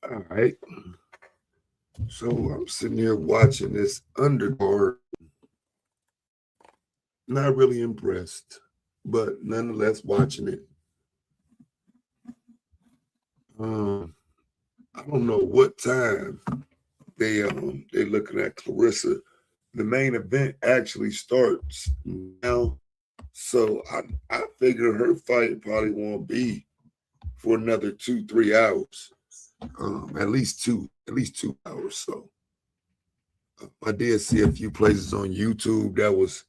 All right. So I'm sitting here watching this undercard. Not really impressed, but nonetheless watching it. Um, I don't know what time they looking at Claressa. The main event actually starts now, so I figure her fight probably won't be for another 2 3 hours. At least 2 hours. So I did see a few places on YouTube that was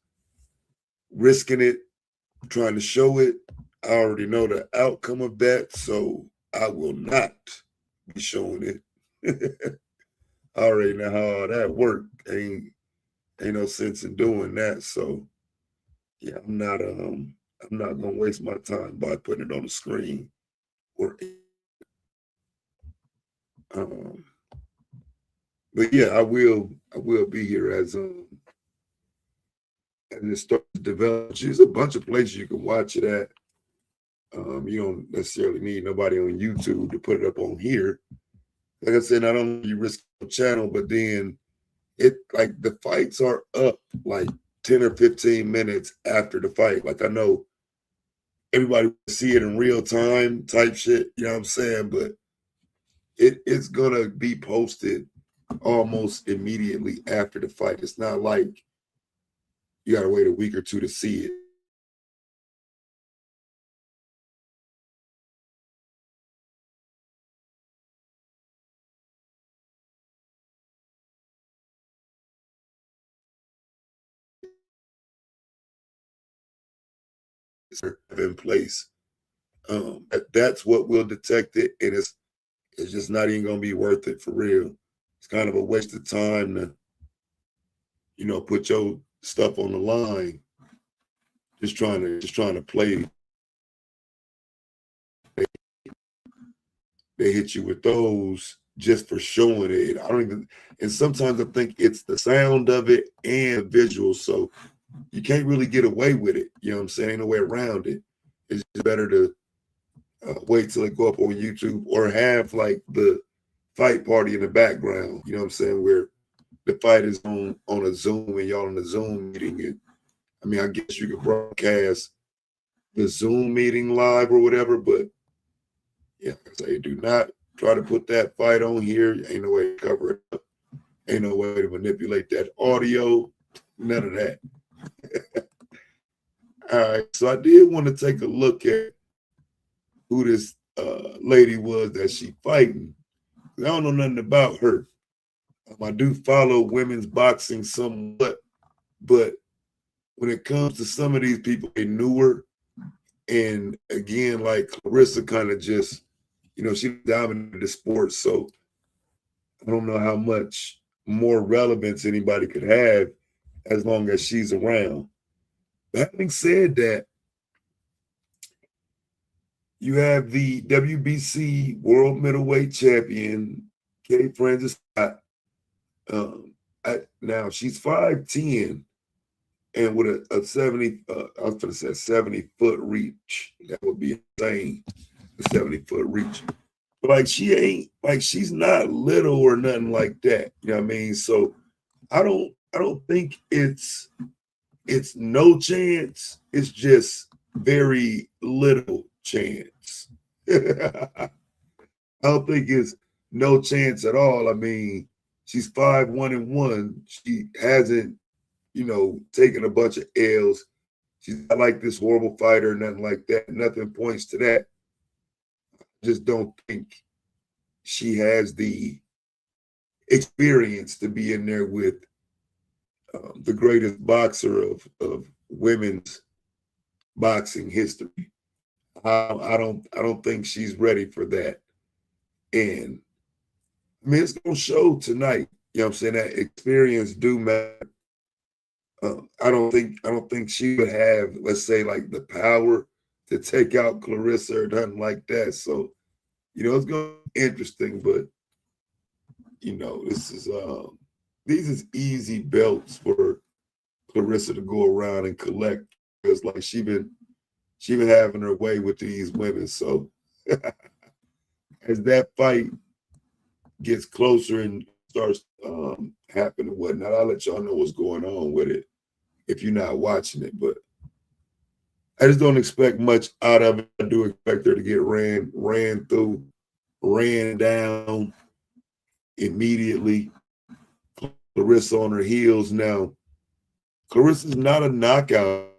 risking it, trying to show it. I already know the outcome of that, so I will not be showing it. I already know how all that work. Ain't no sense in doing that. So yeah, I'm not gonna waste my time by putting it on the screen or um but yeah, I will be here as it starts to develop. There's a bunch of places you can watch it at. You don't necessarily need nobody on YouTube to put it up on here. Like I said, not only you risk the channel, but then it like the fights are up like 10 or 15 minutes after the fight. Like I know everybody see it in real time type shit, you know what I'm saying? But it's gonna be posted almost immediately after the fight. It's not like you gotta wait a week or two to see it. In place. That's what will detect it, and it's just not even gonna be worth it for real. It's kind of a waste of time to put your stuff on the line, just trying to play. They hit you with those just for showing it. I don't even, and sometimes I think it's the sound of it and the visual, so you can't really get away with it. You know what I'm saying? Ain't no way around it. It's just better to wait till it go up on YouTube or have like the fight party in the background. You know what I'm saying? Where the fight is on a Zoom and y'all in a Zoom meeting. And I mean, I guess you could broadcast the Zoom meeting live or whatever, but yeah, I say do not try to put that fight on here. Ain't no way to cover it up. Ain't no way to manipulate that audio. None of that. All right. So I did want to take a look at who this lady was that she fighting. I don't know nothing about her. I do follow women's boxing somewhat, but when it comes to some of these people, they newer. And again, like Claressa kind of just, she dominated the sport. So I don't know how much more relevance anybody could have as long as she's around. But having said that, you have the WBC World Middleweight Champion, Kay Francis Scott. Um, now she's 5'10" and with a 70, I was going to say 70-foot reach. That would be insane, a 70-foot reach. But like she's not little or nothing like that. You know what I mean? So I don't think it's no chance. It's just very little chance. I don't think it's no chance at all. I mean, she's 5-1-1. She hasn't, taken a bunch of L's. She's not like this horrible fighter, nothing like that. Nothing points to that. Just don't think she has the experience to be in there with the greatest boxer of women's boxing history. I don't think she's ready for that. And I mean, it's gonna show tonight. You know what I'm saying? That experience do matter. I don't think she would have, let's say, like the power to take out Claressa or nothing like that. So, it's gonna be interesting, but this is these is easy belts for Claressa to go around and collect because like she been having her way with these women. So as that fight gets closer and starts happening and whatnot, I'll let y'all know what's going on with it if you're not watching it. But I just don't expect much out of it. I do expect her to get ran through, ran down immediately. Claressa on her heels now. Claressa's not a knockout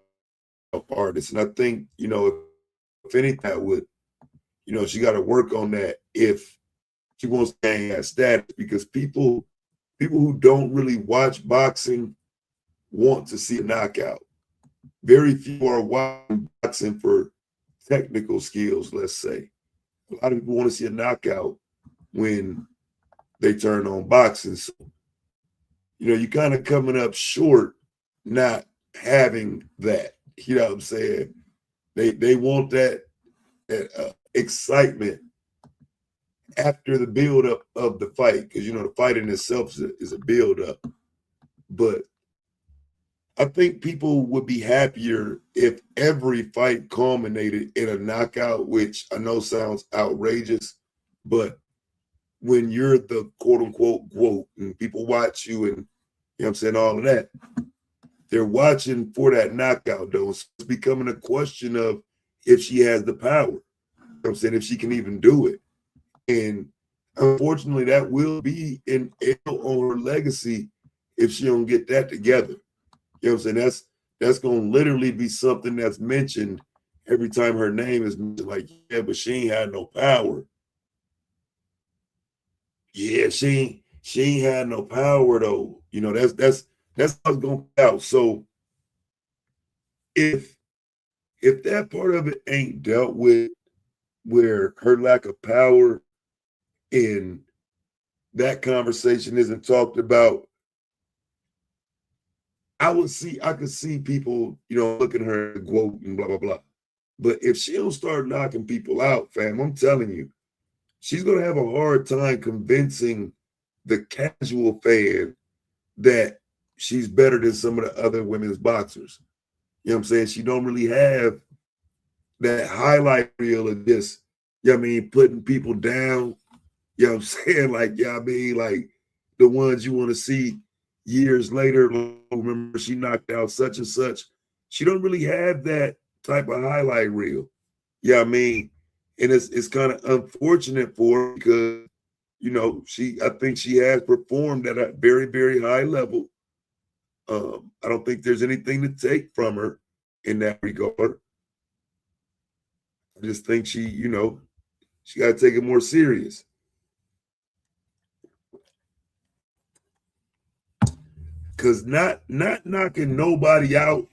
artist, and I think if anything, that would she got to work on that if she wants to gain that status, because people who don't really watch boxing want to see a knockout. Very few are watching boxing for technical skills, let's say. A lot of people want to see a knockout when they turn on boxing. So, you're kind of coming up short not having that. You know what I'm saying? They want that excitement after the build up of the fight, because the fight in itself is a build up. But I think people would be happier if every fight culminated in a knockout, which I know sounds outrageous, but when you're the quote unquote GOAT and people watch you and I'm saying, all of that, they're watching for that knockout though. So it's becoming a question of if she has the power. I'm saying, if she can even do it. And unfortunately, that will be an L on her legacy if she don't get that together. You know what I'm saying? That's gonna literally be something that's mentioned every time her name is mentioned. Like, yeah, but she ain't had no power. Yeah, she ain't had no power though. That's how it's gonna play out. So if that part of it ain't dealt with, where her lack of power in that conversation isn't talked about, I could see people, looking at her quote and blah blah blah. But if she don't start knocking people out, fam, I'm telling you, she's gonna have a hard time convincing the casual fan that she's better than some of the other women's boxers. You know what I'm saying? She don't really have that highlight reel of just, putting people down. You know what I'm saying? Like, like the ones you want to see years later. Remember, she knocked out such and such. She don't really have that type of highlight reel. And it's kind of unfortunate for her because, I think she has performed at a very, very high level. I don't think there's anything to take from her in that regard. I just think she got to take it more serious. Cause not knocking nobody out,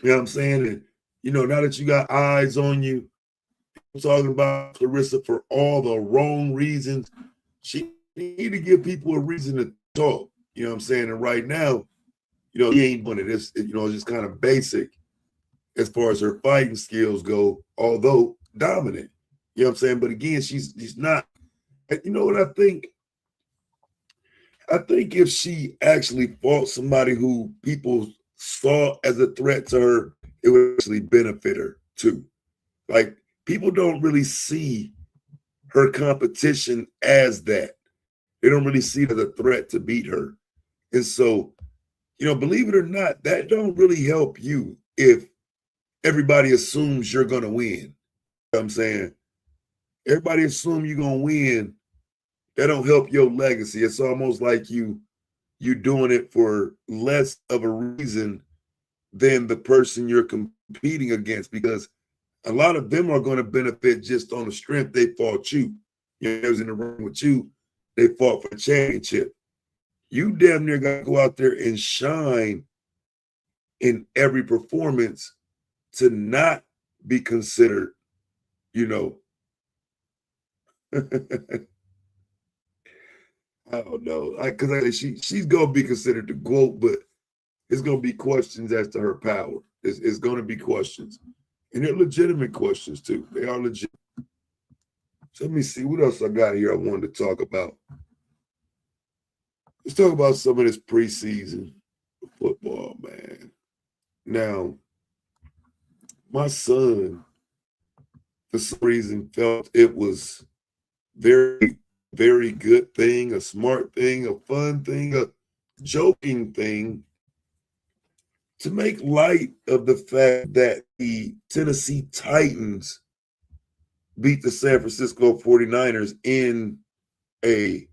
you know what I'm saying? And now that you got eyes on you, talking about Claressa for all the wrong reasons, she need to give people a reason to talk. You know what I'm saying? And right now, he ain't doing it. It's just kind of basic as far as her fighting skills go, although dominant. You know what I'm saying? But again, she's not. You know what I think? I think if she actually fought somebody who people saw as a threat to her, it would actually benefit her too. Like, people don't really see her competition as that. They don't really see it as a threat to beat her. And so, believe it or not, that don't really help you if everybody assumes you're gonna win. You know what I'm saying? Everybody assume you're gonna win. That don't help your legacy. It's almost like you doing it for less of a reason than the person you're competing against, because a lot of them are going to benefit just on the strength they fought you. It was in the ring with you, they fought for the championship. You damn near got to go out there and shine in every performance to not be considered, I don't know. Because she's going to be considered the GOAT, but it's going to be questions as to her power. It's going to be questions. And they're legitimate questions, too. They are legit. So let me see. What else I got here I wanted to talk about? Let's talk about some of this preseason football, man. Now, my son, for some reason, felt it was very very good thing, a smart thing, a fun thing, a joking thing to make light of the fact that the Tennessee Titans beat the San Francisco 49ers in a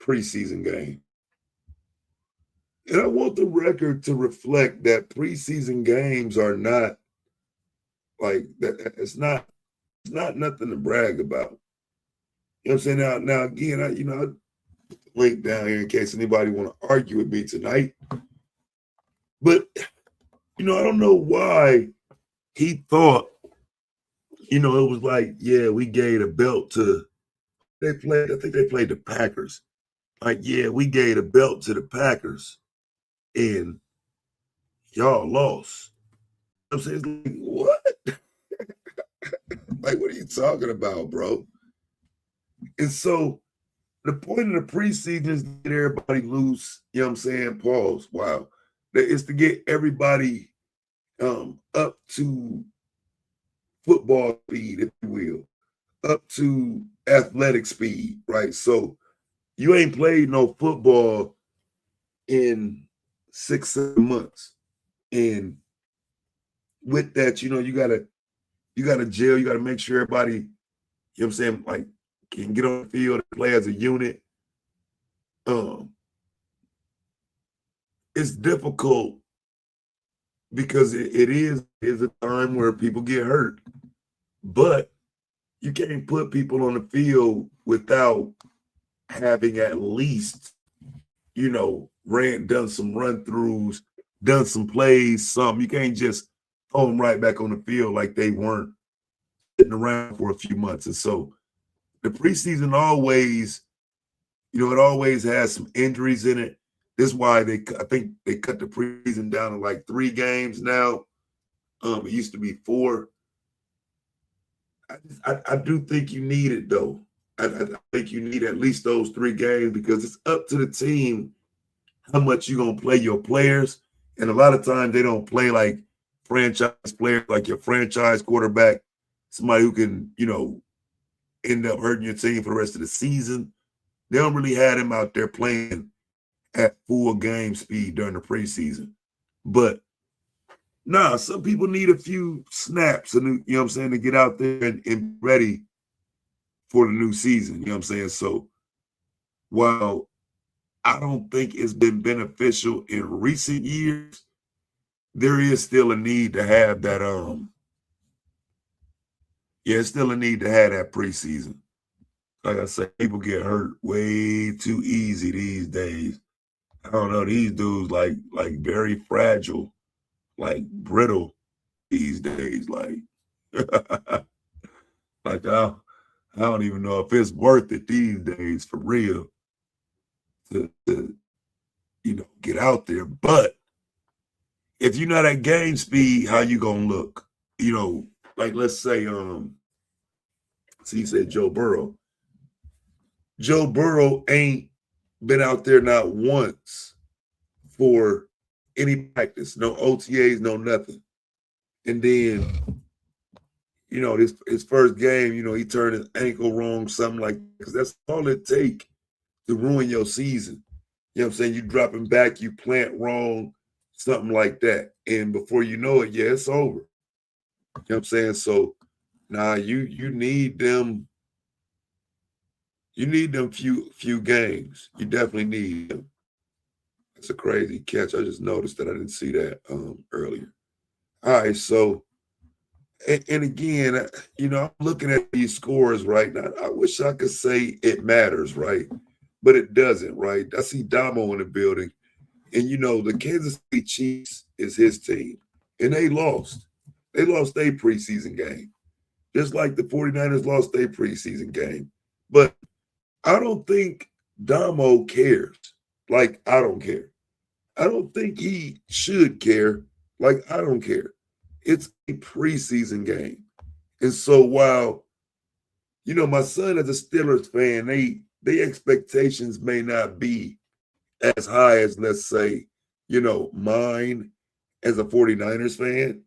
preseason game. And I want the record to reflect that preseason games are not like that. It's not nothing to brag about. You know what I'm saying? Now again, I link down here in case anybody want to argue with me tonight. But I don't know why he thought, it was like, yeah, we gave a belt to I think they played the Packers. Like, yeah, we gave a belt to the Packers and y'all lost. I'm saying, like, what? Like, what are you talking about, bro? And so the point of the preseason is to get everybody loose, you know what I'm saying? Pause. Wow. It's to get everybody up to football speed, if you will, up to athletic speed, right? So you ain't played no football in 6 7 months. And with that, you gotta gel, you gotta make sure everybody, you know what I'm saying, like can get on the field and play as a unit. Um, it's difficult because it is a time where people get hurt. But you can't put people on the field without having at least, done some run throughs, done some plays, something. You can't just throw them right back on the field like they weren't sitting around for a few months. And so the preseason always, it always has some injuries in it. This is why I think they cut the preseason down to like 3 games now. It used to be 4. I do think you need it though. I think you need at least those 3 games because it's up to the team how much you're gonna play your players. And a lot of times they don't play like franchise players, like your franchise quarterback, somebody who can, end up hurting your team for the rest of the season. They don't really have him out there playing at full game speed during the preseason. But nah, some people need a few snaps, and you know what I'm saying, to get out there and ready for the new season. You know what I'm saying? So while I don't think it's been beneficial in recent years, there is still a need to have that it's still a need to have that preseason. Like I said, people get hurt way too easy these days. I don't know, these dudes like very fragile, like brittle these days. Like like I don't even know if it's worth it these days for real to get out there. But if you're not at game speed, how you gonna look? Like let's say, so you said Joe Burrow. Joe Burrow ain't been out there not once for any practice, no OTAs, no nothing. And then, his first game, he turned his ankle wrong, something like that, because that's all it take to ruin your season. You know what I'm saying? You dropping back, you plant wrong, something like that. And before you know it, yeah, it's over. You know what I'm saying? So nah, you need them. You need them few games. You definitely need them. That's a crazy catch. I just noticed that I didn't see that earlier. All right, so and again, I'm looking at these scores right now. I wish I could say it matters, right? But it doesn't, right? I see Damo in the building. And the Kansas City Chiefs is his team. And they lost. They lost their preseason game. Just like the 49ers lost their preseason game. But I don't think Damo cares. Like, I don't care. I don't think he should care. Like, I don't care. It's a preseason game. And so while, my son is a Steelers fan, they expectations may not be as high as, let's say, mine as a 49ers fan.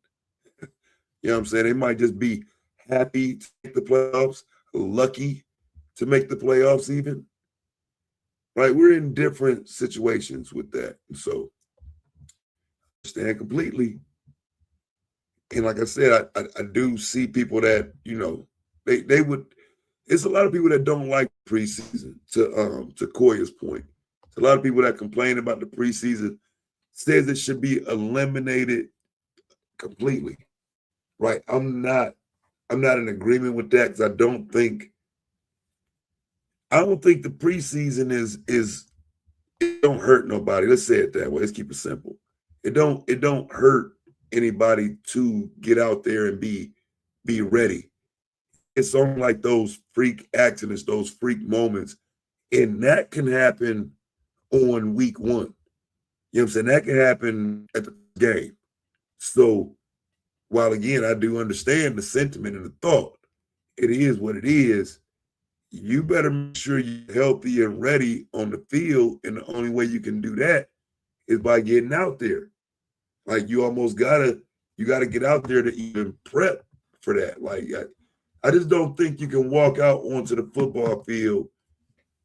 You know what I'm saying? They might just be happy to take the playoffs, lucky. to make the playoffs even. Right? We're in different situations with that. So I understand completely. And like I said, I do see people that, they would, it's a lot of people that don't like preseason, to Koya's point. It's a lot of people that complain about the preseason, says it should be eliminated completely. Right. I'm not in agreement with that because I don't think the preseason is it don't hurt nobody. Let's say it that way. Let's keep it simple. It don't hurt anybody to get out there and be ready. It's only like those freak accidents, those freak moments, and that can happen on week one. You know what I'm saying? That can happen at the game. So while again I do understand the sentiment and the thought, it is what it is. You better make sure you're healthy and ready on the field, and the only way you can do that is by getting out there. Like you gotta get out there to even prep for that. Like I just don't think you can walk out onto the football field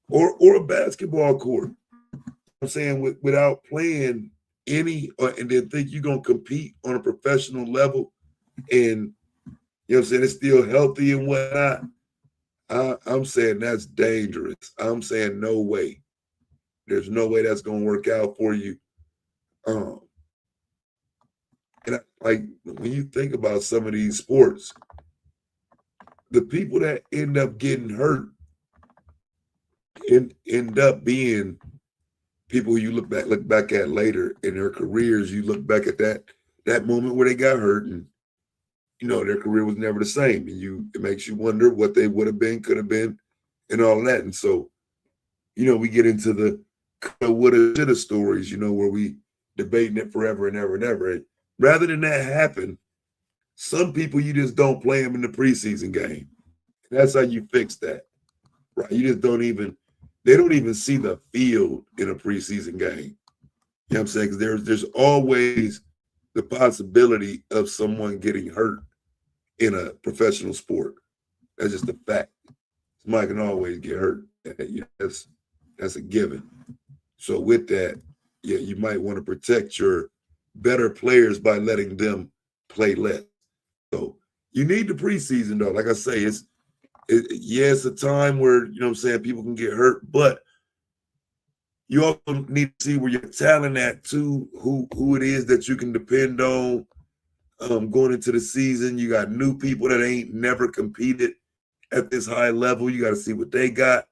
or a basketball court. I'm saying without playing any, and then think you're gonna compete on a professional level, and what I'm saying, it's still healthy and whatnot. I'm saying that's dangerous. I'm saying no way. There's no way that's gonna work out for you. Um, like when you think about some of these sports, the people that end up getting hurt end up being people you look back at later in their careers. You look back at that moment where they got hurt, and their career was never the same, and it makes you wonder what they would have been, could have been, and all that. And so, we get into the woulda, shoulda stories, where we debating it forever and ever and ever. And rather than that happen, some people you just don't play them in the preseason game. That's how you fix that, right? You just don't even. They don't even see the field in a preseason game. You know what I'm saying? Because there's always the possibility of someone getting hurt in a professional sport. That's just a fact. Somebody can always get hurt. That's a given. So with that, yeah, you might want to protect your better players by letting them play less. So you need the preseason though. Like I say, it's a time where what I'm saying, people can get hurt, but you also need to see where your talent at too, who it is that you can depend on going into the season. You got new people that ain't never competed at this high level. You got to see what they got.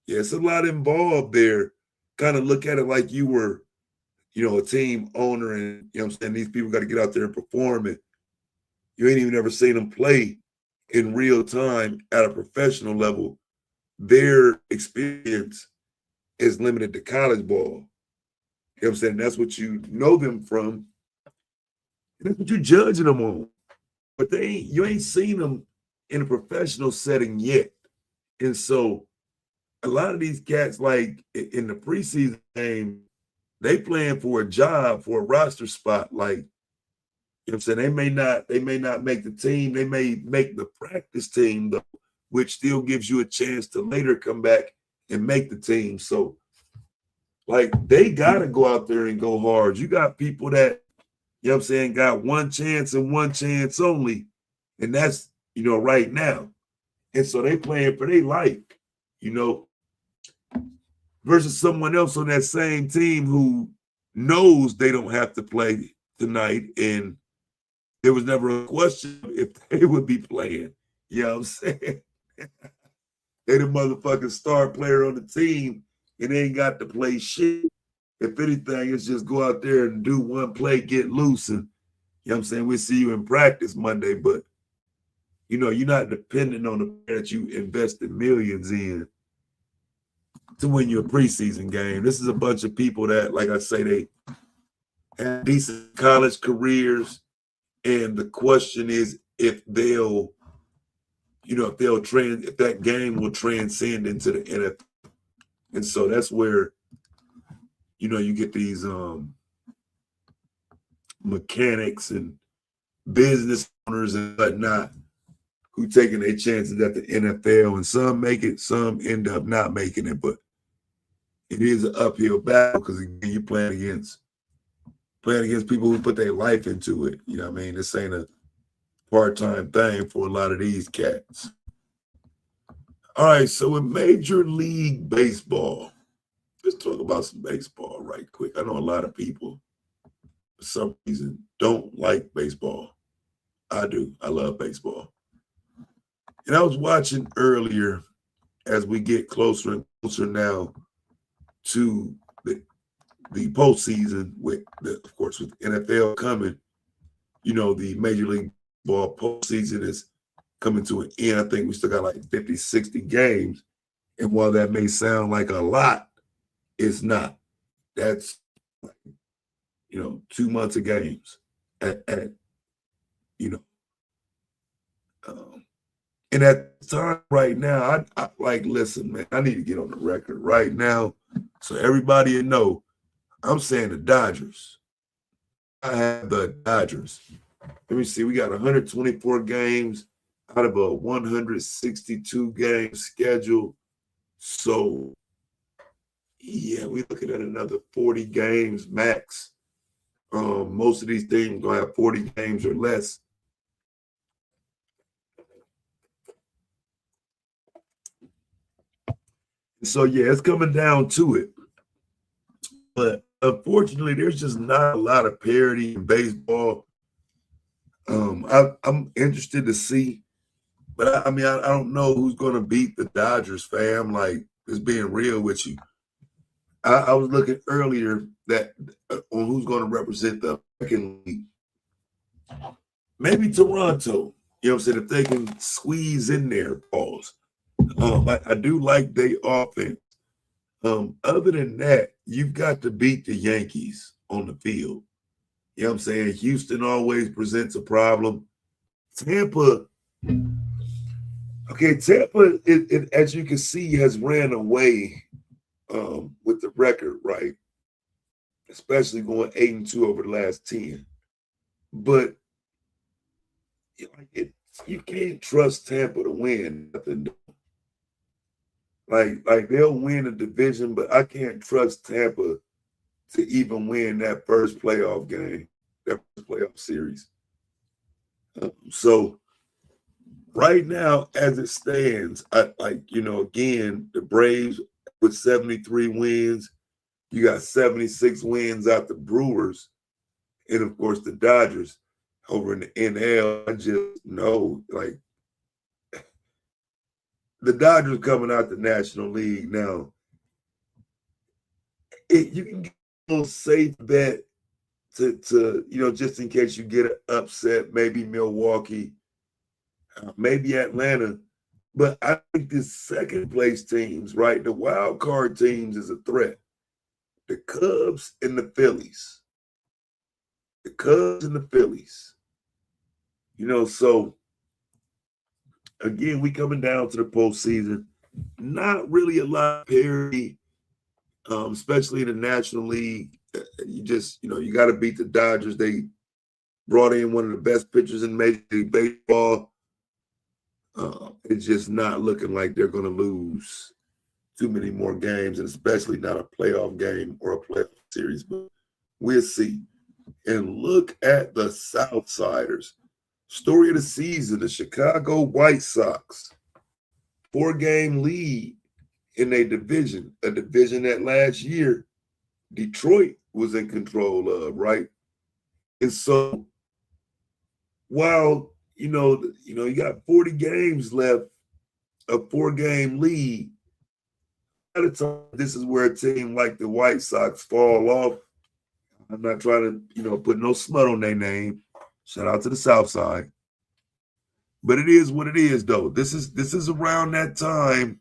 Yeah, it's a lot involved there. Kind of look at it like you were, a team owner, and what I'm saying, these people got to get out there and perform it. You ain't even ever seen them play in real time at a professional level. Their experience is limited to college ball. You know what I'm saying? That's what you know them from. And that's what you're judging them on. But you ain't seen them in a professional setting yet. And so a lot of these cats, like in the preseason game, they playing for a job, for a roster spot. Like, what I'm saying, they may not make the team. They may make the practice team though, which still gives you a chance to later come back and make the team. So like they gotta go out there and go hard. You got people that, what I'm saying, got one chance and one chance only. And that's, right now. And so they playing for their life, you know, versus someone else on that same team who knows they don't have to play tonight. And there was never a question if they would be playing. You know what I'm saying? They the motherfucking star player on the team and they ain't got to play shit. If anything, it's just go out there and do one play, get loose, and what I'm saying, we'll see you in practice Monday, but you're not dependent on the player that you invested millions in to win your preseason game. This is a bunch of people that, like I say, they have decent college careers, and the question is if if that game will transcend into the NFL. And so that's where you get these mechanics and business owners and whatnot who taking their chances at the NFL, and some make it, some end up not making it. But it is an uphill battle because again, you're playing against people who put their life into it. You know what I mean? This ain't a part-time thing for a lot of these cats. All right, so in Major League Baseball, let's talk about some baseball right quick. I know a lot of people, for some reason, don't like baseball. I do. I love baseball. And I was watching earlier as we get closer and closer now to the postseason with, of course, with NFL coming, the Major League Ball postseason is coming to an end. I think we still got like 50, 60 games. And while that may sound like a lot, it's not. That's, 2 months of games at you know, and at the time right now, I like, listen, man, I need to get on the record right now so everybody will know I'm saying the Dodgers. I have the Dodgers. Let me see. We got 124 games out of a 162 game schedule. So, yeah, we're looking at another 40 games max. Most of these teams gonna have 40 games or less. So, yeah, it's coming down to it. But unfortunately, there's just not a lot of parity in baseball. I'm interested to see, but I don't know who's going to beat the Dodgers, fam. Like, just being real with you. I was looking earlier that on who's going to represent the American League. Maybe Toronto. You know what I'm saying? If they can squeeze in there, pause. I do like their offense. Other than that, you've got to beat the Yankees on the field. You know what I'm saying? Houston always presents a problem. Tampa, as you can see, has ran away with the record, right? Especially going 8-2 over the last 10. But you can't trust Tampa to win nothing. Like they'll win a division, but I can't trust Tampa to even win that first playoff game, that first playoff series. So right now, as it stands, again, the Braves with 73 wins, you got 76 wins out the Brewers, and of course the Dodgers over in the NL. I just know, like, the Dodgers coming out the National League now. You can get a little safe bet to just in case you get an upset, maybe Milwaukee, maybe Atlanta. But I think the second place teams, right, the wild card teams is a threat. The Cubs and the Phillies. The Cubs and the Phillies. So again, we coming down to the postseason. Not really a lot of parity, especially in the National League. You got to beat the Dodgers. They brought in one of the best pitchers in Major League Baseball. It's just not looking like they're going to lose too many more games, and especially not a playoff game or a playoff series. But we'll see. And look at the Southsiders. Story of the season, the Chicago White Sox. 4-game lead in a division that last year Detroit was in control of, right? And so while you got 40 games left, a 4-game lead, at a time this is where a team like the White Sox fall off. I'm not trying to, put no smut on their name. Shout out to the South Side. But it is what it is, though. This is around that time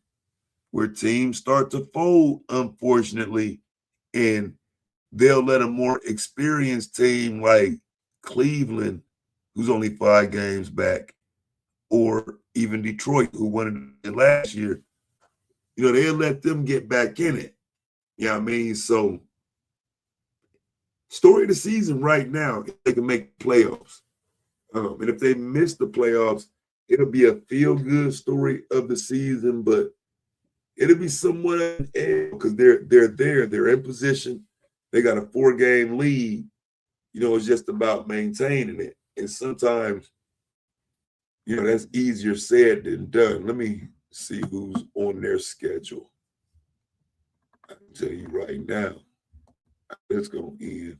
where teams start to fold, unfortunately, and they'll let a more experienced team like Cleveland, who's only 5 games back, or even Detroit, who won it last year, they'll let them get back in it. You know what I mean? So, story of the season right now, if they can make playoffs. And if they miss the playoffs, It'll be a feel-good story of the season, but it'll be somewhat because they're there, they're in position. They got a 4-game lead. It's just about maintaining it. And sometimes, that's easier said than done. Let me see who's on their schedule. I can tell you right now, it's going to end.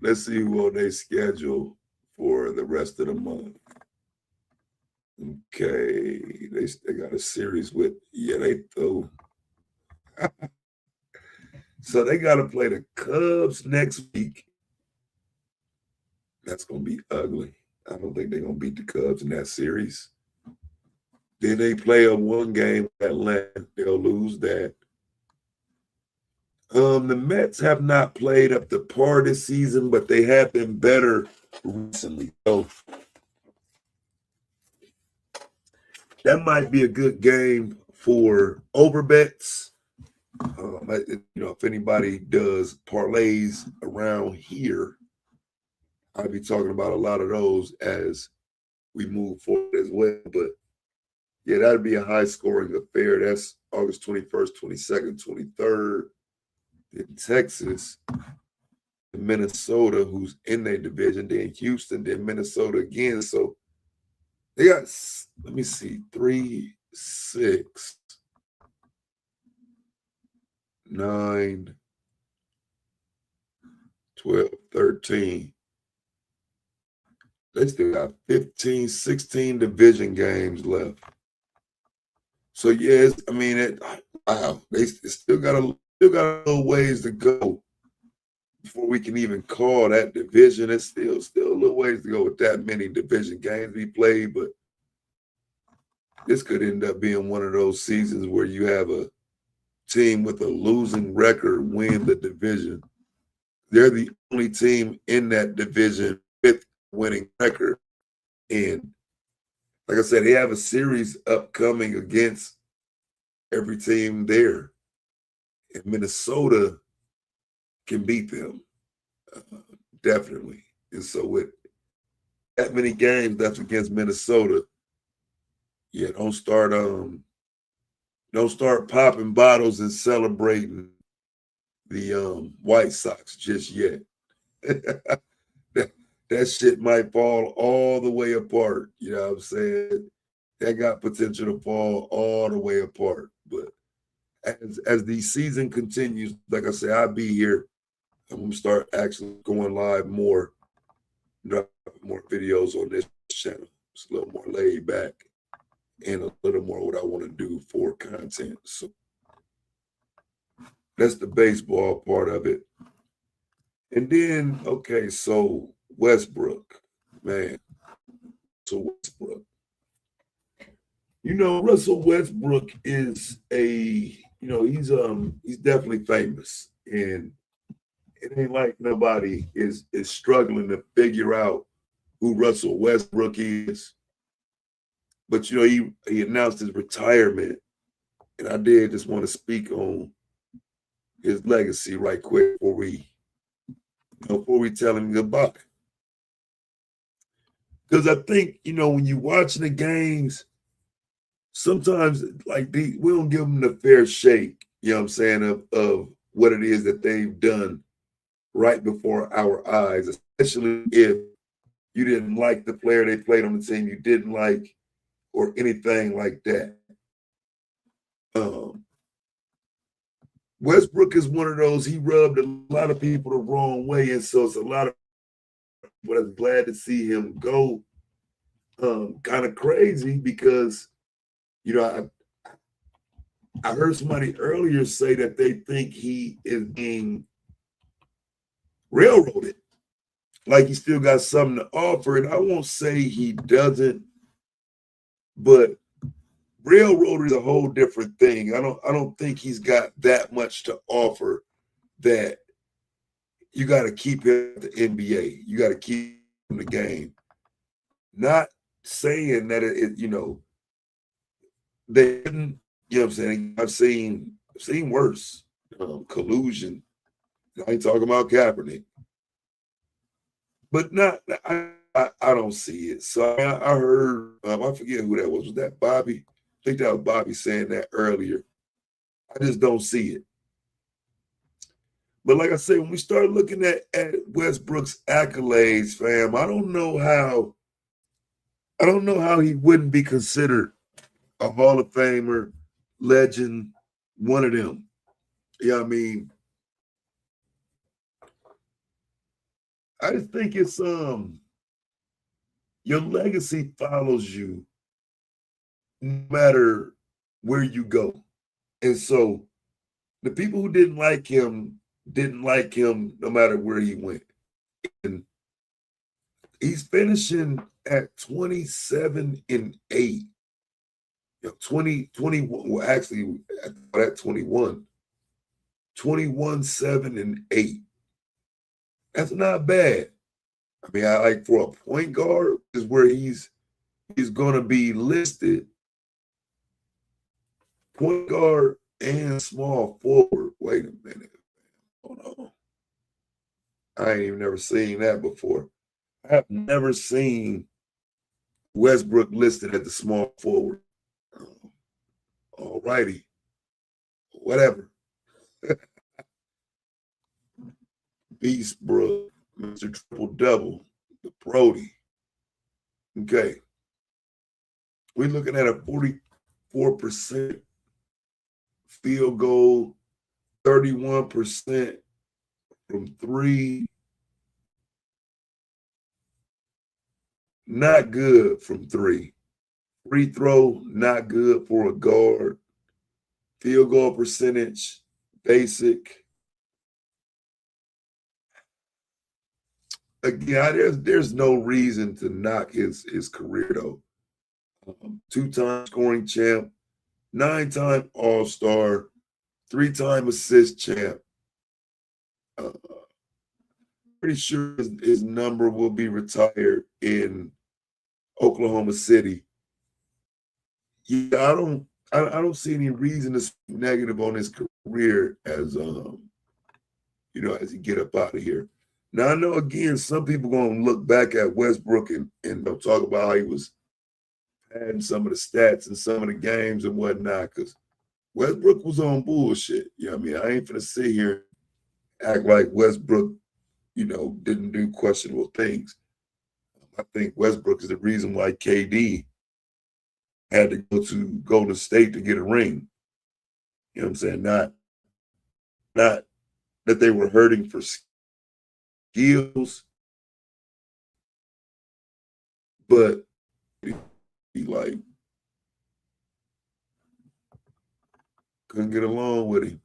Let's see who on their schedule for the rest of the month. Okay, they got a series with, they throw. So they got to play the Cubs next week. That's going to be ugly. I don't think they're going to beat the Cubs in that series. Then they play a 1-game at Atlanta. They'll lose that. The Mets have not played up to par this season, but they have been better recently. So that might be a good game for overbets. If anybody does parlays around here, I'll be talking about a lot of those as we move forward as well. But yeah, that'd be a high-scoring affair. That's August 21st, 22nd, 23rd in Texas, Minnesota, who's in their division, then Houston, then Minnesota again. So they got, let me see, 3, 6, 9, 12, 13. They still got 15, 16 division games left. So yes, wow, they still got a little ways to go before we can even call that division. It's still a little ways to go with that many division games we played, but this could end up being one of those seasons where you have a team with a losing record win the division. They're the only team in that division with winning record. And like I said, they have a series upcoming against every team there. And Minnesota can beat them, definitely. And so with that many games left against Minnesota, don't start popping bottles and celebrating the White Sox just yet. that shit might fall all the way apart. You know what I'm saying? That got potential to fall all the way apart. But as the season continues, like I said, I'll be here. I'm gonna start actually going live more, more videos on this channel. It's a little more laid back and a little more what I want to do for content. So that's the baseball part of it. And then, okay, so Westbrook, man. So Westbrook. Russell Westbrook is he's definitely famous. And it ain't like nobody is struggling to figure out who Russell Westbrook is. But he announced his retirement, and I did just want to speak on his legacy right quick before we tell him goodbye. Because I think when you're watching the games, sometimes we don't give them the fair shake. You know what I'm saying, of what it is that they've done right before our eyes, especially if you didn't like the player they played on the team, you didn't like, or anything like that. Westbrook is one of those, he rubbed a lot of people the wrong way, and so it's a lot of people that's glad to see him go. Kind of crazy because, I heard somebody earlier say that they think he is being railroaded, like he still got something to offer, and I won't say he doesn't, but railroad is a whole different thing. I don't think he's got that much to offer that you got to keep him at the NBA. You got to keep him in the game. Not saying that they didn't, you know what I'm saying? I've seen worse. Collusion. I ain't talking about Kaepernick. But I'm I don't see it. So I heard, I forget who that was. Was that Bobby? I think that was Bobby saying that earlier. I just don't see it. But like I said, when we start looking at Westbrook's accolades, fam, I don't know how he wouldn't be considered a Hall of Famer, legend, one of them. Yeah, I mean, I just think it's your legacy follows you no matter where you go. And so the people who didn't like him no matter where he went. And he's finishing at 27 and 8. 20, 21, well, actually at 21, 21, 7 and 8. That's not bad. I mean, I like for a point guard is where he's gonna be listed. Point guard and small forward. Wait a minute. Hold on. I ain't even never seen that before. I have never seen Westbrook listed at the small forward. All righty. Whatever. Beast Brook, Mr. Triple Double, the Brody. Okay. We're looking at a 44% field goal, 31% from three. Not good from three. Free throw, not good for a guard. Field goal percentage, basic. Again, there's no reason to knock his career though. 2-time scoring champ, 9-time All-Star, 3-time assist champ. Pretty sure his number will be retired in Oklahoma City. Yeah, I don't see any reason to speak negative on his career as as he get up out of here. Now I know again some people gonna look back at Westbrook and they'll talk about how he was padding some of the stats in some of the games and whatnot, because Westbrook was on bullshit. You know what I mean? I ain't finna sit here and act like Westbrook, didn't do questionable things. I think Westbrook is the reason why KD had to go to Golden State to get a ring. You know what I'm saying? Not that they were hurting for skills, but he like couldn't get along with him.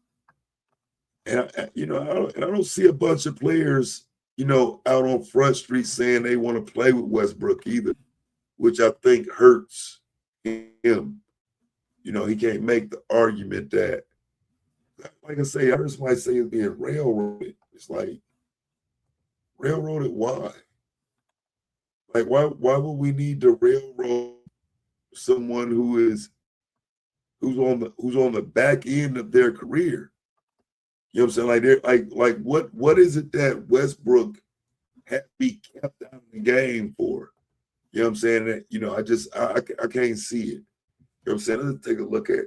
And I don't see a bunch of players, out on Front Street saying they want to play with Westbrook either, which I think hurts him. He can't make the argument that, like I say, I heard somebody say it's being railroaded. It's like, railroaded why? Like, why would we need to railroad someone who's on the back end of their career? You know what I'm saying? Like they're what is it that Westbrook had to be kept out of the game for? You know what I'm saying? That, I can't see it. You know what I'm saying? Let's take a look at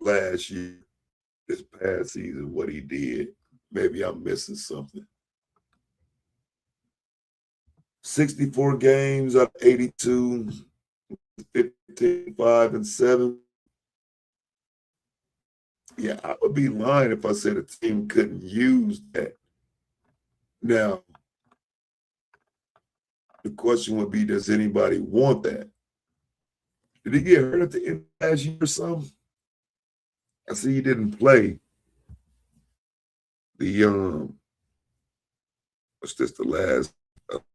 last year, this past season, what he did. Maybe I'm missing something. 64 games out of 82, 15, 5, and 7. Yeah, I would be lying if I said a team couldn't use that. Now, the question would be, does anybody want that? Did he get hurt at the end of last year or something? I see he didn't play the what's this, the last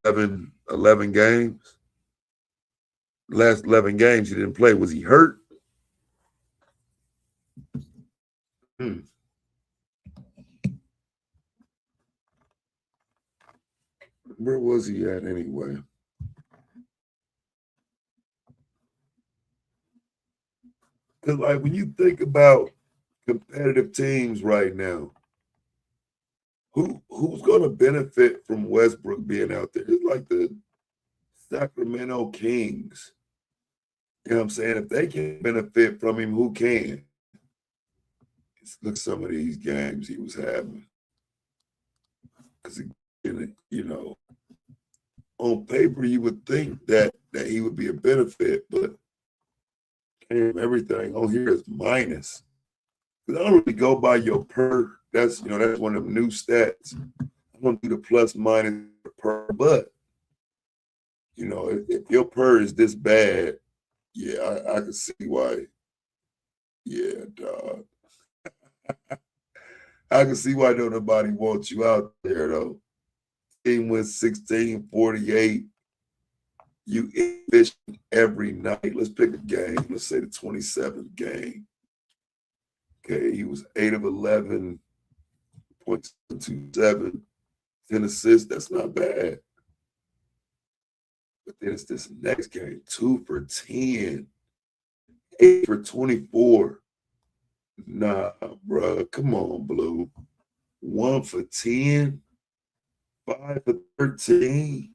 11 games? Last 11 games he didn't play. Was he hurt? Where was he at anyway? Because like when you think about competitive teams right now, who's going to benefit from Westbrook being out there? It's like the Sacramento Kings. You know what I'm saying? If they can benefit from him, who can? Look at some of these games he was having. Because, you know, on paper, you would think that he would be a benefit, but everything on here is minus. Because I don't really go by your per. That's, you know, that's one of them new stats. I don't do the plus minus per, but, you know, if your per is this bad, yeah, I can see why. Yeah, dog. I can see why don't nobody wants you out there, though. Team wins 16-48. You efficient every night. Let's pick a game. Let's say the 27th game. Okay, he was 8 of 11, 0.27, 10 assists. That's not bad. But then it's this next game, 2 for 10, 8 for 24. Nah, bro. Come on, Blue. 1 for 10, 5 for 13.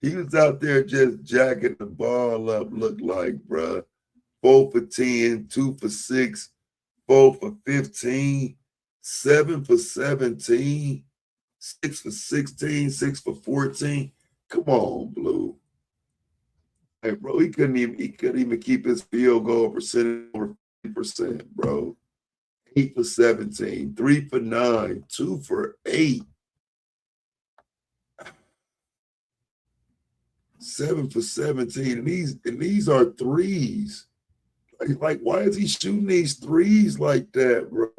He was out there just jacking the ball up, looked like, bro. 4 for 10, 2 for 6, 4 for 15, 7 for 17, 6 for 16, 6 for 14. Come on, Blue. Hey, bro, he couldn't even keep his field goal percentage over 50%, bro. 8 for 17, 3 for 9, 2 for 8. 7 for 17, and these are threes. Like, why is he shooting these threes like that, bro?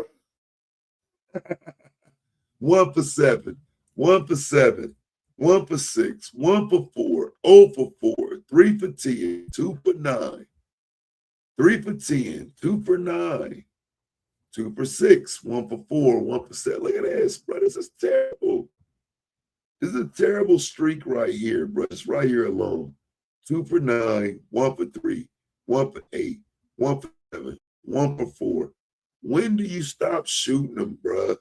1 for 7, 1 for 7, 1 for 6, 1 for 4, 0 for 4, 3 for 10, 2 for 9, 3 for 10, 2 for 9, 2 for 6, 1 for 4, 1 for 7. Look at this, bro. This is terrible. This is a terrible streak right here, bro. Just right here alone. 2 for 9, 1 for 3, 1 for 8, 1 for 7, 1 for 4. When do you stop shooting them, bro?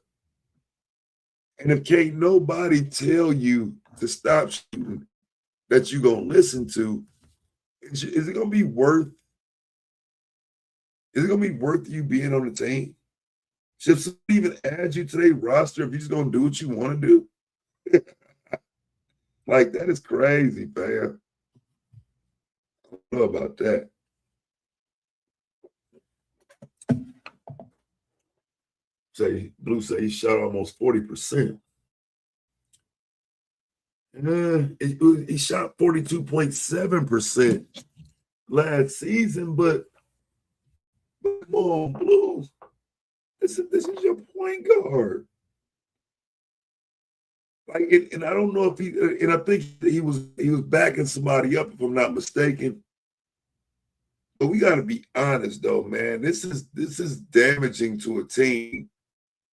And if can't nobody tell you to stop shooting that you're going to listen to, is it going to be worth you being on the team? Should somebody even add you to their roster if you're just going to do what you want to do? Like, that is crazy, fam. I don't know about that. Blue say he shot almost 40%. He shot 42.7% last season, but come on, Blue. This is your point guard. Like, and I don't know if and I think he was backing somebody up, if I'm not mistaken. But we got to be honest, though, man. This is damaging to a team.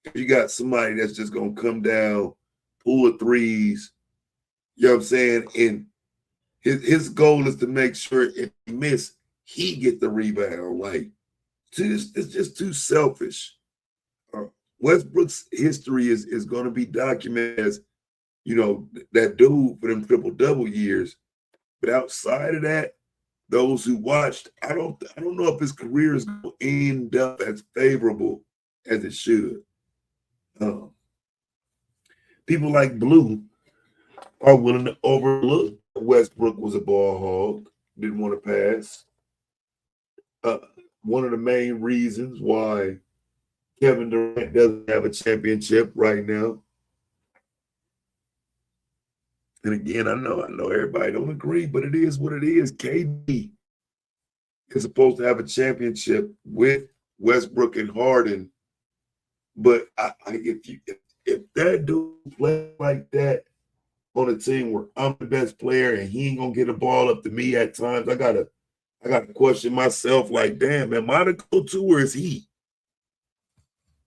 If you got somebody that's just gonna come down, pull the threes, you know what I'm saying? And his goal is to make sure if he miss, he get the rebound. Like, it's just too selfish. Westbrook's history is going to be documented as, you know, that dude for them triple-double years. But outside of that, those who watched, I don't know if his career is going to end up as favorable as it should. People like Blue are willing to overlook Westbrook was a ball hog, didn't want to pass. One of the main reasons why Kevin Durant doesn't have a championship right now. And again, I know everybody don't agree, but it is what it is. KD is supposed to have a championship with Westbrook and Harden, but if that dude play like that on a team where I'm the best player and he ain't gonna get the ball up to me at times, I gotta question myself. Like, damn, am I the go-to or is he?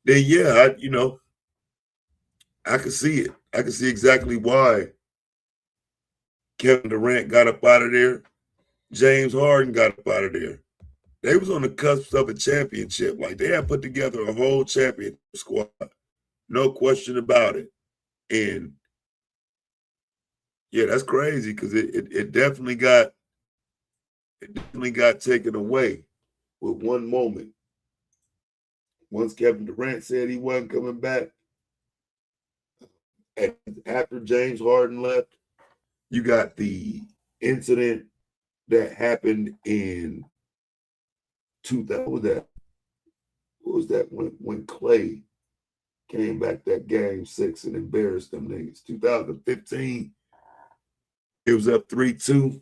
Then yeah, I can see it. I can see exactly why Kevin Durant got up out of there. James Harden got up out of there. They was on the cusp of a championship. Like, they had put together a whole championship squad. No question about it. And Yeah, that's crazy because it definitely got taken away with one moment. Once Kevin Durant said he wasn't coming back, and after James Harden left, you got the incident that happened in 2000. What was that when Clay came back that game 6 and embarrassed them niggas? 2015. It was up 3-2,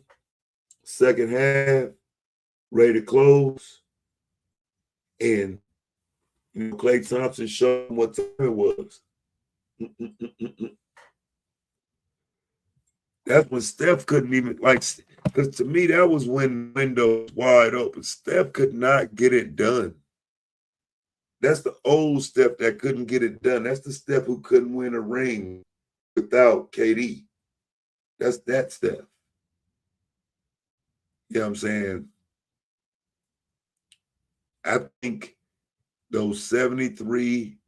second half, ready to close. And Clay Thompson showed him what time it was. That's when Steph couldn't even because to me that was when the window was wide open. Steph could not get it done. That's the old Steph that couldn't get it done. That's the Steph who couldn't win a ring without KD. That's that Steph. You know what I'm saying? I think those 73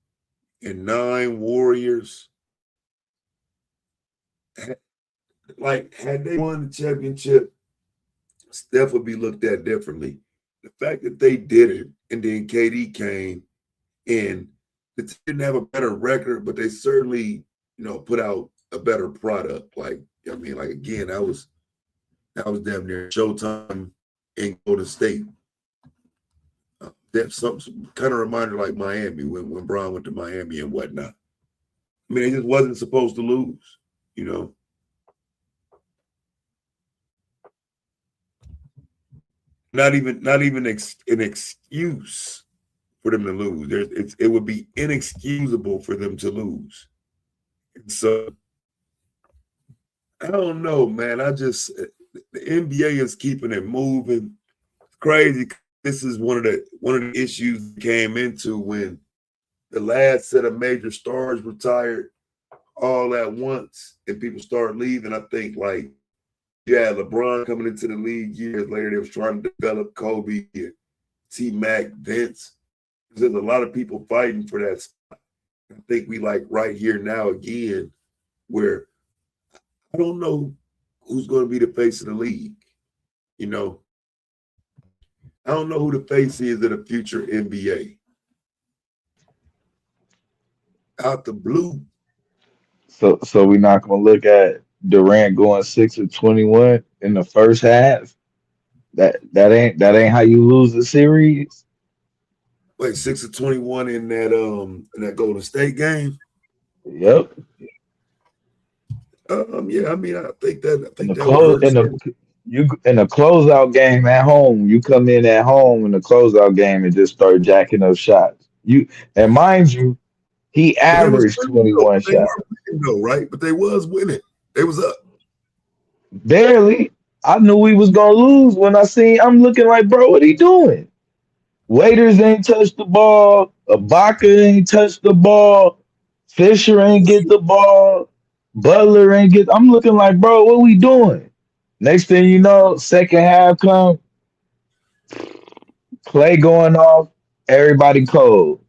and 9 Warriors, had they won the championship, Steph would be looked at differently. The fact that they didn't, and then KD came, and they didn't have a better record, but they certainly, put out a better product. Again, that was damn near Showtime in Golden State. That's something kind of reminder like Miami when Bron went to Miami and whatnot. I mean, they just wasn't supposed to lose. Not even an excuse for them to lose. It would be inexcusable for them to lose. And so I don't know, man. The NBA is keeping it moving. It's crazy. This is one of the issues that came into when the last set of major stars retired all at once and people started leaving. I think LeBron coming into the league years later, they was trying to develop Kobe and T-Mac, Vince. There's a lot of people fighting for that spot. I think we right here now again, where I don't know who's going to be the face of the league. I don't know who the face is of the future NBA. Out the blue. So we're not gonna look at Durant going 6 of 21 in the first half. That ain't how you lose the series. Wait, 6 of 21 in that Golden State game. Yep. Yeah, I mean, I In think the that would close hurt in some. the closeout game at home, you come in at home in the closeout game and just start jacking up shots. And mind you, he But they was averaged winning though. 21 They shots. were winning though, right? But they was winning. They was up. Barely. I knew we was gonna lose when I'm looking like, bro, what he doing? Waiters ain't touched the ball. Ibaka ain't touched the ball. Fisher ain't get the ball. Butler ain't get. I'm looking like, bro, what we doing? Next thing you know, second half come, play going off, everybody cold.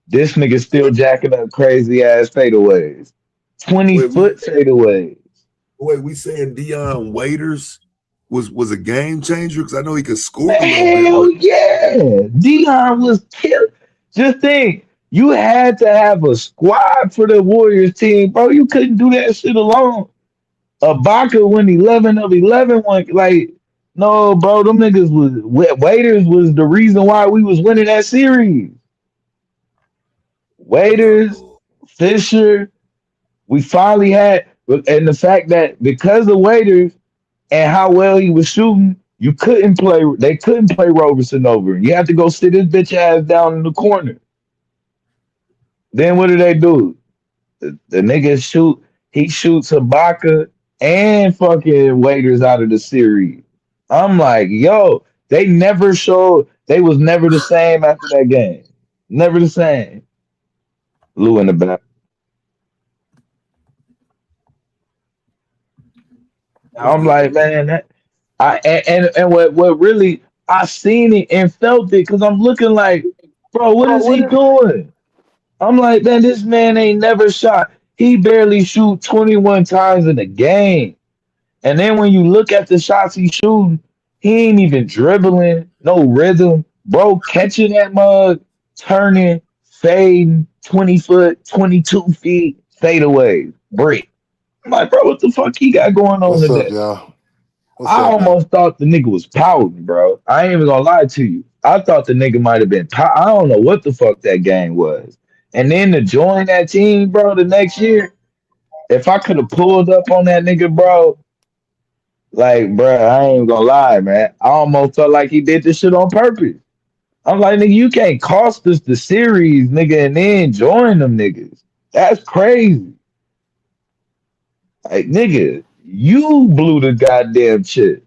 This nigga still Wait, jacking up crazy ass fadeaways. 20 wait, we foot fadeaways. we saying Dion Waiters was a game changer because I know he could score a little bit, Hell but yeah. Dion was killed. Just think, you had to have a squad for the Warriors team, bro. You couldn't do that shit alone. Ibaka went 11 of 11 one no, bro, them niggas Waiters was the reason why we was winning that series. Waiters, yo, Fisher, we finally had, and the fact that because of Waiters and how well he was shooting, they couldn't play Roberson over. You have to go sit his bitch ass down in the corner. Then what do they do? The nigga he shoots Ibaka and fucking Waiters out of the series. I'm like, yo, they was never the same after that game. Never the same. Lou in the back. I'm okay. like, man, and what really I seen it and felt it because I'm looking like, bro, what is he doing? I'm like, man, this man ain't never shot. He barely shoot 21 times in a game. And then when you look at the shots he's shooting, he ain't even dribbling, no rhythm. Bro, catching that mug, turning, fading, 20 foot, 22 feet, fade away, break. I'm like, bro, what the fuck he got going on What's up, today? y'all? What's I up, man? almost thought the nigga was pouting, bro. I ain't even gonna lie to you. I thought the nigga might have been. I don't know what the fuck that game was. And then to join that team, bro, the next year, if I could have pulled up on that nigga, bro, like, bro, I ain't gonna lie, man. I almost felt like he did this shit on purpose. I'm like, nigga, you can't cost us the series, nigga, and then join them niggas. That's crazy. Like, nigga, you blew the goddamn shit.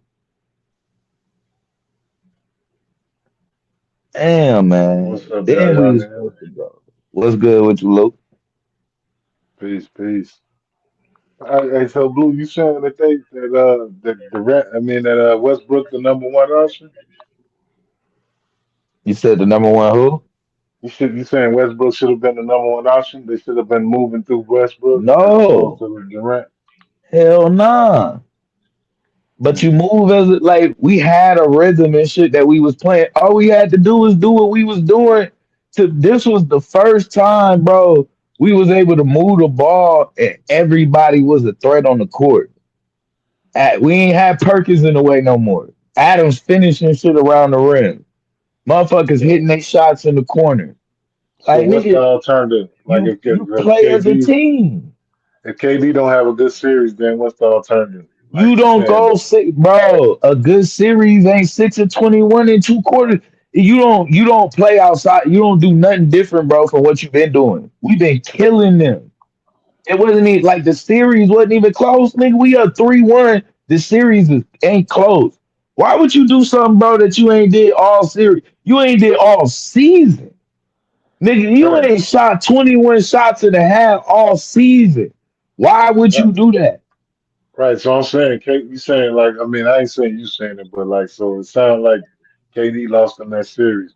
Damn, man. What's up, y'all? Then we Y'all was can hear me? supposed to go. What's good with you, Luke? Peace, peace. Hey, so Blue, you saying that that I mean that Westbrook the number one option? You said the number one who? You saying Westbrook should have been the number one option? They should have been moving through Westbrook as opposed No. to Durant. Hell nah. But Hmm. you move as like we had a rhythm and shit that we was playing. All we had to do was do what we was doing. To this was the first time, bro. We was able to move the ball and everybody was a threat on the court. We ain't had Perkins in the way no more. Adams finishing shit around the rim. Motherfuckers hitting So, their shots in the corner. so Like what's the nigga, alternative? Like you play as a team. If KD don't have a good series, then what's the alternative? Like You you don't saying go that. six, bro. A good series ain't 6 of 21 in 2 quarters. You don't play outside. You don't do nothing different, bro, from what you've been doing. We've been killing them. It wasn't even like the series wasn't even close, nigga. We are 3-1. The ain't close. Why would you do something, bro, that you ain't did all series? You ain't did all season. Nigga, you Right, ain't shot 21 shots and a half all season. Why would right, you do that? right. So I'm saying, you saying like, I mean, I ain't saying you saying it, but like, so it sounds like KD lost in that series.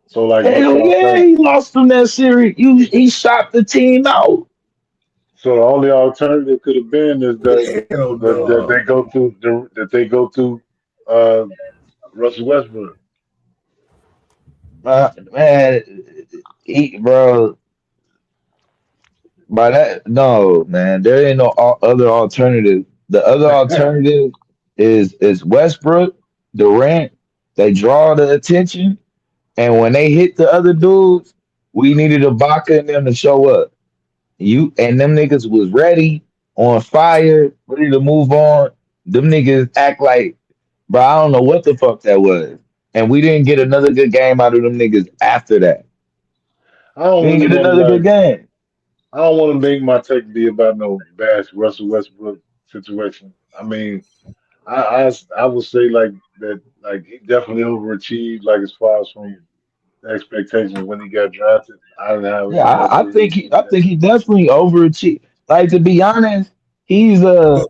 So like, what's Hell the yeah, alternative? he lost them that series. He shot the team out. So the only alternative could have been is Hell that no. they go to uh Russell Westbrook. Man, bro, by that no, man, there ain't no other alternative. The other alternative is Westbrook, Durant. They draw the attention, and when they hit the other dudes, we needed Ibaka and them to show up. You and them niggas was ready, on fire, ready to move on. Them niggas act like, bro, I don't know what the fuck that was. And we didn't get another good game out of them niggas after that. I don't We didn't really get want to another good like. game. I don't want to make my take be about no bash Russell Westbrook situation. I mean, I would say like that, like he definitely overachieved, like as far as from the expectations when he got drafted. I didn't have Yeah, much of an issue with I that. think he definitely overachieved. Like to be honest, he's But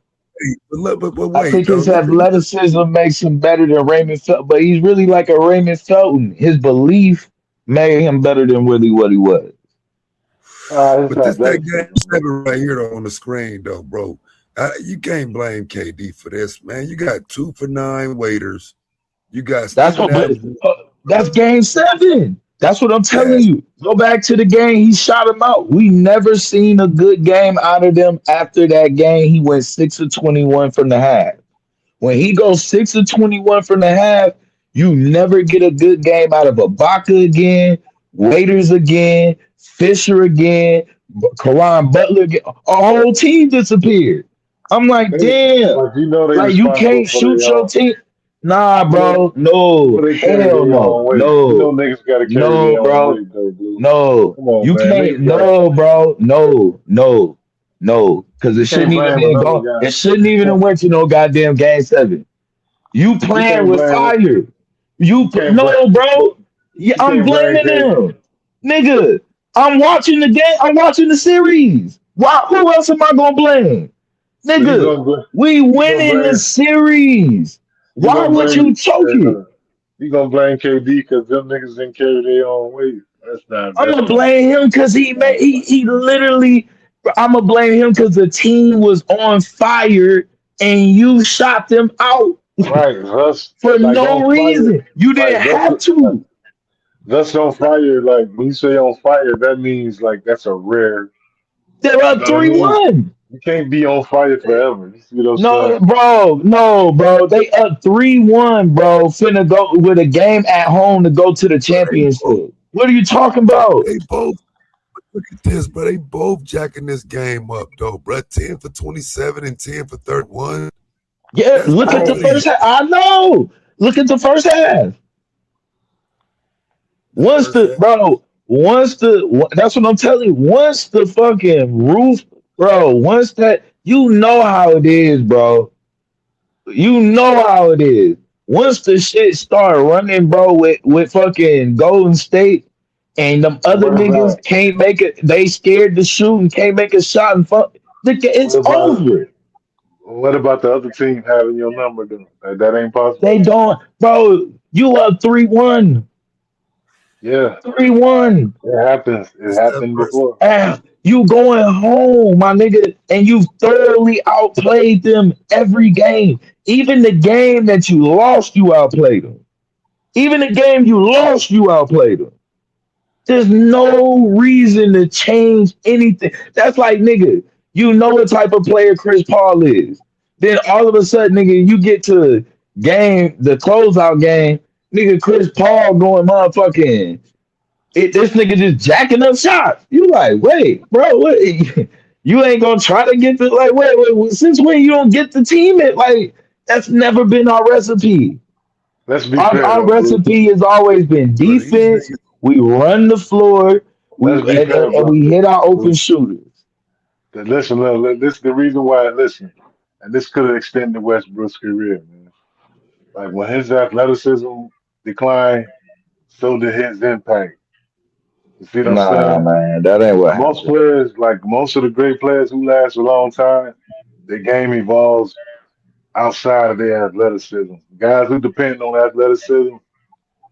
wait, but I wait think though. his athleticism makes him better than Raymond Felton, but he's really like a Raymond Felton. His belief made him better than really what he was. His But this that game athleticism, seven right here though on the screen though, bro. You can't blame KD for this, man. You got 2 for 9 waiters. You got That's Steven what, but Adams. that's game 7. That's what I'm telling Yes, you. Go back to the game. He shot him out. We never seen a good game out of them after that game. He went 6 of 21 from the half. When he goes 6 of 21 from the half, you never get a good game out of Ibaka again, Waiters again, Fisher again, Karan Butler again. Our whole team disappeared. I'm like, they, damn. but you know they Like you responsible can't for their shoot your own. team. Nah, You know, bro. No. they carry Hell their no. own weight. You know No. niggas got to carry No, their own bro. weight though, Blue. No. Come on, You man, can't. niggas got. No, bro. No. No. No. Because it You shouldn't can't even blame been another gone. guy. It shouldn't You even have can't. went to no goddamn game 7. You You playing can't with blame. fire. You can't blame. No, bro. Yeah, You I'm can't blame blaming KD. them. Nigga, I'm watching the game. I'm watching the series. Why who else am I gonna blame? So Nigga, we you gonna winning the blame series. you Why gonna would you blame choke it? you gonna blame KD because them niggas didn't carry their own weight. I'm That's gonna not blame him because not he literally. I'm gonna blame him because the team was on fire and you shot them out Right, Russ, for like on no fire, reason. You like didn't have Like to. Russ on fire. Like when you say on fire, that means like that's a rare. They're You up know what I three mean? one. You can't be on fire forever. You see what I'm saying? No, bro, no, bro. They up 3-1, bro. Finna go with a game at home to go to the Bro, championship. What are you talking about? they both look at this, bro. They both jacking this game up, though, bro. 10 for 27 and 10 for 31. Yeah, That's look at the Bro, first crazy. half. I know. Look at the first half. The Once first the half. bro, that's what I'm telling you. Once the fucking roof, bro, once that you know how it is, bro. You know how it is. Once the shit start running, bro, with fucking Golden State and them other what niggas about can't make it, they scared to shoot and can't make a shot and fuck, what it's about over. what about the other team having your number though? That ain't possible. They don't, bro. You up 3-1, Yeah, 3-1. it happens. It It's that happened first. before. You going home, my nigga, and you thoroughly outplayed them every game. Even the game that you lost, you outplayed them. Even the game you lost, you outplayed them. There's no reason to change anything. That's like, nigga, you know what type of player Chris Paul is. Then all of a sudden, nigga, you get to the closeout game, nigga, Chris Paul going motherfucking this nigga just jacking up shots. You like, wait, bro, what? You ain't gonna try to get the like, since when you don't get the team? It like that's never been our recipe. Let's be Our, fair our though, Blue. recipe has always been Bro, these defense. niggas, We run the floor. We Let's be fair, and we hit our open Blue. shooters. Listen, look, this is the reason why. Listen, and this could have extended Westbrook's career, man. Like when his athleticism declined, so did his impact. You see what I'm Nah, saying? man, that ain't what Most happened. players, like most of the great players who last a long time, their game evolves outside of their athleticism. Guys who depend on athleticism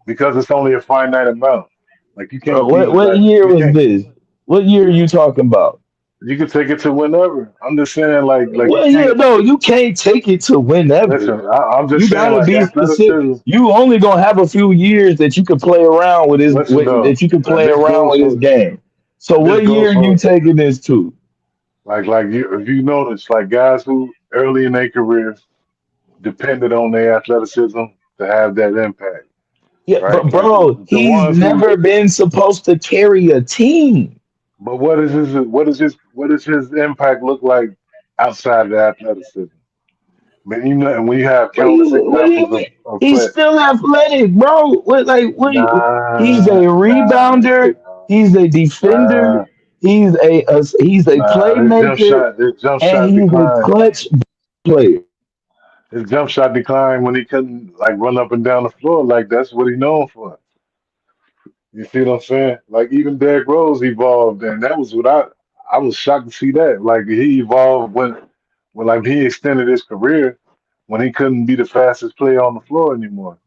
because it's only a finite amount. Like you can't be What like year you was can't this? What year are you talking about? you can take it to whenever. I'm just saying like you Well, yeah, can't no, you can't take it to whenever. listen. I'm You just saying gotta like be specific. athleticism. You only gonna have a few years that you can play around with Listen though, that you can and play around with this game. So this what year goes are you for taking this to? like you if you notice like guys who early in their career depended on their athleticism to have that impact, Yeah, right? but Like bro, the he's ones who. never been supposed to carry a team. But what does his impact look like outside of the athleticism? I mean, you know, and we have countless What do you examples mean? of He's play. still athletic, bro. He's a Nah, nah, rebounder. He's a defender. nah, He's a nah. playmaker, His jump and shot he's a declined. clutch player. His jump shot declined when he couldn't like run up and down the floor. Like that's what he's known for. You see what I'm saying? Like even Derrick Rose evolved, and that was what I was shocked to see that. Like he evolved when like he extended his career when he couldn't be the fastest player on the floor anymore.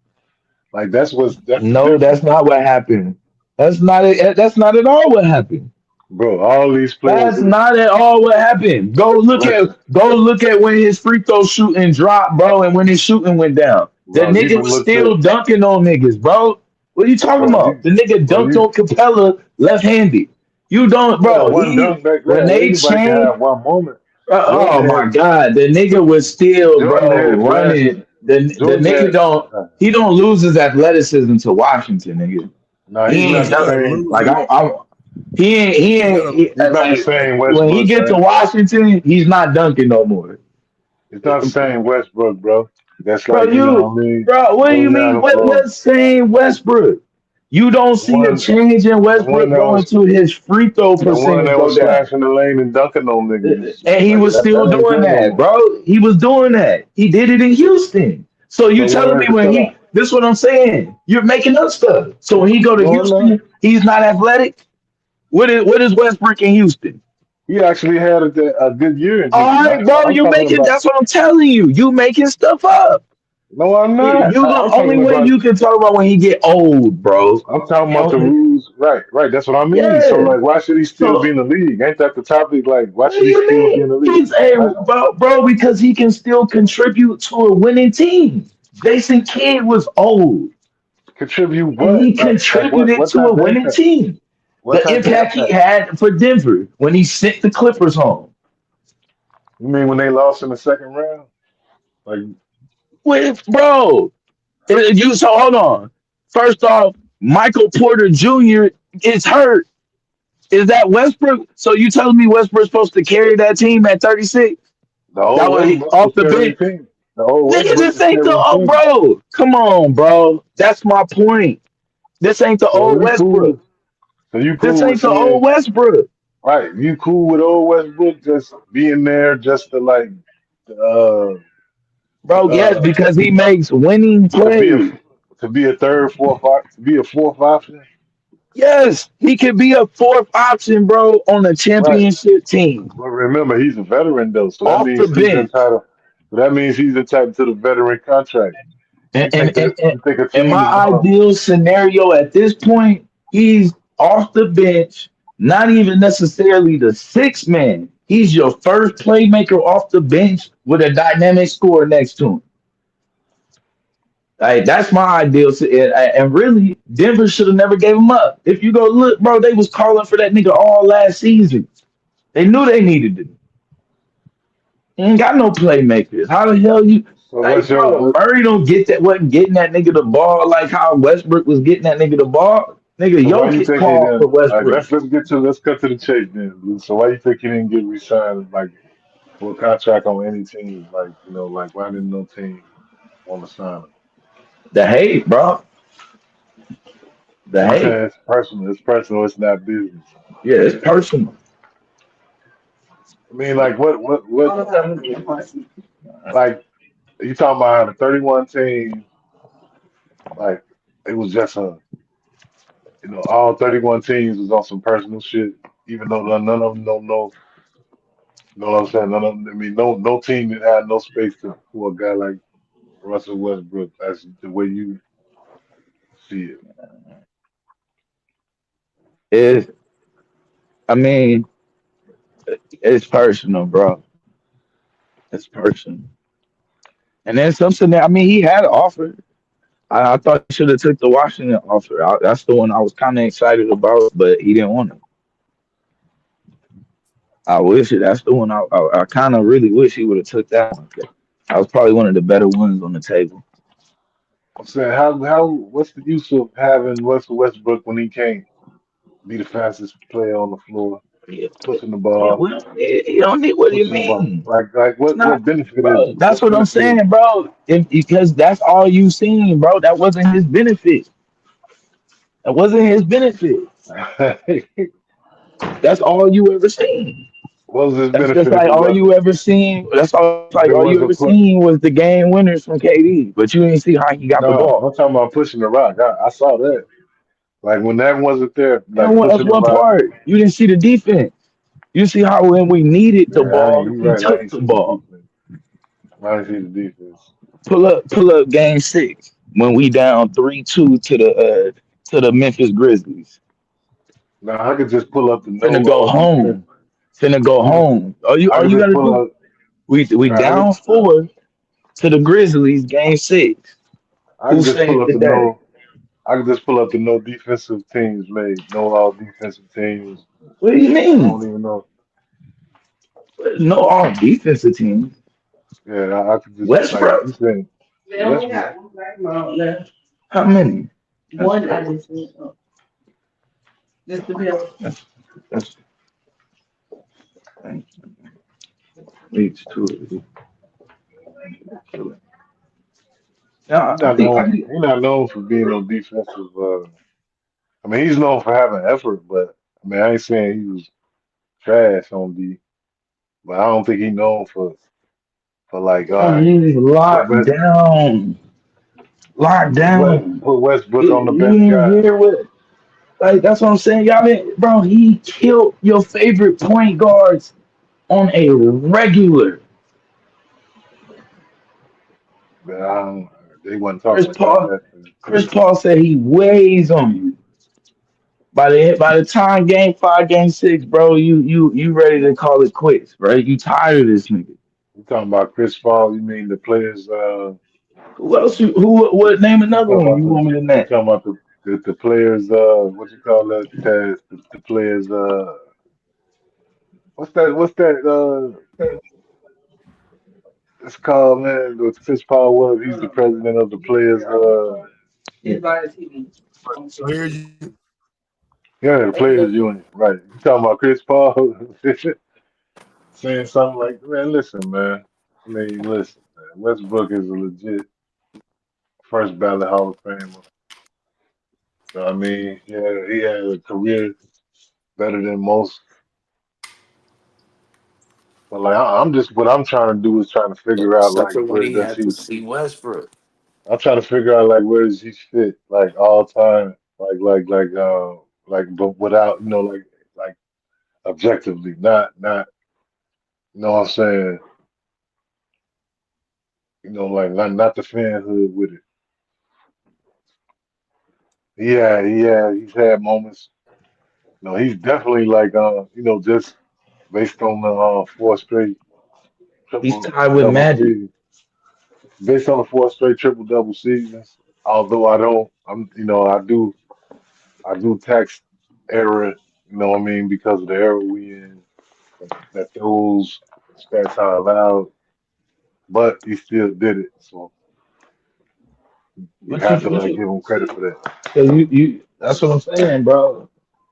Like that's the No, that's difference, not what happened. That's not it. That's not at all what happened. bro. All these players That's who not at all what happened. listen, Go look at when his free throw shooting dropped, bro, and when his shooting went down. The bro. You nigga can was look to still dunking on niggas, bro. What are you talking bro. about? The nigga Bro, dunked you on Capella left-handed. You don't, yeah, bro. one He dunk back when there. they Anybody can changed. have one moment. Oh Jordan my had God, the nigga was still, Jordan bro, had flashes. running. The Jordan nigga had. don't. He don't lose his athleticism to Washington, nigga. No, He he's bro, not ain't you the gotta done. same. lose Like it. he You ain't gotta He's not the like same when he Westbrook, get to man. Washington, he's not dunking no more. It's not the same Westbrook, bro. That's Bro, like you know what I mean. what do you Running down mean? the floor. What saying Westbrook? You don't The see a one, change in the one Westbrook that going was to his free throw the one percentage that go was down. slashing the lane and dunking on niggas. And he Like was still that ain't doing there no that, more. bro. He was doing that. He did it in Houston. So you So telling where me is it when though? this what I'm saying? You're making up stuff. So when he go to No, I'm not. Houston, he's not athletic. What is Westbrook in Houston? He actually had a good year in All Houston. right, bro, I'm you're talking making. about. That's what I'm telling you. You making stuff up. No, I'm not. You the I'm only talking way about. you can talk about when he get old, bro. I'm talking about the And rules. right. That's what I mean. So Yeah. like, why should he still be So in the league? Ain't that the topic? Like, why what do should he you still be mean? in the league? He's a I, bro, because he can still contribute to a winning team. Jason Kidd was old, contribute and what? he Like what? contributed What to a type of winning impact? team. What The type of impact he impact? had for Denver when he sent the Clippers home. You mean when they lost in the second round? Like, With bro, you so hold on. First off, Michael Porter Jr. is hurt. Is that Westbrook? So you telling me Westbrook's supposed to carry that team at 36? the That old was Westbrook off was the carrying bench. the team. The old Nigga, Westbrook this was ain't the carrying the oh team. bro. Come on, bro. That's my point. This ain't the So old you Westbrook. cool? So you This cool with ain't the saying old Westbrook. right? You cool with old Westbrook just being there just to like uh Bro, yes, uh because he makes winning to be a plays. to be a third, to be a fourth option? Yes, he could be a fourth option, bro, on a Right. championship team. But remember, he's a veteran though, so that Off the means he's bench. entitled. So that means he's entitled to the veteran contract. And, You think and, and, that and, you think a and team is my gonna? ideal scenario at this point, he's off the bench, not even necessarily the sixth man. He's your first playmaker off the bench with a dynamic scorer next to him. Like that's my ideal. And really, Denver should have never gave him up. If you go look, bro, they was calling for that nigga all last season. They knew they needed him. He ain't got no playmakers. How the hell you So what's like, your bro? what? Murray don't get that. Wasn't getting that nigga the ball like how Westbrook was getting that nigga the ball. Nigga, So why you Jokic think he called for didn't? Like, Westbrook. let's cut to the chase then. Blue. So why you think he didn't get re-signed like for a contract on any team? Like like why didn't no team want to sign him? The hate, bro. The You hate. saying it's personal? It's personal. It's not business. Yeah, it's personal. I mean, like like you talking about a 31 team? Like it was just a all 31 teams was on some personal shit. Even though none of them don't know. You know what I'm saying? None of them. I mean, no team that had no space to for a guy like Russell Westbrook. That's the way you see it. It's, I mean, it's personal, bro. It's personal. And then something that I mean, he had an offer. I thought he should have took the Washington offer. That's the one I was kind of excited about, but he didn't want it. I wish it. That's the one I kind of really wish he would have took that one. That was probably one of the better ones on the table. I'm saying how what's the use of having Russell Westbrook when he can't be the fastest player on the floor, Yeah, pushing the yeah, ball, well, you don't need. What do you pushing the ball? mean? Like It's not, what benefit is bro. That's what what I'm benefit is saying, bro. Because that's all you seen, bro. That wasn't his benefit. That wasn't his benefit. That's all you ever seen. what was his That's just benefit like all you ever seen. That's all if like it all you ever wasn't put seen was the game winners from KD. But you didn't see how he got the no, ball. I'm talking about pushing the rock. I saw that. Like when that wasn't there, And like that's pushing the one rock. part. You didn't see the defense. You see how when we needed the Yeah, ball, you he right. I took ain't the see the ball. defense. I ain't see the defense. Pull up game 6 when we down 3-2 to the Memphis Grizzlies. Now I could just pull up the Finna no go defense. home. Finna go I could home. I All could you just gotta pull do. up. We I could down 4 to the Grizzlies game 6. I Who could just pull saved up the the day? no. I could just pull up the no defensive teams made. No all defensive teams. What do you I mean? don't even know. No all defensive team. Yeah, I could just like Westbrook. you said They only Westbrook. got one black mom left. How many? That's One I crazy. just seen. Just the bill. That's leads to it. Yeah, He's not known. He's not known for being no defensive. I mean, he's known for having effort, but I mean, I ain't saying he was trash on D. But I don't think he's known for like, all right, he's put locked West, down. Locked down. put Westbrook on the You bench didn't guy. hear what like that's what I'm saying. Y'all didn't, bro, he killed your favorite point guards on a regular. But they wasn't Chris talking about Paul that. Chris Paul said he weighs on you. by the time game 5, game 6, bro, you ready to call it quits, right? You tired of this nigga. You talking about Chris Paul? You mean the players? Who else? Who? What? Name You another talking one about you the? want me to You name? talking about the players? What you call that? Taz? The players? What's that? What's that? It's called, man. What Chris Paul was? He's the president of the players. Players, Yeah, the players union. Right. You talking about Chris Paul saying something like, man, listen, man. I mean, listen, man. Westbrook is a legit first ballot Hall of Famer. So, I mean, yeah, he had a career better than most. But like, I'm just what I'm trying to do is trying to figure out like Except for when where he does had to he? see Westbrook. I'm trying to figure out like where does he fit like all time, but without like objectively, not you know what I'm saying, like not the fanhood with it. He's had moments. No, he's definitely like just based on the four straight He's triple tied with double Magic. seasons. Based on the four straight triple double seasons. Although I don't, I'm I do tax era. You know what I mean, because of the era we in, that those stats are allowed. But he still did it, so you But you, have to but like you, give him credit for that. cause you. That's what I'm saying, bro.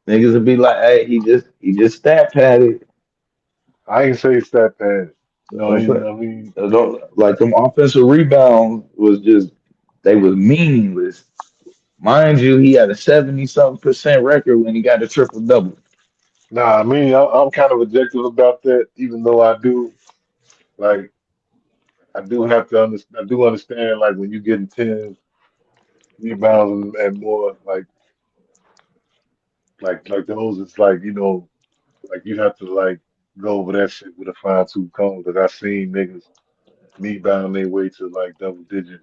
Niggas would be like, hey, he just stat padded. I ain't say stat pad. That's You what I'm know saying. what I mean? Like them offensive rebounds was just they was meaningless. Mind you, he had a 70 something percent record when he got a triple double. Nah, I mean, I'm kind of objective about that, even though like, I do have to understand, I do understand, like, when you getting 10 rebounds and more, like those, it's like, like you have to, like, go over that shit with a fine tooth comb, because I seen niggas rebound their way to, like, double digit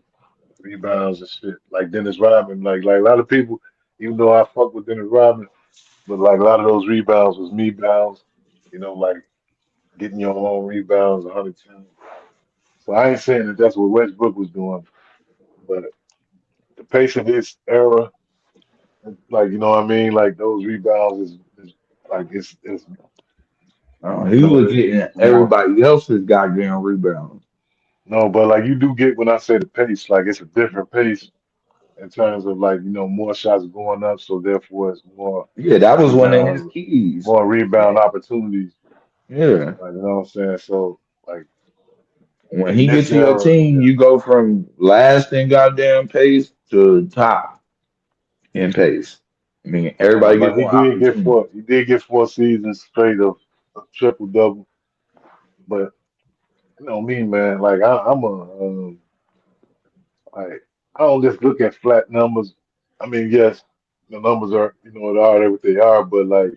rebounds and shit. Like Dennis Rodman, like a lot of people, even though I fuck with Dennis Rodman, but, like, a lot of those rebounds was me bounds, like, getting your own rebounds 100 times. So I ain't saying that that's what Westbrook was doing, but the pace of this era, like what I mean, like those rebounds is like it's He was getting it's more. everybody else's goddamn rebounds. No, but like you do get when I say the pace, like it's a different pace in terms of like more shots going up, so therefore it's more Yeah, that was one of his rebounds, keys. more rebound opportunities. Yeah. Like you know what I'm saying? So like When in he get this to your era, team, you go from last in goddamn pace to top in pace. I mean, everybody get like more opportunity. he did get 4 seasons straight of triple double, but me, man, like I'm like I don't just look at flat numbers. I mean, yes, the numbers are they are what they are, but like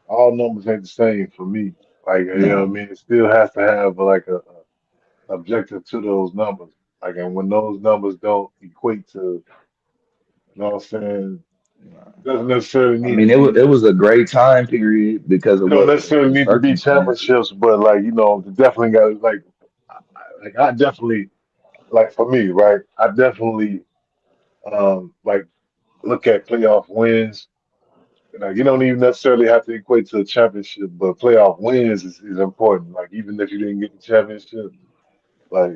all numbers ain't the same for me. Like what I No. mean, it still has to have like a objective to those numbers. Like, and when those numbers don't equate to, what I'm saying, doesn't necessarily I need to mean, be. it was a great time period because It of don't what necessarily the need to be circumstances. championships, but like definitely got like I definitely like for me, right? I definitely like look at playoff wins. Like you don't even necessarily have to equate to a championship, but playoff wins is important. Like even if you didn't get the championship, like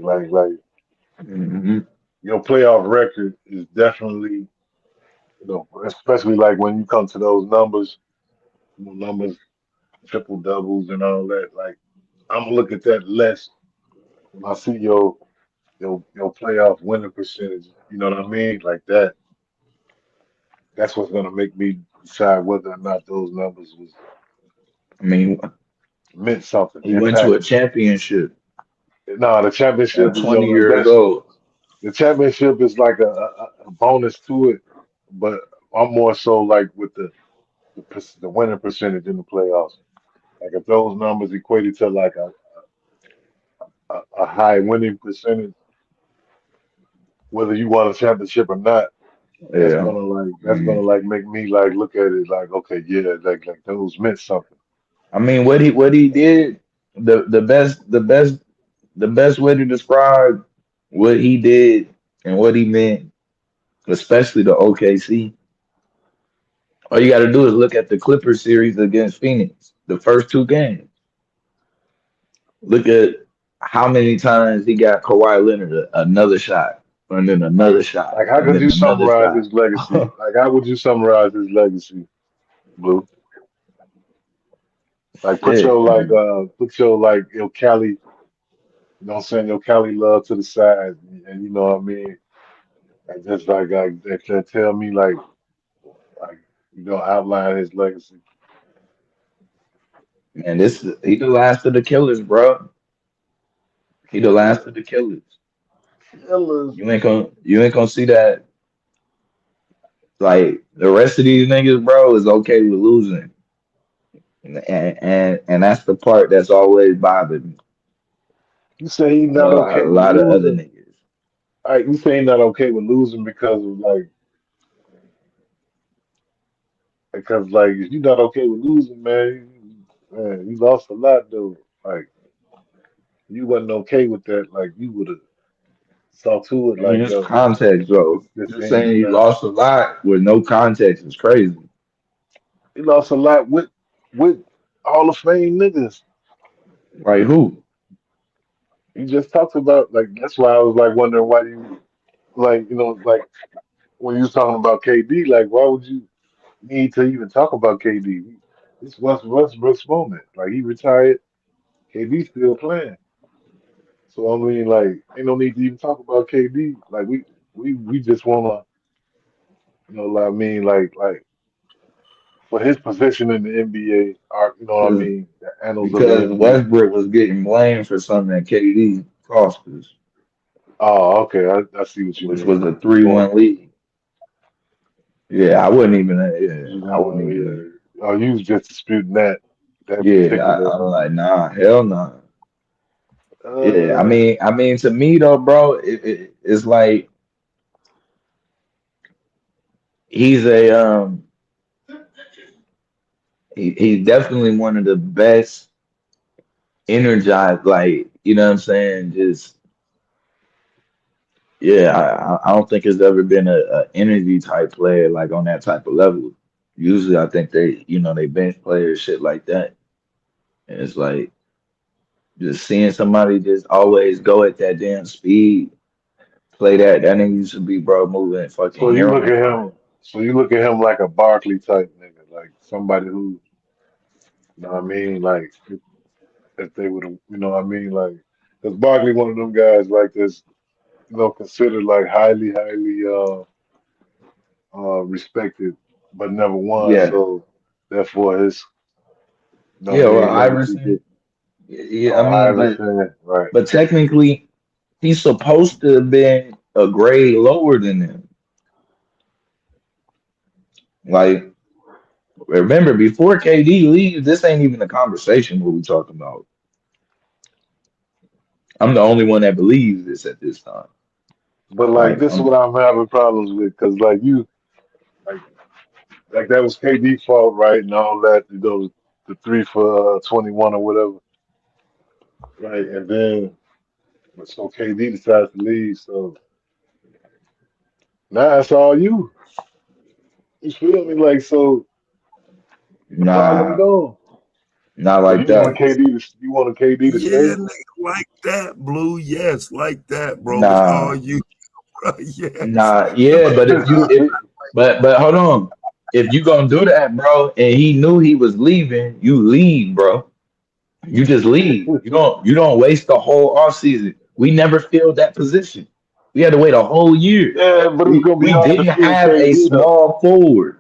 Hmm. your playoff record is definitely especially like when you come to those numbers, numbers, triple doubles and all that. Like I'm gonna look at that less when I see your playoff winning percentage. You know what I mean? Like that. That's what's gonna make me decide whether or not those numbers was I mean, meant something, he went to a impacted. championship No, the at championship is 20 years that's old. the championship is like a bonus to it, but I'm more so like with the winning percentage in the playoffs. Like if those numbers equated to like a high winning percentage, whether you won a championship or not, That's Yeah. gonna like that's gonna Mm. like make me like look at it like, okay, yeah, like those meant something. I mean, what he did, the best way to describe what he did and what he meant, especially the OKC. All you got to do is look at the Clippers series against Phoenix, the first two games. Look at how many times he got Kawhi Leonard another shot, and then Like another shot, like how and could then you another summarize shot. his legacy? Like how would you summarize his legacy, Blue? Like Shit, man. put your like your Cali, you know what I'm saying, your Cali love to the side, and you know what I mean? And just like that tell me like outline his legacy. Man, this he the last of the killers, bro. He the last of the killers. Killers. You ain't gonna see that. Like the rest of these niggas, bro, is okay with losing, and that's the part that's always bothered me. You say he's A not lot, a okay with lot of other losing. niggas. All right, you say he's not okay with losing because of like if you're not okay with losing, man, you lost a lot though. Like you wasn't okay with that, like you would have saw to it I mean, like, it's yo, context, bro. this Just ends saying you now. lost a lot with no context is crazy. He lost a lot with Hall of Fame niggas. Like who? You just talked about like that's why I was like wondering why you like like when you was talking about KD, like why would you need to even talk about KD? This was Westbrook's moment. Like he retired, KD still playing. So I mean, like, ain't no need to even talk about KD. Like we just wanna, like, I mean, like for his position in the NBA, or you know what I Because mean, the annals of the because NBA. Westbrook was getting blamed for something that KD cost us, Oh, okay, I see what you which was mean. a You want, 3-1 lead. Yeah, I wouldn't even. you Yeah, I wouldn't want, even. yeah. Oh, you was just disputing that Yeah, particular. I'm like, nah, hell nah. Yeah, I Uh, mean, I mean, to me though, bro, it's like he's he's definitely one of the best energized, like you know what I'm saying. Just yeah, I don't think there's ever been a energy type player like on that type of level. Usually, I think they bench players shit like that, and it's like just seeing somebody just always go at that damn speed, play that nigga used to be bro moving so fucking you look heroin at lines. him. So you look at him like a Barkley type nigga, like somebody who, you know what I mean, like if they would have, you know what I mean, like because Barkley one of them guys like this, considered like highly respected, but never won. Yeah, So therefore, his, you know what yeah. I Well, mean, legacy Iverson. get Yeah, I all mean, but Iverson, right? but technically, he's supposed to have been a grade lower than them. Like, remember, before KD leaves, this ain't even a conversation what we talking about. I'm the only one that believes this at this time. But like Like, this is what I'm having problems with, because like like like that was KD fault, right, and all that. The 3 for 21 or whatever, right? And then so KD decides to leave, so now it's all you. You feel me? Like so, the problem nah, gone. not So like that. You want KD to Yeah, stay? nigga, like that, Blue. Yes, like that, bro. It's all Nah, you, bro. Yes. nah. Yeah, but but hold on. If you gonna do that, bro, and he knew he was leaving, you leave, bro. You just leave. You don't waste the whole off season. We never filled that position. We had to wait a whole year. Yeah, but it's We gonna be we hard to didn't fill have a KD though. small forward.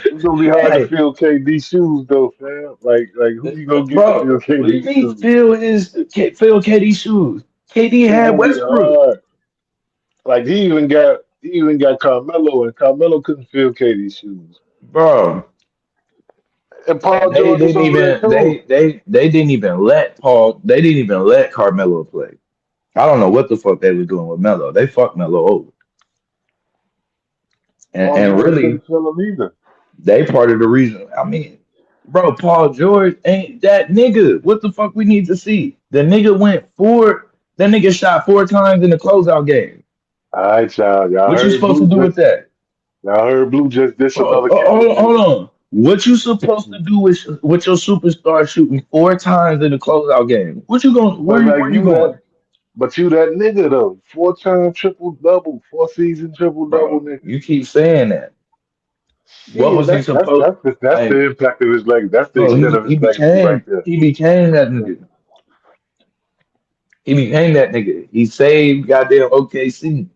It's gonna be hard to Like, fill KD shoes though, fam. Like who you gonna get to fill bro, what do you KD mean shoes? fill KD shoes? KD It's had gonna be Westbrook, hard. Like he even got Carmelo, and Carmelo couldn't fill KD shoes. bro. And Paul They George was didn't over there even too. they didn't even let Paul. They didn't even let Carmelo play. I don't know what the fuck they was doing with Melo. They fucked Melo over. Paul and George really couldn't fill him either. they part of the reason. I mean, bro, Paul George ain't that nigga. What the fuck we need to see? The nigga went four. That nigga shot 4 times in the closeout game. All right, y'all. What you supposed to do with that? Y'all heard Blue just dish Bro, another candidate. hold on. What you supposed to do with your superstar shooting 4 times in the closeout game? What you going? But like Where you you going, that, but you that nigga though. 4-time triple double, 4 season triple double bro? nigga. You keep saying that. What Yeah, was he supposed? that's the Like, impact of his legacy. That's the bro, extent of his legacy right there. he became that nigga. He became that nigga. He saved goddamn OKC.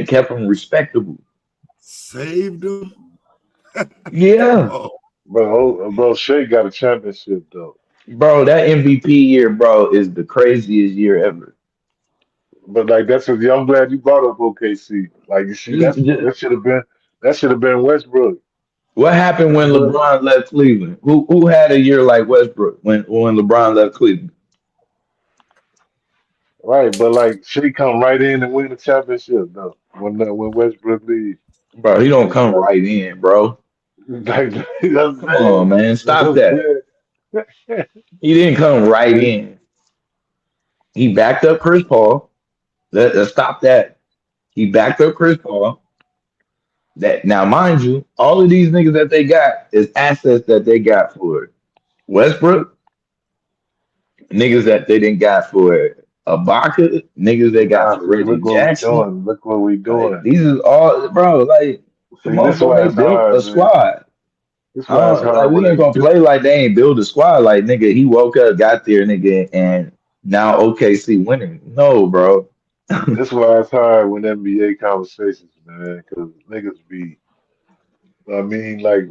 Kept him respectable. Saved him. Yeah, Oh, Bro, Shea got a championship though. bro, that MVP year, bro, is the craziest year ever. But like that's what I'm glad you brought up OKC. Like you see, that should have been Westbrook. What happened when But LeBron left Cleveland? Who had a year like Westbrook when LeBron left Cleveland? right, but like Shea come right in and win the championship though. When Westbrook leaves, Bro, he don't it's come right in, bro. like that's Come on, bad. man, stop That's that. bad. He didn't come right in. He backed up Chris Paul. Let's stop that. He backed up Chris Paul. That now, mind you, all of these niggas that they got is assets that they got for Westbrook, niggas that they didn't got for Ibaka, niggas they got Nah, for see, Reggie look what we Jackson. doing. Look what we Like doing. these is all, bro. Like, See, come on, this bro. why They it's built a hard, man. squad. This I why it's don't like. hard We when ain't they gonna this play like they ain't build a squad. Like nigga, he woke up, got there, nigga, and now OKC winning. No, bro. this why it's hard when NBA conversations, man, because niggas be. I mean, like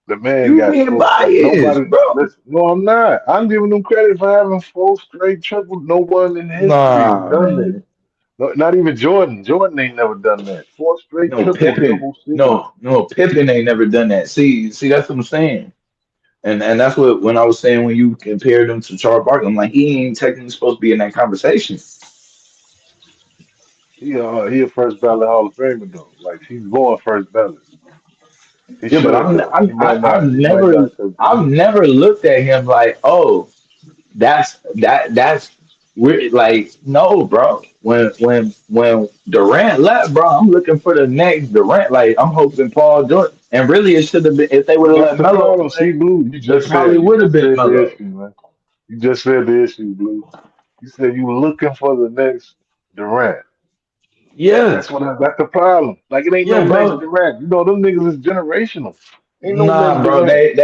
the man You got being four. biased, Nobody. bro. Listen, no, I'm not. I'm giving them credit for having four straight triple. No one in history has Nah, done that. man. No, not even Jordan. Jordan ain't never done that. Four straight No triple Pippen. double seasons. No Pippen ain't never done that. See, that's what I'm saying. And that's what when I was saying when you compared him to Charles Barkley, I'm like, he ain't technically supposed to be in that conversation. He a first ballot Hall of Famer though. Like he's going first ballot. He Yeah, but should though. He might I've not. He might not. Cause I've never looked at him like, oh, that's weird. Like, no, bro. When Durant left, bro, I'm looking for the next Durant. Like, I'm hoping Paul George. And really, it should have been if they would have that's let the Melo problem. See, play, Blue, it probably you would have just been said the Melo. issue, man. You just said the issue, Blue. You said you were looking for the next Durant. Yeah, That's the problem. Like it ain't no yeah, next bro. Durant. You know them niggas is generational. Ain't no next Nah, bro. Durant.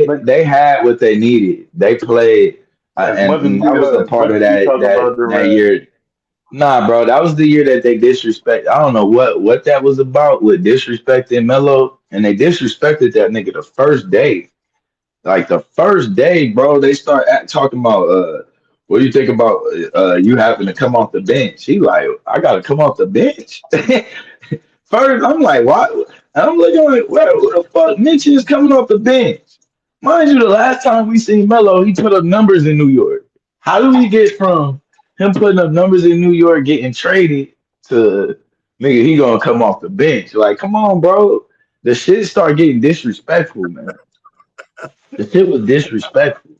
Like They had what they needed. They played, as much as and I was a as much part of as we talk about that Durant, year. Nah, bro, that was the year that they disrespect. I don't know what that was about with disrespecting Melo, and they disrespected that nigga the first day. Like the first day, bro, they start talking about what do you think about you having to come off the bench? He like, I gotta come off the bench. First, I'm like, what? And I'm looking like, where the fuck Mitch is coming off the bench? Mind you, the last time we seen Melo, he put up numbers in New York. How do we get from him putting up numbers in New York getting traded to nigga, he gonna come off the bench? Like, come on, bro. The shit start getting disrespectful, man. The shit was disrespectful.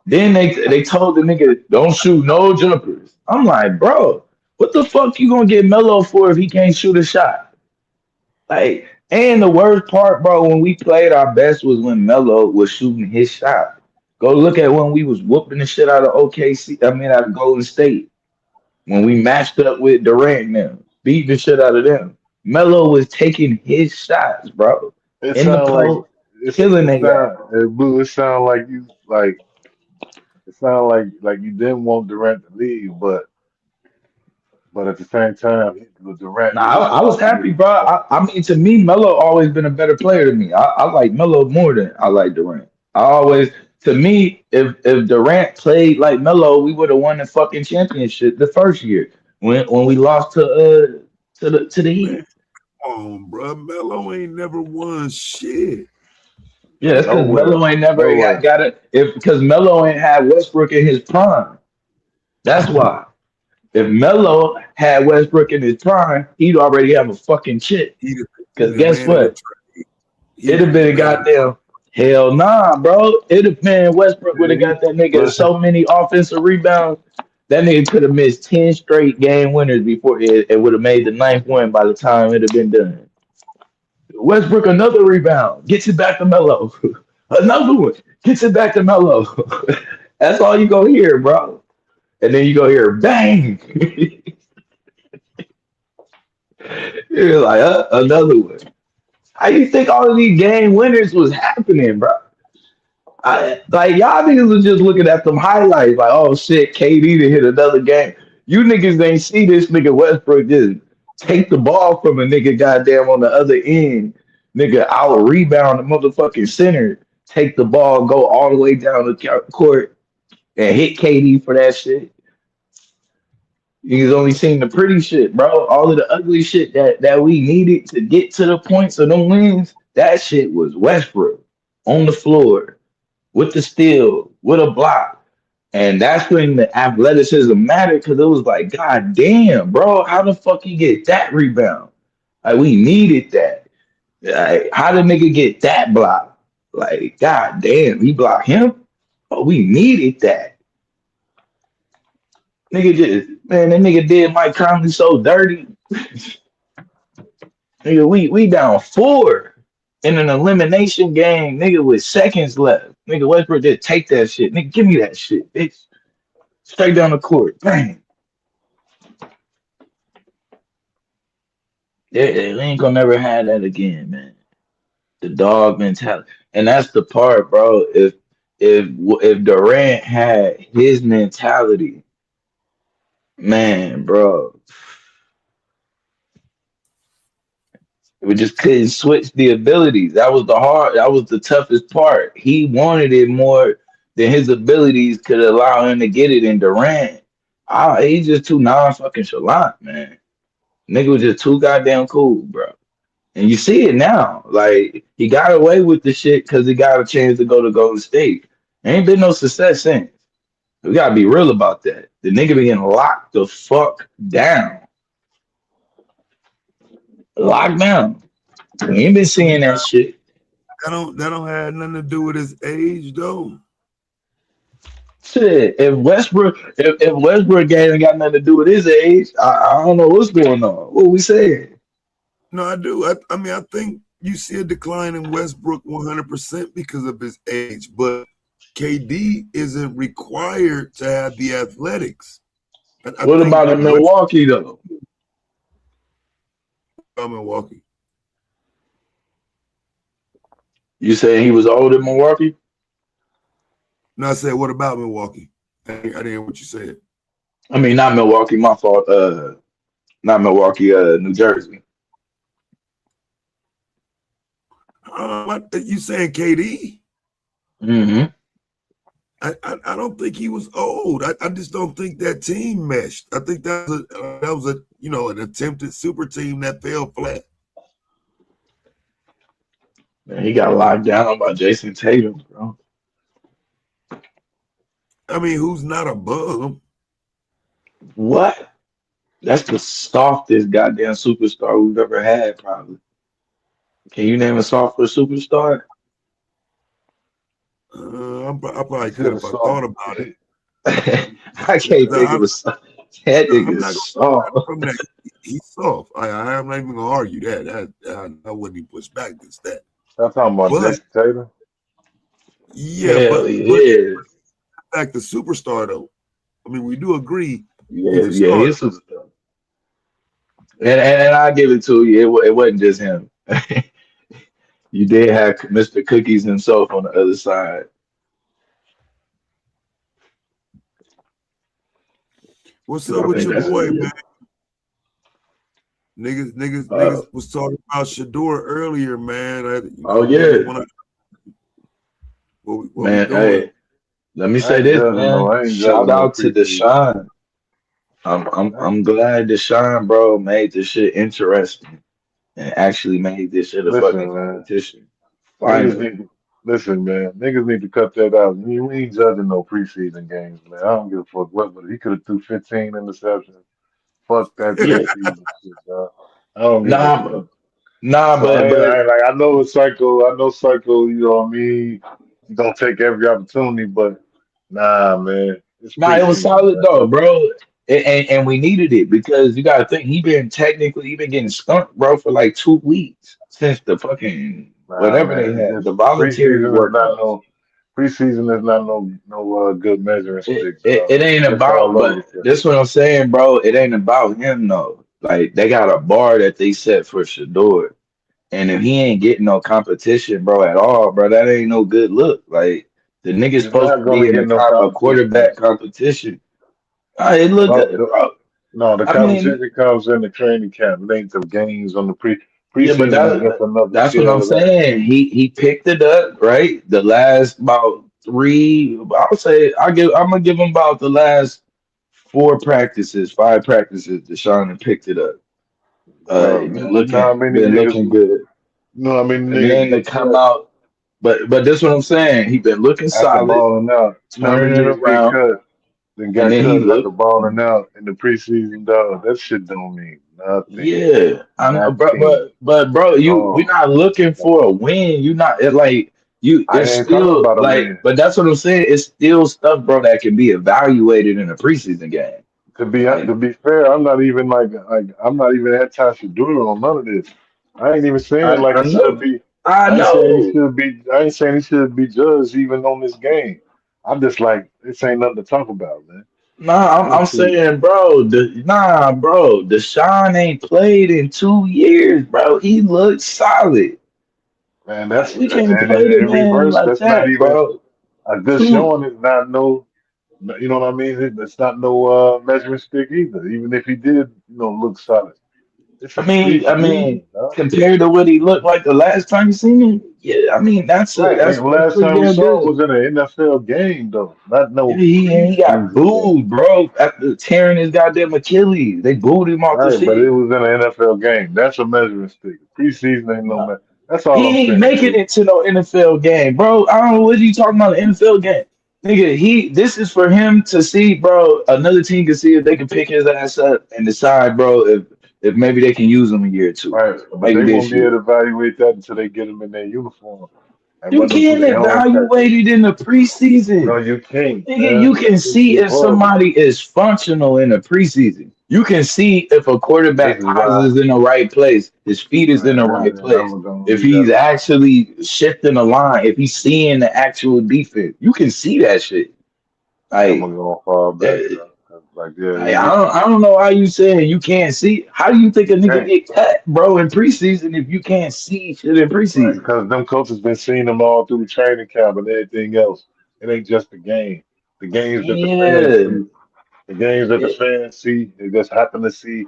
Then they told the nigga, don't shoot no jumpers. I'm like, bro, what the fuck you gonna get Melo for if he can't shoot a shot? Like, and the worst part, bro, when we played our best was when Melo was shooting his shot. Go look at when we was whooping the shit out of OKC. I mean, out of Golden State when we matched up with Durant and them, beating the shit out of them. Melo was taking his shots, bro, it in the sound like post, killing it their ass. sound Blue. It sound like you like it sound like you didn't want Durant to leave, but at the same time, Durant Nah, needed I was somebody to happy, leave. bro. I mean, to me, Melo always been a better player than me. I like Melo more than I like Durant. I always, to me, if Durant played like Melo, we would have won the fucking championship the first year when we lost to the man, Heat. come on, bro. Melo ain't never won shit. Yeah, that's because Nowhere, Melo ain't never nowhere. got it. If because Melo ain't had Westbrook in his prime. That's why. If Melo had Westbrook in his prime, he'd already have a fucking chip. He the, he Cause the guess man of the what? trade. He It'd was have the been a man of the goddamn hell nah, bro. It'd have been Westbrook would have Man, got that nigga listen, so many offensive rebounds. That nigga could have missed 10 straight game winners before it would have made the ninth win by the time it had been done. Westbrook, another rebound, gets it back to Melo. Another one, gets it back to Melo. That's all you gonna hear, bro. And then you go hear bang. You're like, another one. How you think all of these game winners was happening, bro? Like y'all niggas was just looking at them highlights, like, oh shit, KD to hit another game. You niggas ain't see this nigga Westbrook just take the ball from a nigga goddamn on the other end, nigga out rebound the motherfucking center, take the ball, go all the way down the court and hit KD for that shit. He's only seen the pretty shit, bro. All of the ugly shit that we needed to get to the points of them wins, that shit was Westbrook on the floor with the steal, with a block. And that's when the athleticism mattered because it was like, God damn, bro, how the fuck he get that rebound? Like, we needed that. Like, how the nigga get that block? Like, God damn, he blocked him? Oh, we needed that. Nigga just, man, that nigga did Mike Conley so dirty. Nigga, we down four in an elimination game, nigga, with seconds left. Nigga, Westbrook just take that shit. Nigga, give me that shit, bitch. Straight down the court. Bang. They ain't gonna never have that again, man. The dog mentality. And that's the part, bro. If Durant had his mentality, man, bro, we just couldn't switch the abilities. That was the toughest part. He wanted it more than his abilities could allow him to get it in Durant. He's just too non-fucking chalant, man. Nigga was just too goddamn cool, bro. And you see it now. Like, he got away with the shit because he got a chance to go to Golden State. Ain't been no success since. We gotta be real about that. The nigga been getting locked the fuck down. Locked down. We ain't been seeing that shit. That don't have nothing to do with his age though. Shit, if Westbrook game ain't got nothing to do with his age, I don't know what's going on. What we saying? No, I do. I mean, I think you see a decline in Westbrook 100% because of his age, but KD isn't required to have the athletics. I What think about in Milwaukee though? Milwaukee. You saying he was old in Milwaukee? No, I said, what about Milwaukee? I didn't hear what you said. I mean, not Milwaukee. My fault. Not Milwaukee. New Jersey. You saying KD? Mm-hmm. I don't think he was old. I just don't think that team meshed. I think that was a an attempted super team that fell flat. Man, he got locked down by Jason Tatum, bro. I mean, who's not a bum? What? That's the softest goddamn superstar we've ever had, probably. Can you name a softer superstar? I probably he said could a if I thought soft. about it. I can't think of a soft. That I'm nigga's not soft. from that. He's soft. I'm not even gonna argue that. I wouldn't even push back against that. I'm talking about But Jason Tatum. yeah, Hell but yeah. back to superstar though. I mean, we do agree Yeah, he's a yeah, star. he's a superstar. And I give it to you. It wasn't just him. You did have Mr. Cookies himself on the other side. What's 'Cause up I with think your that's boy, it. man? Uh, Niggas was talking about Shador earlier, man. oh yeah, What we man. doing? Hey, let me I say ain't this, judging no. man. I ain't Shout judging no out to preseason. Deshaun. I, I'm glad Deshaun, bro, made this shit interesting and actually made this shit a fucking listen, man. competition. Niggas Finally. need to listen, man. Niggas need to cut that out. We ain't judging no preseason games, man. I don't give a fuck what, but he could have threw 15 interceptions, fuck that Yeah, preseason shit, dog. I don't give a nah, fuck. nah, So but I ain't like I know it's psycho. I know psycho. You know what I mean? You don't take every opportunity, but nah, man, it's nah, it was preseason, solid man. though, bro. And we needed it because you gotta think he been getting skunked, bro, for like 2 weeks since the fucking Nah, whatever they man. had, the This voluntary preseason is not workouts. no preseason is not no good measuring It, stick, it dog. it ain't It's about, all over the but place. this what I'm saying, bro. It ain't about him though. Like they got a bar that they set for Shador, and if he ain't getting no competition, bro, at all, bro, that ain't no good look. Like the nigga's He's supposed not to be gonna in get no a competition, man. quarterback competition. It look No, good, bro. no, the I mean, competition comes in the training camp. It ain't the games on the yeah, but preseason is just another that's what I'm shell of that. saying. He picked it up, right? The last about three, I would say I'm gonna give him about the last 4 practices, 5 practices. Deshaun and picked it up. Bro, you know how many Been niggas, looking good, you know how many and niggas then to get come cut out, but this what I'm saying. He been looking after solid, balling out. You know how turning many it niggas get around, cut, then and got then he cut after looked. balling out in the preseason, dog. That shit don't mean nothing. Yeah, I know, bro, Nothing but bro, at we're all. not looking for a win. You not it like you. I It's ain't talking still about a like, win. but that's what I'm saying. It's still stuff, bro, that can be evaluated in a preseason game. To Like be fair, I'm not even I'm not even anti Shadura on none of this. I ain't even saying like I he should know, be. I I ain't saying he know. should be. I ain't saying he should be judged even on this game. I'm just like this ain't nothing to talk about, man. Nah, I'm Honestly, saying, bro, bro, Deshaun ain't played in 2 years, bro. He looks solid. man, Like that's we and can't play the in man reverse. like That's not that, even bro. a good Two. showing. Is not no. You know what I mean? It's not no measuring stick either. Even if he did, look solid. This is I mean, preseason, huh? compared to what he looked like the last time you seen him, yeah, I mean Right. that's And last pretty time we damn saw him good. was in an NFL game, though, not Yeah, no he got preseason game. booed, bro, after tearing his goddamn Achilles. They booed him off the Right, but it field. was in an NFL game. That's a measuring stick. Preseason ain't no man. That's all I'm He ain't saying, making dude. it to no NFL game, bro. I don't know what you talking about, an NFL game. Nigga, this is for him to see, bro. Another team can see if they can pick his ass up and decide, bro, if maybe they can use him a year or two. Right, Or but maybe they won't this be able year. to evaluate that until they get them in their uniform and You run them through can't their own evaluate practice. it in the No, preseason. you can't, Nigga, man. you can This see is if horrible. somebody is functional in the preseason. You can see if a This quarterback is why, pauses in the right place, his feet is in man. the This right is place. never gonna If be he's that way. actually shifting the line, if he's seeing the actual defense, you can see that shit. I'm Like, gonna fall back, eh, bro. 'Cause, like, yeah, I don't know how you saying you can't see. How do you think a you nigga can't. get cut, bro, in preseason if you can't see shit in Right, preseason? because them coaches been seeing them all through the training camp and everything else. It ain't just the game. The games that the fans Yeah. see, the games that the fans see, they just happen to see.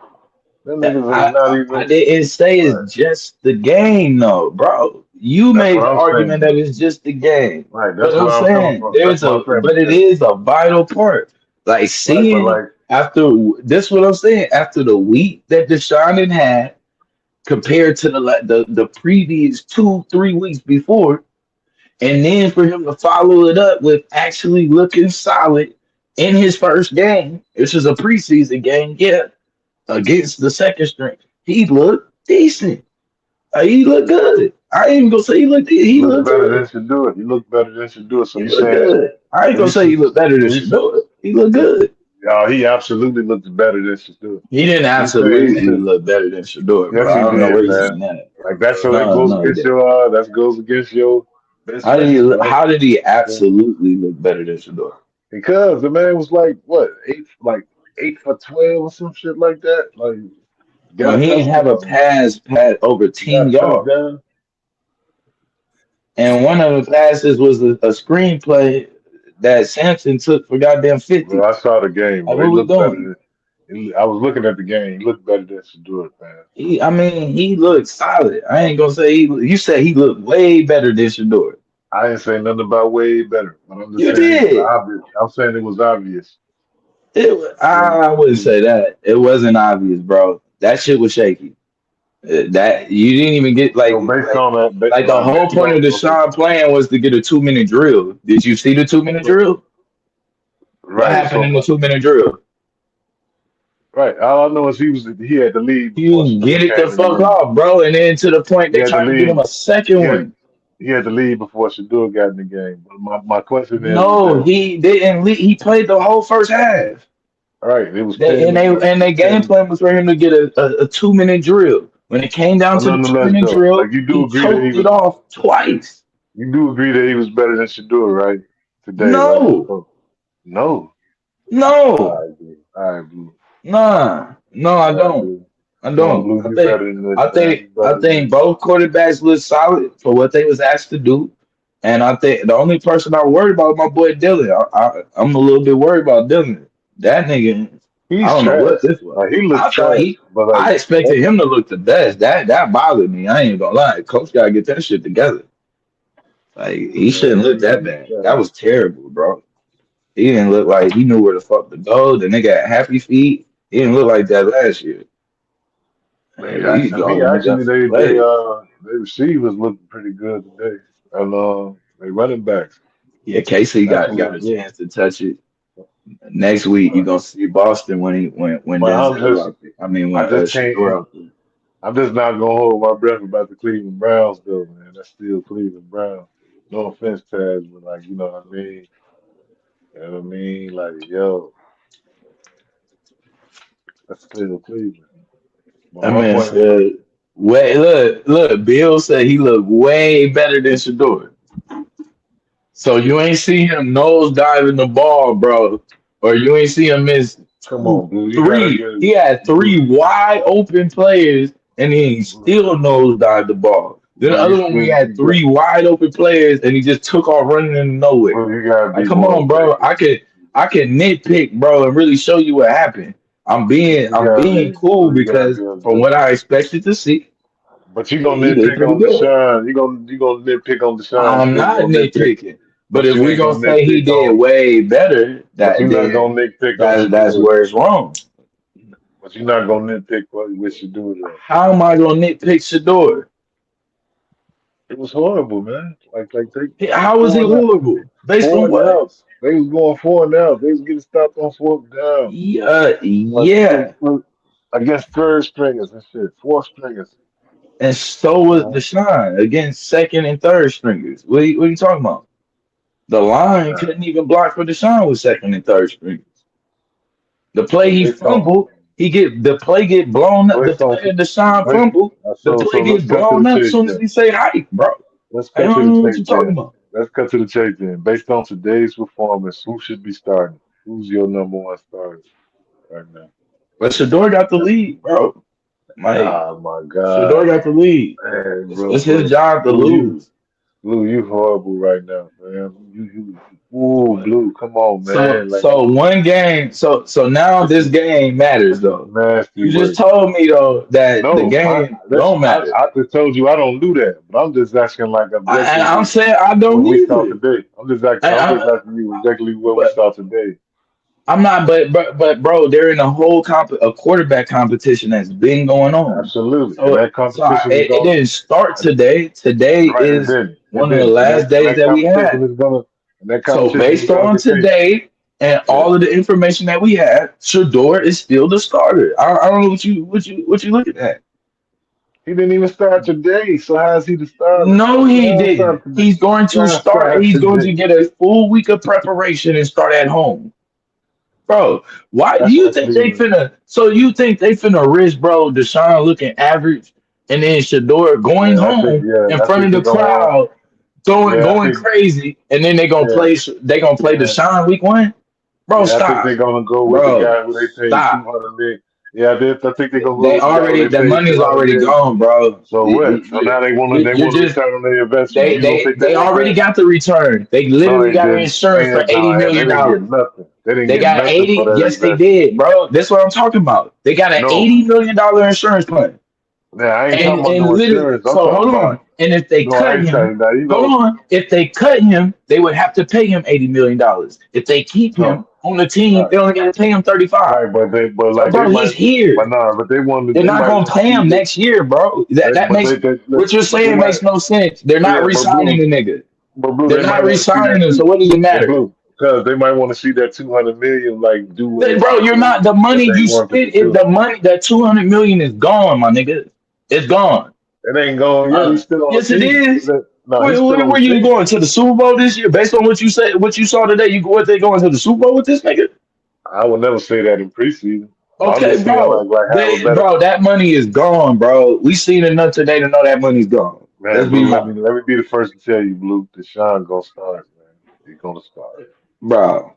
Them niggas is not I even didn't say right. it's just the game, though, bro. You That's made what the I'm argument saying. that it's just the game, Right, but that's I'm where I'm coming saying from. That's what I'm saying. but it is a vital part. Like Right, but seeing like, after this, what I'm saying after the week that Deshaun had compared to the previous 2 3 weeks before, and then for him to follow it up with actually looking solid in his first game, which is a preseason game, yeah, against the second string. He looked decent. He looked good. I ain't even gonna say he he looked looked better than good. should do it. He looked better than should do it. So He you looked saying good. I ain't so gonna you say so he looked better than you said Shador. He looked so, good. he absolutely looked better than should do it. He didn't You saying he absolutely should look better than Shador, yes bro. he I don't know where did, he's man. getting that. Like that No, goes no, he against didn't. your best friend, dog. How did he absolutely look better than Shador? Because the man was like what, 8 for 12 or some shit like that. Like got Well, a he didn't have a touchdown, pass pad over got 10 a yards. touchdown. And one of the passes was a screenplay that Sampson took for goddamn Bro, 50. I saw the game, Like, bro. He what we looked better doing? I was looking at the game. He looked better than Shador, man. I mean, he looked solid. I ain't gonna say you said he looked way better than Shador. I ain't saying nothing about way better, but I'm just You saying it was did. obvious. I'm saying it was obvious. When, I wouldn't say that. It wasn't obvious, bro. That shit was shaky. That you didn't even get so based on that, like the whole based point on of okay, Deshaun playing was to get a 2 minute drill. Did you see the 2 minute so drill? What right, happened so in the 2 minute drill? Right. All I know is he had the lead before You Shador get it the came in the fuck league. off, bro. And then to the point He they had the tried to get him lead. a He second had one. he had the lead before Shador got in the game. But my question is No, that he didn't. He played the whole first half. all right? It was They 10. Like and their game 10. plan was for him to get a 2 minute drill. When it came down But to the two nonetheless, minute though, like drill, he choked it off twice. you do agree that he was better than Shador, right? Today, right? No, So no, no, I agree. I agree. nah, no, I I don't. agree. I Come on, don't. Blue, you better than this, I man. think You I better than think this. both quarterbacks look solid for what they was asked to do. And I think the only person I worried about is my boy Dylan. I'm a little bit worried about Dylan. That nigga, I He's don't know trash. what this was. Like he I looked thought trash, but like I expected that, him to look the best. That bothered me. I ain't gonna lie. Coach gotta get that shit together. Like he shouldn't look man, he that looked bad. That trash. was terrible, bro. He didn't look like he knew where the fuck to go. The nigga had happy feet. He didn't look like that last year. They, Hey, he's to me, going actually, against the they play. their receivers looked pretty good today, and they running backs Yeah, Casey actually got looked a good. chance to touch it. Next week you're gonna see Boston when But Denzel out there. I mean I when just Shador can't. out there. I'm just not gonna hold my breath about the Cleveland Browns, though, man. That's still Cleveland Browns. No offense, Taz, but like, you know what I mean? You know what I mean? Like, yo, that's still Cleveland. But That my man point is, said, "Wait, look." Bill said he looked way better than Shador. So you ain't see him nose diving the ball, bro, or you ain't see him miss come on, Blue. You gotta three. get He had Blue. three wide open players, and he Blue, still nose dived the ball. Then the Blue, other one, we had three wide open players, and he just took off running into nowhere. You gotta Like, be come more on, bro. objective. I could nitpick, bro, and really show you what happened. I'm being cool You gotta because be from what objective. I expected to see, But you gonna he did nitpick pretty on good. Deshaun. You gonna nitpick on Deshaun I'm because you not gonna nitpick, nitpicking, but but if you we ain't gonna gonna say he nitpick did on. way better, But you're that not then gonna nitpick on that's Shador. where it's wrong. But you're not gonna nitpick what Shador though. How am I gonna nitpick Shador? It was horrible, man. Like they How was it horrible? Based four on and what? outs. They was going four and outs. They was getting stopped on fourth down. Yeah, Like yeah. against third stringers and shit, fourth stringers. And so was Deshaun against second and third stringers. What are you talking about? The line Nah, couldn't even block for Deshaun with second and third stringers. The play but he fumbled, the play get blown up. The based on play of Deshaun based, fumbled, the so play let's get cut to blown the up as chase soon as then. we say hike, bro. Let's I cut to the don't know what chase you're talking then. about. Let's cut to the chase then. Based on today's performance, who should be starting? Who's your number one starter right now? But Shador got the lead, bro. Like Oh my Shador God, got the lead. man, bro, It's his Blue, job to Blue, you, lose. Blue, you horrible right now, man. Ooh, Blue, come on, So man. Like so one game. So now this this is game this matters is though. nasty You just work. told me though that the No, game listen, don't matter. I just told you I don't do that, but I'm just asking like I'm objectively saying I don't what we saw either. today. I'm just I, asking you objectively what we but saw today. I'm not. But bro, they're in a whole a quarterback competition that's been going on. Absolutely, and So that competition is it going. didn't start today. Today Right, it is didn't. It one of the didn't. last And days that that we competition had. is gonna and that So competition is based gonna on continue. today and Yeah. all of the information that we had, Shador is still the starter. I don't know what you looking at. He didn't even start today, so how is he the starter? No, he John didn't. started today. He's going to John start. started He's going to today. get a full week of preparation and start at home. Bro, why do That's you what think they Cleveland. finna? So you think they finna risk, bro? Deshaun looking average, and then Shador going home in I front think of they're the gonna run. crowd, Yeah, I going think crazy, and then they gonna yeah, play. They gonna play yeah. Deshaun week one, bro. Yeah, I think they're Stop, gonna go with the bro. guy who they paid two Stop. hundred million. Yeah, I think they're gonna go They with the guy who already they the paid money's 200 already million. gone, bro. So what? So now they You're want to just return on their investment. they You don't they think they they want already that? got the return. They No, literally they got an didn't. insurance for And eighty no, and they million didn't get dollars. nothing. They didn't They get got nothing for 80. that Yes, they investment. did, bro. That's what I'm talking about. They got an No. $80 million insurance plan. Now I ain't talking about And no literally, insurance. I'm so talking hold about on. And if they no, I cut ain't him, saying that. You hold know, on. If they cut him, they would have to pay him $80 million. If they keep him no. on the team, Right, they only got to pay him right, 35. but So, like they bro, he's might but here. no, but They're they not might gonna want to pay keep him it. next year, bro. That But makes what you're they saying might makes no sense. They're not yeah, but re-signing blue the nigga. but blue They're they not might want to see re-signing that him. So too. what does it But matter? blue, because they might want to see that 200 million like do what Bro, they you're say not the that money they you wanted spent. to If do. the money that 200 million is gone, my nigga, it's gone. It ain't going yet. He's still on the Yes, it team. is. No, he's Where, still where, on where the you team. going to the Super Bowl this year? Based on what you said, what you saw today, you what they going to the Super Bowl with this nigga? I would never say that in preseason, but I'm Okay, just saying bro. like have a better Bro, that money is gone, bro. We seen enough today to know that money's gone. Let's man. be Blue, honest, let me be the first to tell you, Blue. Deshaun gonna start, man. He's gonna start. bro.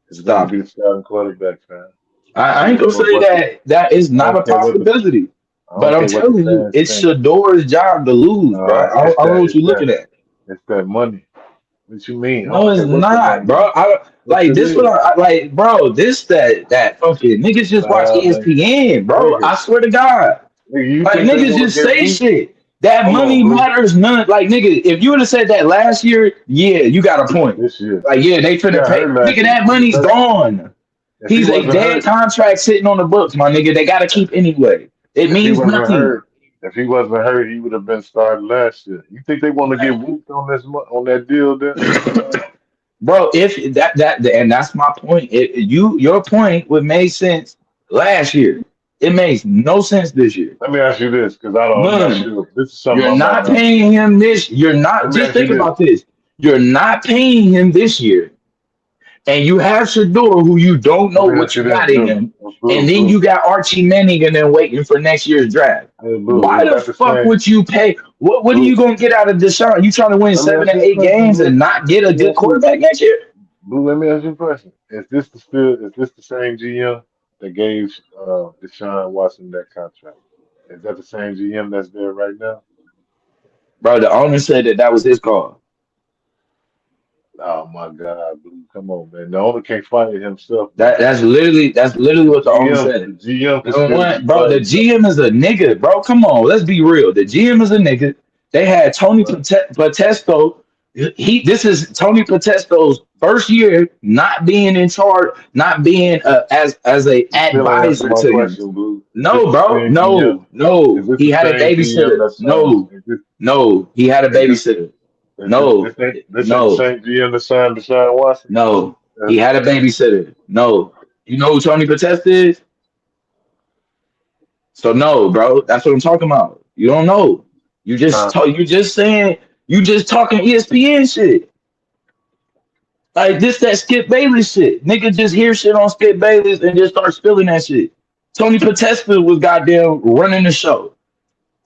He's gonna Stop be it. the starting quarterback, man. I I don't ain't gonna care say what the that is I not a don't care what the possibility. I But don't I'm care what the telling you, fans it's think. Shador's job to lose, bro. It's I don't know that what you're looking at. it's that money. What you mean? I No, don't it's care what the not, money is. bro. I Yes, like it this. What is. like, bro? This that fucking niggas just watch Nah, ESPN, bro. nigga, I swear to God, nigga, you like think they niggas want to just get say weak? shit. That Hold on, money Blue. matters none. Like nigga, if you would have said that last year, yeah, you got a point. This year, Like yeah, they he finna got pay. hurt Nigga, last year. that He was money's hurt. gone. If he He's a wasn't dead hurt, contract sitting on the books, my nigga. They gotta keep anyway. It if he means wasn't nothing. hurt, if he wasn't hurt, he would have been started last year. You think they want to get whooped on on that deal then? Bro, if and that's my point. Your point would make sense last year. It makes no sense this year. Let me ask you this, because I'm not None. sure. This is something You're I might not not. paying him this. You're Let not me just ask you think this. about this. You're not paying him this year. And you have Shador, who you don't know Let me what ask you you this, got in Blue. him. And Blue, then Blue. you got Archie Manning and then waiting for next year's draft. Hey, Blue. Why Is the that the fuck same? would you pay? What are you Blue. gonna get out of Deshaun? You trying to win Let me seven ask and you a eight question, games Blue. and not get a Let me good ask you. quarterback next year? Blue, let me ask you a question. Is this the same GM that gave Deshaun Watson that contract? Is that the same GM that's there right now? Bro, the owner said that was his call. Oh my God, Blue, come on, man. The owner can't fire himself, man. That's literally what the owner said. The GM can Number still be one, bro, the fired. GM is a nigga, bro. Come on, let's be real. The GM is a nigga. They had Tony Right? Potesto. This is Tony Potesto's first year not being in charge, not being as a You still ain't answer advisor my to him. question, Blue. Is this No, the bro, same no, GM? Is no. this He the had a same GM babysitter. that signed? No, no, he had a Is this babysitter. is No, this ain't the no, same GM that signed Deshaun Watson? no. Uh, He had a babysitter. No. You know who Tony Potesta is? So no, bro. That's what I'm talking about. You don't know. nah, You just saying you just talking ESPN shit. Like this that Skip Bayless shit. Nigga just hear shit on Skip Bayless and just start spilling that shit. Tony Potesta was goddamn running the show.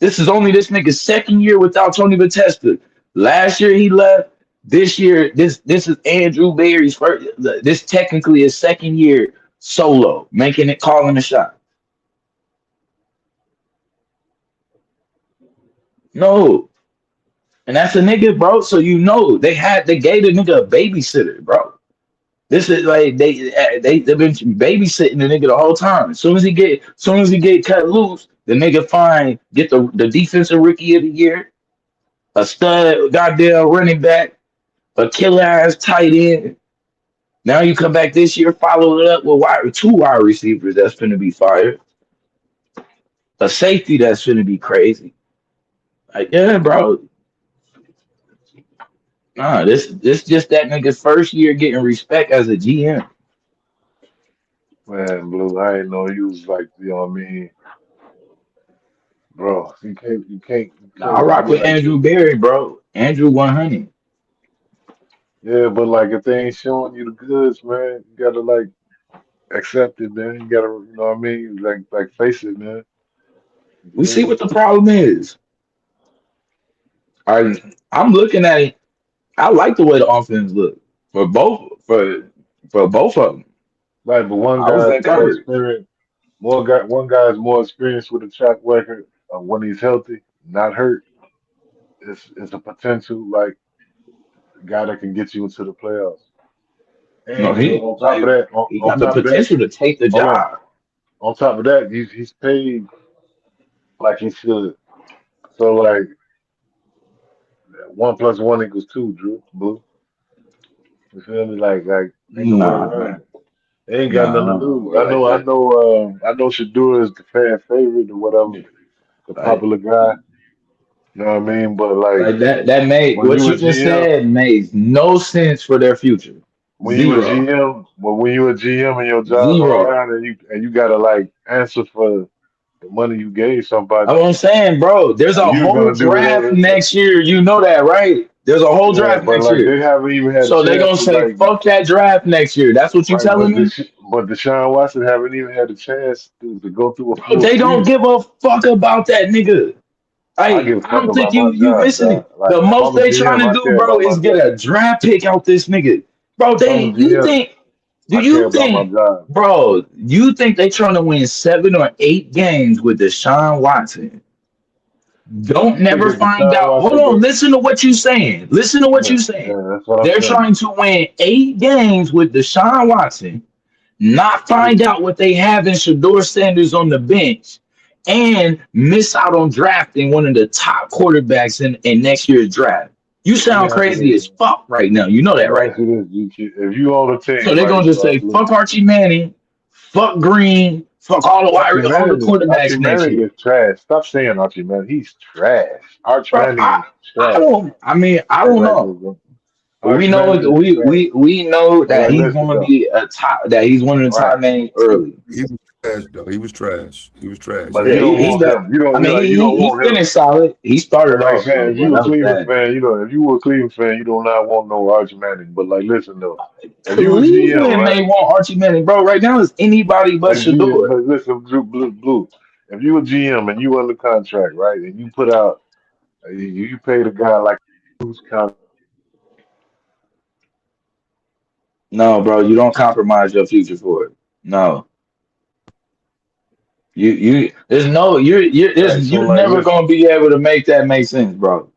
This is only this nigga's second year without Tony Potesta. Last year he left. This year, this is Andrew Barry's first. This technically his second year solo, making it, calling the shot. No, and that's a nigga, bro. So you know they gave the nigga a babysitter, bro. This is like they've been babysitting the nigga the whole time. As soon as he get cut loose, the nigga get the defensive rookie of the year, a stud goddamn running back, a killer ass tight end. Now you come back this year, follow it up with two wide receivers that's finna be fired, a safety that's finna be crazy. Like yeah, bro. Nah, this just that nigga's first year getting respect as a GM. man, Blue, I didn't know you was like, you know what I mean, bro. You Nah, I can't rock be with like Andrew this. Berry, bro. Andrew 100. Yeah, but like if they ain't showing you the goods, man, you gotta like accept it, man. You gotta, you know what I mean, like face it, man. You We feel see me? what the problem is. I'm looking at it. I like the way the offense look for both of them. Right, but one I was guy's more encouraged. experienced, one guy's more experienced with a track record of when he's healthy, not hurt. It's a potential like guy that can get you into the playoffs. No, And he on top of like that, he on got the top of that, potential to take the hold on. job. On top of that, he's paid like he should. So like 1 + 1 = 2, Drew Blue. You feel me? Like ain't no way Nah, around man. it. They ain't got nothing to Nah, I don't lose. work like that. I know Shadur is the fan favorite or whatever, the Like, popular guy. You know what I mean? But like like that made when what you a you just GM, said made no sense for their future. when you a Zero. GM, well, when you a GM and your job on the Zero. line and you gotta like answer for the money you gave That's somebody, what I'm saying, bro. There's and a you're whole gonna do draft whatever. next year. You know that, right? There's a whole Yeah, draft but next like year. they haven't even had a So they chance gonna to say, like fuck that draft next year. That's what you right, telling me? but Deshaun Watson haven't even had a chance to go through a Bro, full they don't season. give a fuck about that nigga. I give a I fuck don't think about you my you job, missing dog. it. Like The if most I'm a they trying GM, to I do, care bro, about is my get job. a draft pick out this nigga. Bro, If I'm a GM, do I care you about my think, job. bro, you think they trying to win 7 or 8 games with Deshaun Watson? Don't You think never that find Deshaun out. Hold Watson on, go? listen to what you saying. Listen to what Yeah, you saying. yeah, that's what I'm They're saying. trying to win 8 games with Deshaun Watson, not find out what they have in Shador Sanders on the bench, and miss out on drafting one of the top quarterbacks in next year's draft. You Let me sound ask you crazy as this. fuck right now. You know Let that, me right? ask you this, GQ. If you own a So team, they're right? gonna just say, Look, fuck Archie Manning, fuck Green, fuck all the Archie quarterbacks next Manning year. is trash. Stop saying Archie Manning. He's trash. Arch Bro, Manning is I trash. don't I mean, I Like, don't like, know. look, We Arch know Manning is trash. we know But that like, he's listen going to though, be a top, that he's one of the right? top names early. He was trash, though. He was trash. He was trash. But He Yeah, you had don't he want got. him. You I don't. You mean, like. You don't he want him. finished solid. He But started like off saying, slow, if but you a that was Cleveland bad. fan, if you were a Cleveland fan, you do not want no Arch Manning. But like, listen though, if you a GM, Cleveland right? may want Archie Manning, bro. Right now, it's anybody but Like, Shador. but listen, Blue. If you a GM and you under contract, right, and you put out, you paid a guy like who's kind No, bro, you don't compromise your future for it. No, there's no, right. So you're like, never listen, gonna be able to make that make sense, bro.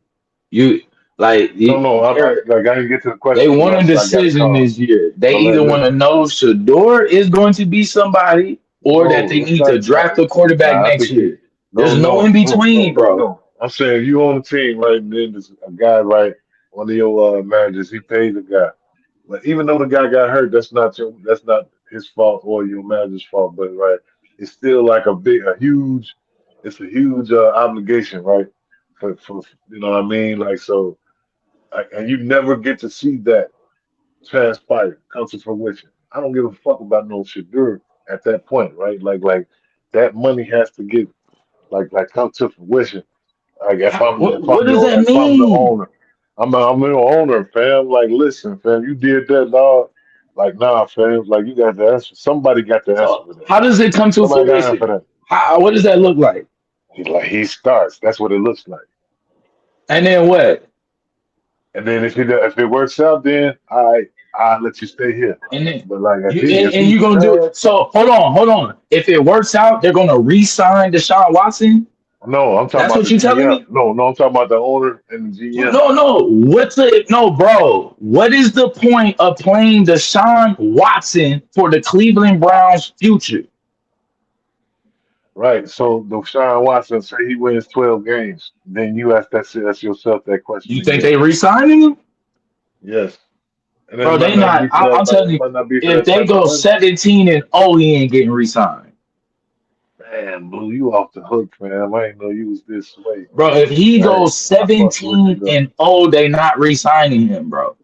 You like no, I'm not they're like I didn't get to the They question want a because I got a decision call. this year. They But either want to listen, know Shador is going to be somebody or that no, they it's need to not. draft a quarterback Nah, I next think you. year. There's no in between, bro. No. I'm saying you on the team, right? And then there's a guy, right? One of your managers, he pays the guy. But even though the guy got hurt, that's not his fault or your manager's fault. But right, it's still like it's a huge obligation, right? For you know what I mean? Like so, and you never get to see that transpire, come to fruition. I don't give a fuck about no Shadur at that point, right? Like that money has to get like come to fruition. Like What does that if I'm the mean? owner, I'm the owner, fam. Like listen, fam, you did that, dog. Like nah, fam. Like you got to answer. Somebody got to answer So for that. how does it come to Somebody got to answer for fruition? that. What does that look like? He's like he starts. That's what it looks like. And then what? And then if it works out, then I let you stay here. And then But like if and he's you're gonna do trash, it. So hold on. If it works out, they're gonna re-sign Deshaun Watson. no, I'm talking That's about what the you telling GM. me? No, I'm talking about the owner and the GM. No. No, bro? What is the point of playing Deshaun Watson for the Cleveland Browns future? Right. So Deshaun Watson say he wins 12 games. Then you ask yourself that question You think again. they re-signing him? Yes. And it Bro, might they not not. be for that I'm type. telling It you, might not be for if that they type of go money. 17-0, he ain't getting re-signed. Man, Blue, you off the hook, man. I ain't know you was this way. Bro, if he Right. goes I fuck with you 17 though. and 0, they not re-signing him, bro.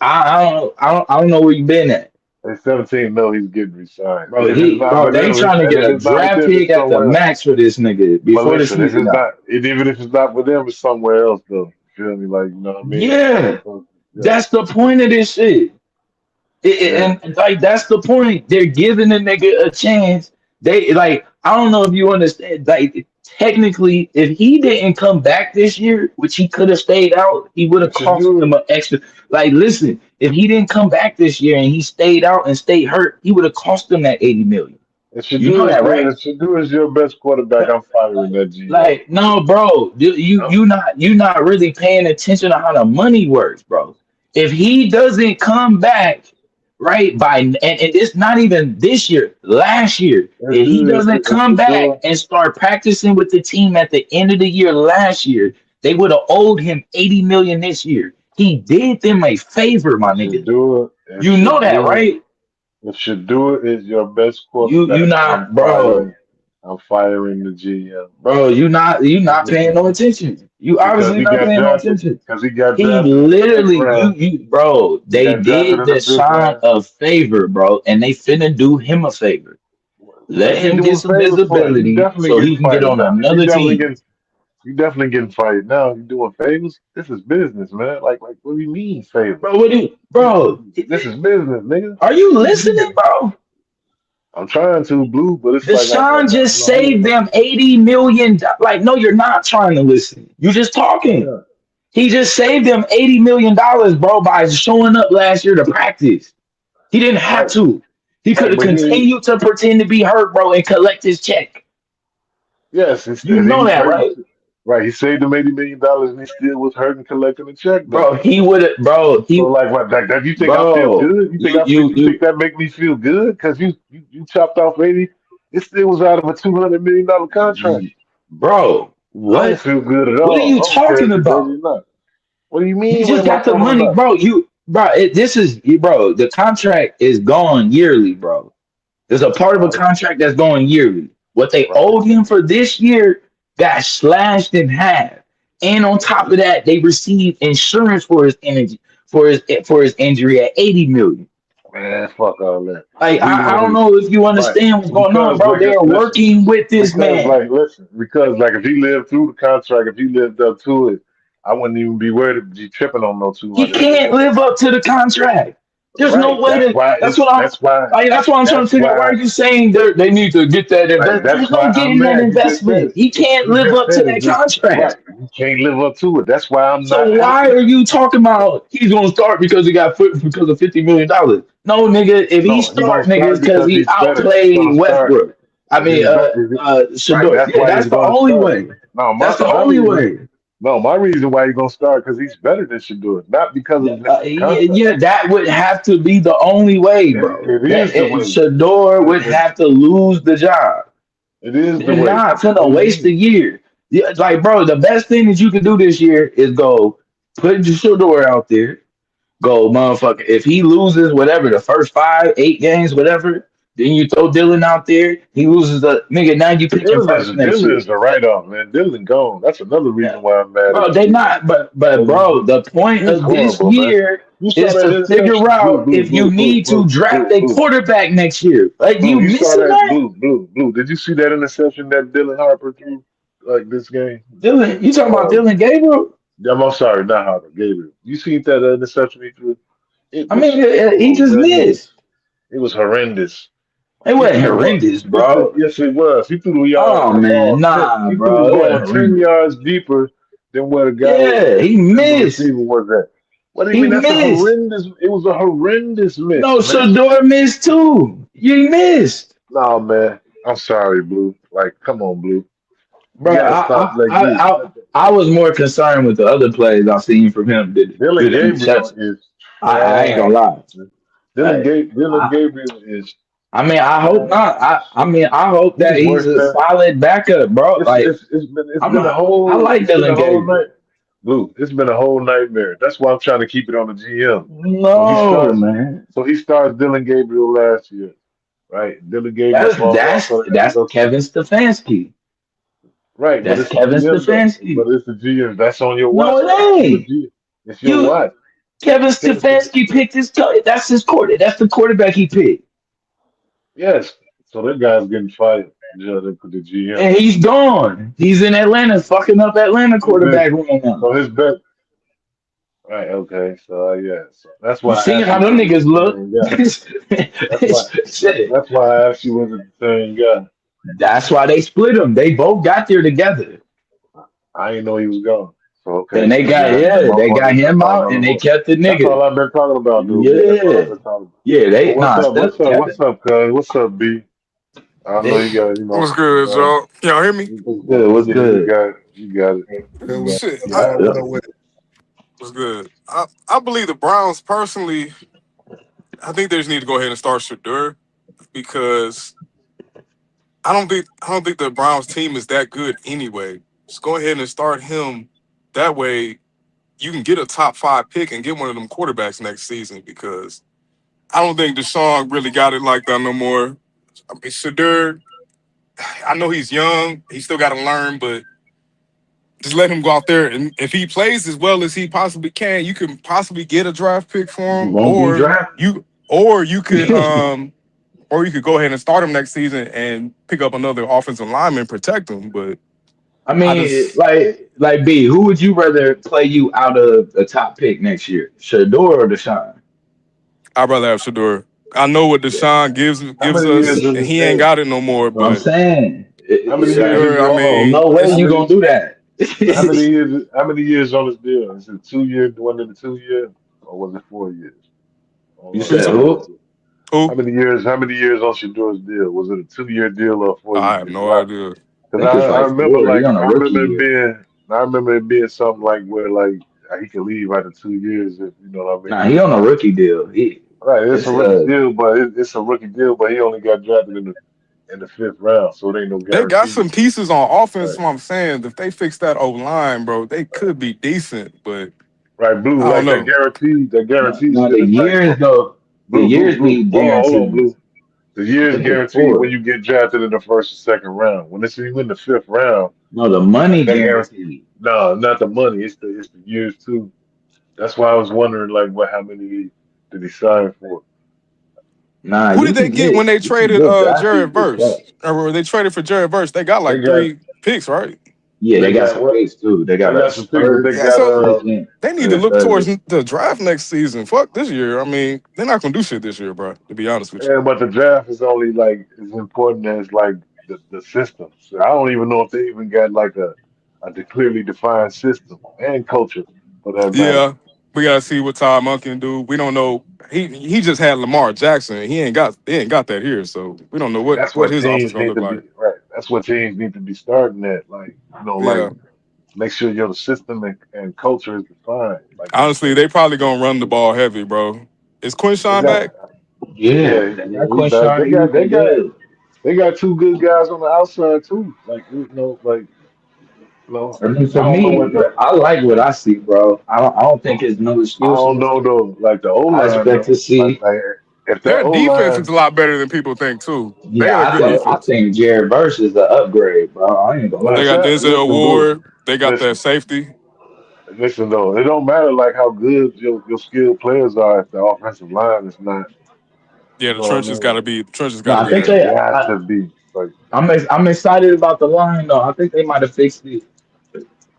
I don't know where you been at. At 17, no, he's getting resigned. Bro, If it's not with they them, trying to and get if a it's not with draft them, pick it's at the somewhere else. max for this nigga But before the listen, if season it's out. not, even if it's not with them, it's somewhere else though. You feel me? Like you know what I mean? Yeah, So, yeah, that's the point of this shit. yeah. And like that's the point. They're giving the nigga a chance. They like I don't know if you understand. Like technically, if he didn't come back this year, which he could have stayed out, he would have It should cost do them it. an extra. Like listen, if he didn't come back this year and he stayed out and stayed hurt, he would have cost them that 80 million. It should You do know is that, good. right? It should do is your best quarterback. I'm firing that GM. Like no, bro, No, you not really paying attention to how the money works, bro. If he doesn't come back right by and it's not even this year, last year, if he doesn't it come should do back it. and start practicing with the team at the end of the year last year, they would have owed him 80 million this year. He did them a favor, my It should nigga. do it. It You know should that, do right? it. It should do it. Is your best You quarterback. I'm not, bro. firing. I'm firing the GM Bro, you not paying no attention. You because obviously not paying no attention. he got He drafted in the fifth literally, round. bro. He They got drafted did in the fifth Deshaun round. a favor, bro, and they finna do him a favor. What Let is he him get doing some favors for? You visibility definitely so he getting can get fired on now. another team. You definitely getting fired now. You doing favors? This is business, man. Like what do you mean favors? Bro, what do you, bro? This is business, nigga. Are you You listening, get. bro? I'm trying to blue, but it's like Deshaun just I saved them 80 million. Like, no, you're not trying to listen. You just talking. yeah. He just saved them $80 million, bro, by showing up last year to practice. He didn't have Right, to. He could right, have but continued to pretend to be hurt, bro, and collect his check. yes, You instead know he's that, hurting. right? Right, he saved them $80 million and he still was hurting collecting a check though. Bro, he would have, bro, So he, like what that you think I feel bro, good? You think that make me feel good? Because you chopped off 80, it still was out of a $200 million contract. bro, I don't what? feel good at What are all. you I don't care talking if you baby about? or not. What do you You mean? What just am I got the talking money, about? bro. This is, bro, the contract is gone yearly, bro. There's a part of a Right, contract that's going yearly. What they right. owed him for this year got slashed in half. And on top of that, they received insurance for his energy for his injury at 80 million. Man, fuck all that. Like We I want don't to know if you right understand what's going on, because bro. They are listen. working with this Because man. like listen, because like if he lived through the contract, if he lived up to it, I wouldn't even be worried to be tripping on no two He hundred can't million. live up to the contract. There's no Right. way to. That's what I'm trying to That's figure out. Why why are you saying they need to get that right. investment? That's There's no why I'm getting that mad. investment. He can't You live just up to said that it. Just right. contract. You can't live up to it. That's why I'm So not why happy. are you talking about he's gonna start because he got foot because of $50 million? No, nigga. If he No, he's gonna start, nigga, it's start because because he he's better. He's outplayed gonna start Westbrook. I because mean, he's better. Right. Shador. That's Yeah, why that's he's the gonna only start. way. No, That's the my only reason. way. No, my reason why he's gonna start because he's better than Shador, not because of the contract. Yeah, that would have to be the only way, bro. It That is the way. Shador would It, have to lose the job. it is the They're way. not What gonna do you waste a mean? year. Yeah, like, bro, the best thing that you can do this year is go put Shador out there. Go, motherfucker. If he loses whatever the first 5, 8 games, whatever, then you throw Dylan out there. He loses the nigga. Now you picking first next Dylan year. is a write off, man. Dylan gone. That's another Yeah. reason why I'm mad at Bro, the they GM. not. But bro, the point He's of this horrible, man. year You saw is that to figure interception, out if you need to draft a blue. quarterback next year. Like you You saw missing that that, blue. Did you see that interception that Dylan Harper threw like this game? Dylan? You talking about Uh, Dylan Gabriel? I'm sorry, not Harper, Gabriel. You seen that interception he threw? It I mean, was come he on, just man. missed. It was horrendous. It He wasn't threw the ball. horrendous, bro. Yes, it was. He threw Oh the man, ball 10. nah, He threw bro. the It wasn't ball horrendous. 10 yards deeper than where the guy was Yeah, at, he than the missed. receiver was at. What do you He mean? That's a missed. horrendous. It was a horrendous miss, No, man. Shador missed too. You missed, No, man. I'm sorry, Blue. Like, come on, Blue. You bro. gotta stop like this. I was more concerned with the other plays I seen from him. Dylan Did the Gabriel interception. is I ain't gonna trash. lie. Like, Dylan I, Gabriel is I mean, I hope trash. not. I mean, I hope that He's he's worse a than solid backup, bro. Like, it's been a whole I like Dylan Gabriel. night. Blue, it's been a whole nightmare. That's why I'm trying to keep it on the GM. So he No, starts man. Dylan Gabriel last year, right? Dylan Gabriel falls off of the That's Kevin Stefanski. right, but That's it's the Kevin GM though. But Stefanski. it's the GM. That's on your No, watch it though. It's your ain't. GM. It's your You watch. Kevin Kevin, Stefanski picked his That's his quarter. That's the quarterback he picked. yes. So that guy's getting fired. Yeah, the GM. And he's gone. He's in Atlanta fucking up Atlanta Who's this? quarterback right now. So his bet. Right. Okay. So yeah. So that's You why I see asked how you them was it niggas the look. same guy. That's why. Shit. That's why I asked you was it the same guy. That's why they split them. They both got there together. I didn't know he was gone. So And okay. So yeah, they got him out and they kept the that's nigga. all I've been talking about, dude. B. That's all I've Yeah. been talking about. Yeah, But they what's nah up? Steph Kevin. What's up, cuz? What's up, B? I know They you got What's good, y'all? Y'all hear me? what's yeah, you good. got it. You got it. Man, You got Shit, it. Yeah, what up with it? what's good? I believe the Browns personally. I think they just need to go ahead and start Shadur because I don't think the Browns team is that good anyway. Just go ahead and start him. That way, you can get a top 5 pick and get one of them quarterbacks next season because I don't think Deshaun really got it like that no more. I mean, Shadur I know he's young. He still got to learn, but just let him go out there. And if he plays as well as he possibly can, you can possibly get a draft pick for He him, won't be drafted. or you could go ahead and start him next season and pick up another offensive lineman, protect him. But I I mean, just like B, who would you rather play you out of the top pick next year, Shador or Deshaun? I'd rather have Shador. I know what Yeah, Deshaun How gives many years us, is and it? he ain't Hey, got it no more. so I'm But saying, how many years is Shador, it? I oh, mean, no way How it's you many? gonna do that. How many years? How many years on this deal? Is it 2 years? One in the 2 year, or was it 4 years? You who said On talking? who? Shador. Who? How many years? How many years on Shador's deal? Was it a 2 year deal or a 4 year I have deal? no idea. I Because think it's I like remember 4. He like on a rookie deal. I remember it being something like where like he could leave after 2 years if you know what I Nah, mean. he on a rookie deal. He Right, it's a it's rookie deal, but it's a rookie deal, but he only got drafted in the fifth round, so it ain't no They got guarantee. some pieces on offense. Right, What I'm saying, if they fix that O line, bro, they could be decent. But right, blue I don't like know. that guarantee no, shit the is like years though. The years blue. be Hold on, guaranteed. blue. The I year's think it's guaranteed when 4. you get drafted in the first or second round. When it's you in the fifth round, No, the money that guarantee. guaranteed. No, not the money. It's the years too. That's why I was wondering like how many did he sign for? Nah, Who did they get when they you can traded get draft Jared picks with Verse? cash. Or they traded for Jared Verse? They got They like got 3 picks, right? Yeah, they they got got some what? picks too. They They got a got some picks, but they third, Yeah, got so second, they need and to a look towards third. the draft next season. Fuck this year. I mean, they're not gonna do shit this year, bro. To be honest with you. yeah, but the draft is only like as important as like the system. So I don't even know if they even got like a clearly defined system and culture for that matter. Yeah, we gotta see what Todd Monk can do. We don't know. He just had Lamar Jackson. He ain't got that here, so we don't know That's what what his offense teams gonna need look to be like. right. That's what teams need to be starting at. Like like Yeah, make sure your system and culture is defined. Like honestly, they probably gonna run the ball heavy, bro. Is they Quinshawn got back? Yeah, yeah, that he back. Quinshawn, he looking good. They got two good guys on the outside too. Like I mean, I for don't know me, what the I like what I see, bro. I don't think it's no I don't excuses. know though. Like the O I line expect to though. see. Like if that Their O defense is line, a lot better than people think too. They Yeah, got a good I defense. think Jared Verse is the upgrade, bro. I ain't gonna lie They to got you. Denzel listen, Blue. Ward. They got that Listen, safety. listen though. It don't matter like how good your skilled players are if the offensive line is not. Yeah, You know what I mean? the trenches No, gotta I be think there. It they. got to be like I'm excited about the line though. I think they might have fixed it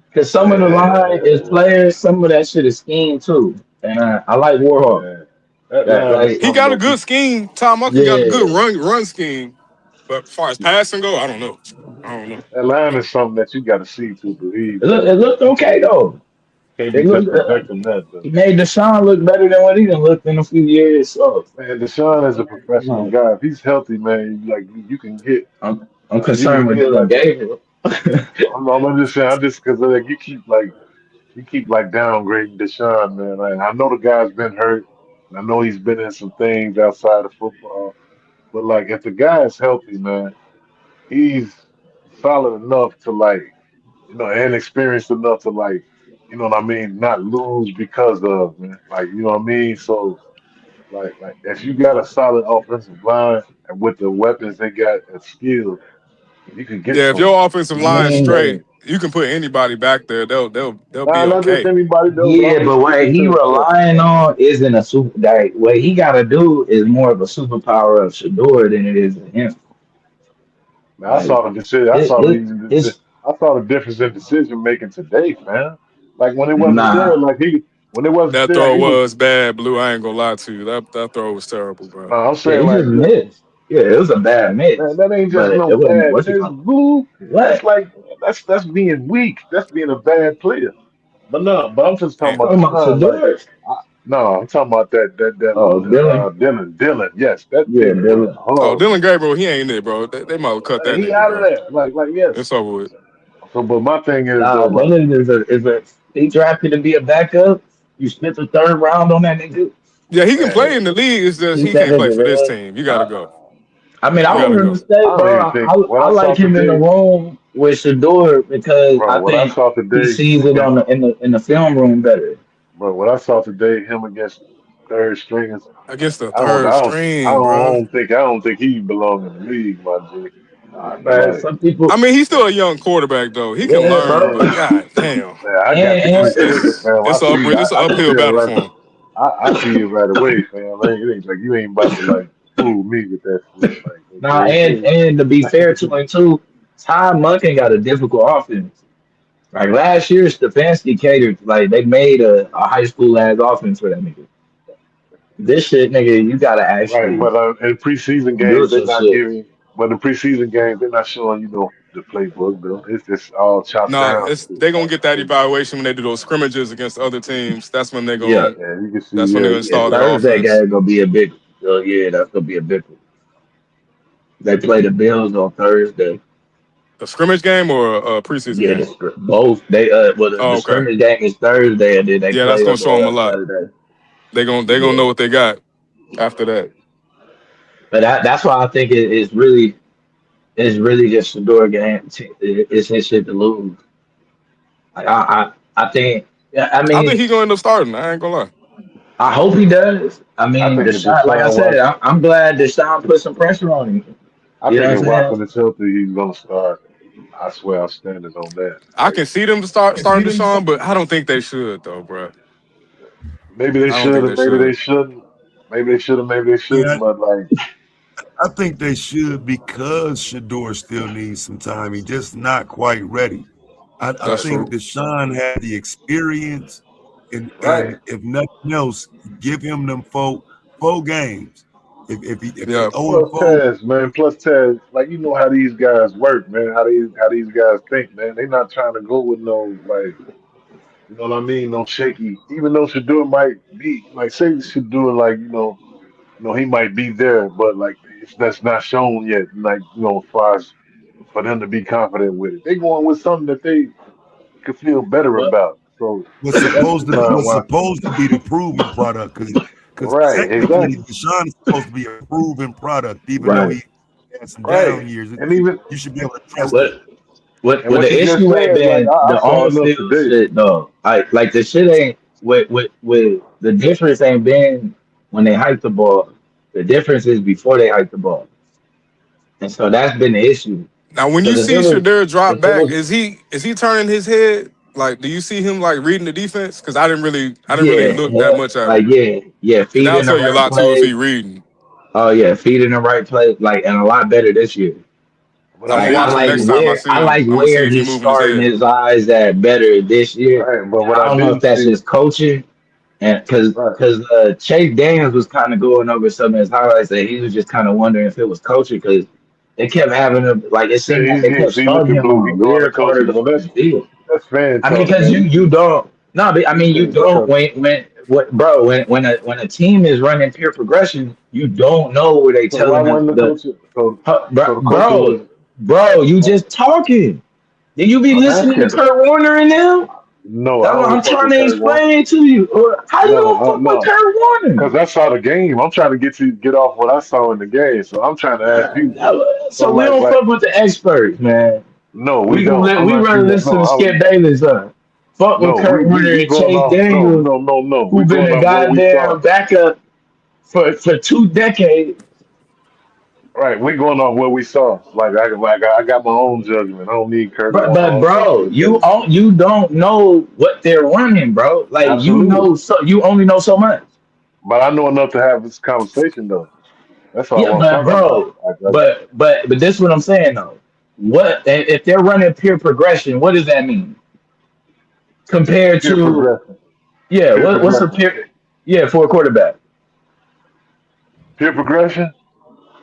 because some of the line is man, players. Some of that shit is scheme too, and I like Warhawk. man. That That line is like He something got a that good you scheme. Tom Munkin got a good yeah. run scheme. But as far as passing go, I don't know. I don't know. that line is something that you got to see to believe that. It Like looked you okay though. can't It be just looked. projecting that. But He made Deshaun look better than what he done looked in a few years. So man, Deshaun is a I'm, professional like, guy. If he's healthy, man, like you can get I'm you can concerned with get Dylan like Gabriel. I'm just saying. I just because like you keep like downgrading Deshaun, man. Like, I know the guy's been hurt. And I know he's been in some things outside of football. But like, if the guy is healthy, man, he's solid enough to like, and experienced enough to like, you know what I mean, not lose because of, man. Like, you know what I mean. So like if you got a solid offensive line and with the weapons they got at skill, you can get Yeah, if somewhere. your offensive I line mean, straight, you can put anybody back there. They'll be Nah, not just okay. anybody though, but I'm yeah, just but what speaking he to yeah. relying on isn't a super. Like, what he got to do is more of a superpower of Shador than it is of him. Man, I Like, saw the decision. his I saw the difference in decision making today, man. Like when it wasn't there, nah, when it wasn't That there, throw he was. was bad, Blue. I ain't gonna lie to you. That throw was terrible, bro. I'm yeah, saying he like, just missed. Yeah, it was a bad man, miss, that ain't just but no it wasn't. bad. What's it That's called? blue. That's What? like that's being weak. That's being a bad player. But no, but I'm just talking And, about Talking about Deshaun. Like, Shador? no, I'm talking about Oh, Dylan. Dylan. Yes, that Yeah, pick was Dylan. oh, horrible. Dylan Gabriel, he ain't it, bro. They might have cut that He nigga, out of bro. there. Like yes. It's over with. So, but my thing is though, Nah, like. Dylan is a he drafted to be a backup. You spent the third round on that nigga. Yeah, he can play Man, in the league. It's just Keep he that can't play nigga, for this man. team. You gotta go. I mean, I You gotta want him to go. stay, I don't bro. even think what I I saw like him in the today, room with Shador because bro. I What I think saw he today, sees it on him, in the film room better. bro. What I saw today, him against third stringers. Against the I don't, I third don't, string, bro. I don't think he belong in the league, my G. Man, Like, some people, I mean, he's still a young quarterback though. He can yeah, learn, bro. but god damn, man, I got the And preseason, fam. I see, it's an I can uphill tell battle right. for him. I see it right away, fam. Like, it ain't like you ain't about to like fool me with that shit. Like, nah, okay, and to be fair to him too, Todd Monken got a difficult offense. Like last year, Stefanski catered like they made a high school ass offense for that nigga. This shit, nigga, you gotta right? actually But in preseason games, build they're some not shit. giving. But in preseason games, they're not showing the playbook though. It's just all chopped Nah, down it's shit. they gonna Like, get that evaluation when they do those scrimmages against other teams. Yeah, yeah, you can see, That's when they're yeah, gonna you can yeah. install see. their Thursday offense. game gonna be a big. Yeah, that's gonna be a big one. They play the Bills on Thursday. A scrimmage game or a preseason Yeah, game? both they well Oh, the okay. scrimmage game is Thursday and then they Yeah, that's play gonna them show them a on lot. Saturday. They gonna know Yeah, what they got after that. but that's why I think it's really just Shador game. It's his shit to lose. Like, I think. Yeah, I I think mean, he's gonna end up starting. I ain't gonna lie. I hope he does. I I mean, think if Deshaun, like I Deshaun said, Watson, I'm glad Deshaun put some pressure on him. I You know think if what I'm saying? Watson is healthy, he's gonna start. I swear, I'm standing on that. I Like, can see them starting Deshaun, but I don't think they should though, bro. maybe they I don't should, think and they maybe they should. shouldn't. Maybe they should, and maybe they Yeah, shouldn't. But like, I think they should because Shador still needs some time. He's just not quite ready. I That's think true. Deshaun had the experience, right? and if nothing else, give him them four games. If they Yeah. 0-4, Plus Taz, like you know how these guys work, man. How these guys think, man. They not trying to go with no like, you know what I mean? No shaky. Even though Shador might be like, say Shador, like he might be there, but like that's not shown yet. Like as far as for them to be confident with it, they going with something that they could feel better What about. So was that's supposed to Deshaun was Watson. supposed to be the proven product because Right, technically exactly. Deshaun is supposed to be a proven product, even though right? he had some Right. down years. And even You should be able to and, trust him. and What what the you just issue ain't said, like been I the saw on enough field today. shit though. I like the shit ain't with the difference ain't been when they hike the ball. The difference is before they hike the ball, and so that's been the issue. Now, when you Because see Shadur drop if it back, was is he turning his head? Like, do you see him like reading the defense? Because I didn't really yeah, look that yeah, much at like him. yeah, Because feed that'll in the tell you a right lot too if place. he reading. Oh yeah, feed in the right place, like and a lot better this year. But I'm I gonna Like do watch him next time I see I him. like I'm gonna see where if he he's moving his starting head. his eyes at better this year. right, but And what I I don't know if didn't that's see, just coaching and right. because Chase Daniels was kind of going over some of his highlights that he was just kind of wondering if it was coaching because they kept having him like it Yeah, seemed like they kept he starting looking him blue. He on going to weird part of coaching. the Well, fucking field. that's fan I mean, talk, because man. you don't no, but I That's mean you fan don't talk. when what bro when a team is running pure progression you don't know where they So why telling them wasn't the the coach? So the coach was. bro you just talking. Did you be I'm listening to asking. Kurt Warner and them? No, I That's what don't I'm fuck trying with to Kurt Warner. explain to you. How you No, don't fuck with no, Kurt Warner? because I saw the game. I'm trying to get off what I saw in the game. So I'm trying to ask you. So So we don't like fuck with the experts, man. no, we don't. I'm We rather asking you. listen to Skip Bayless, fuck with No, we Kurt we Warner we and going Chase off. No, Daniels, no, no, no. who We been going a off what we saw. goddamn backup for 2 decades. Right, we going off what we saw. I got my own judgment. I don't need Kurt Warner. I But don't need bro, Skip Bayless. you don't know what they're running, bro. Like Absolutely, you only know so much. but I know enough to have this conversation though. That's Yeah, all I'm but talking about. bro, but this is what I'm saying though. What if they're running pure progression? What does that mean compared Peer to progression, yeah? peer What's a progression, pure yeah for a quarterback? peer progression.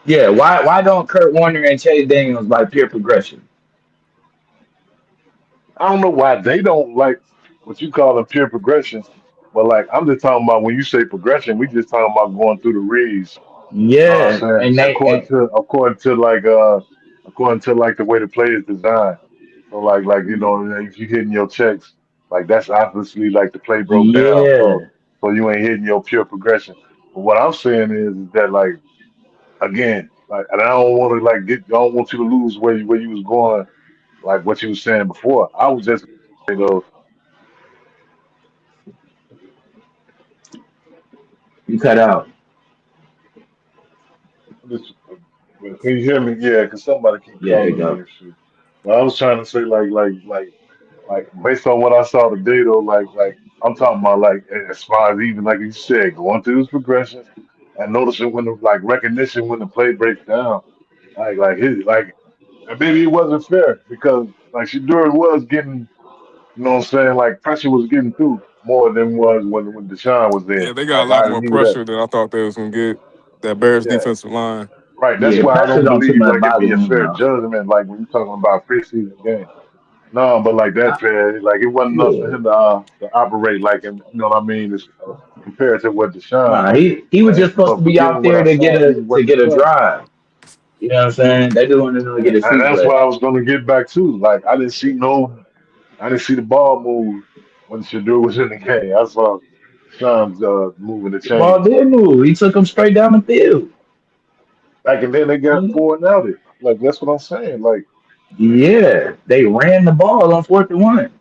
Yeah, why don't Kurt Warner and Chase Daniels like pure progression? I don't know why they don't like what you call a peer progression, but like I'm just talking about when you say progression, we just talking about going through the reads. You know what I'm Yeah, saying? and According to like the way the play is designed. So like if you hitting your checks, like that's obviously like the play broke down. So yeah, you ain't hitting your pure progression. But what I'm saying is that like again, like and I don't want to like I don't want you to lose where you was going, like what you was saying before. I was just saying though, you cut out. just Well, can you hear me? Yeah, because somebody keep Yeah, there you calling me go. and shit. But I was trying to say like based on what I saw today though, like I'm talking about like as far as even like you said, going through his progressions and noticing when the like recognition when the play breaks down. Like his like and maybe it wasn't fair because like Shaduri was getting, you know what I'm saying, like pressure was getting through more than was when Deshaun was Yeah, there. they got a Like lot I more knew that. pressure than I thought they was gonna get. That Bears Yeah. defensive line. Right. That's Yeah, why I pressure don't don't too believe much like it'd bother be a him fair though. judgment like when you're talking about preseason game. No, but like that I, fair, like it wasn't enough for yeah. him to operate like, and you know what I mean, it's, compared to what Deshaun. Nah, he was just supposed to But be given out what there I to get saw, a even what Deshaun, drive. You know what I'm saying? They just wanted him to get his and feet that's wet. what I was gonna get back to. Like I didn't see the ball move when Shadur was in the game. I saw Deshaun's moving the The ball chains. did move. He took him straight down the field. Like, and then they got four and outed. Like that's what I'm saying. Like Yeah, they ran the ball on 4th and 1.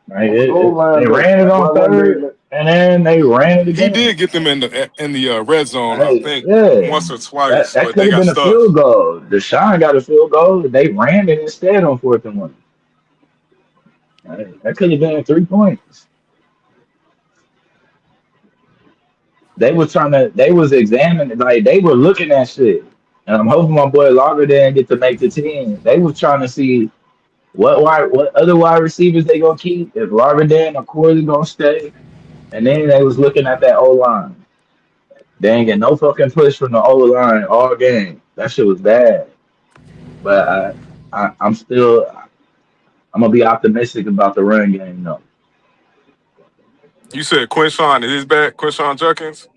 Right? on the goal They line though. ran it Like on why wasn't they? third, and then they ran it He again. did get them in the red zone, I Hey, think, yeah, once or twice, that but could they have got been a stuck. field goal. Deshaun got a field goal. They ran it instead on 4th and 1. Right? That could have been 3 points. They was examining, like they were looking at shit. And I'm hoping my boy Lager didn't get to make the team. They was trying to see what other wide receivers they gonna keep, if Larvin or Corley gonna stay. And then they was looking at that O line. They ain't get no fucking push from the O line all game. That shit was bad. But I'm gonna be optimistic about the run game though. You said Quinshawn is back, Quinshawn Judkins?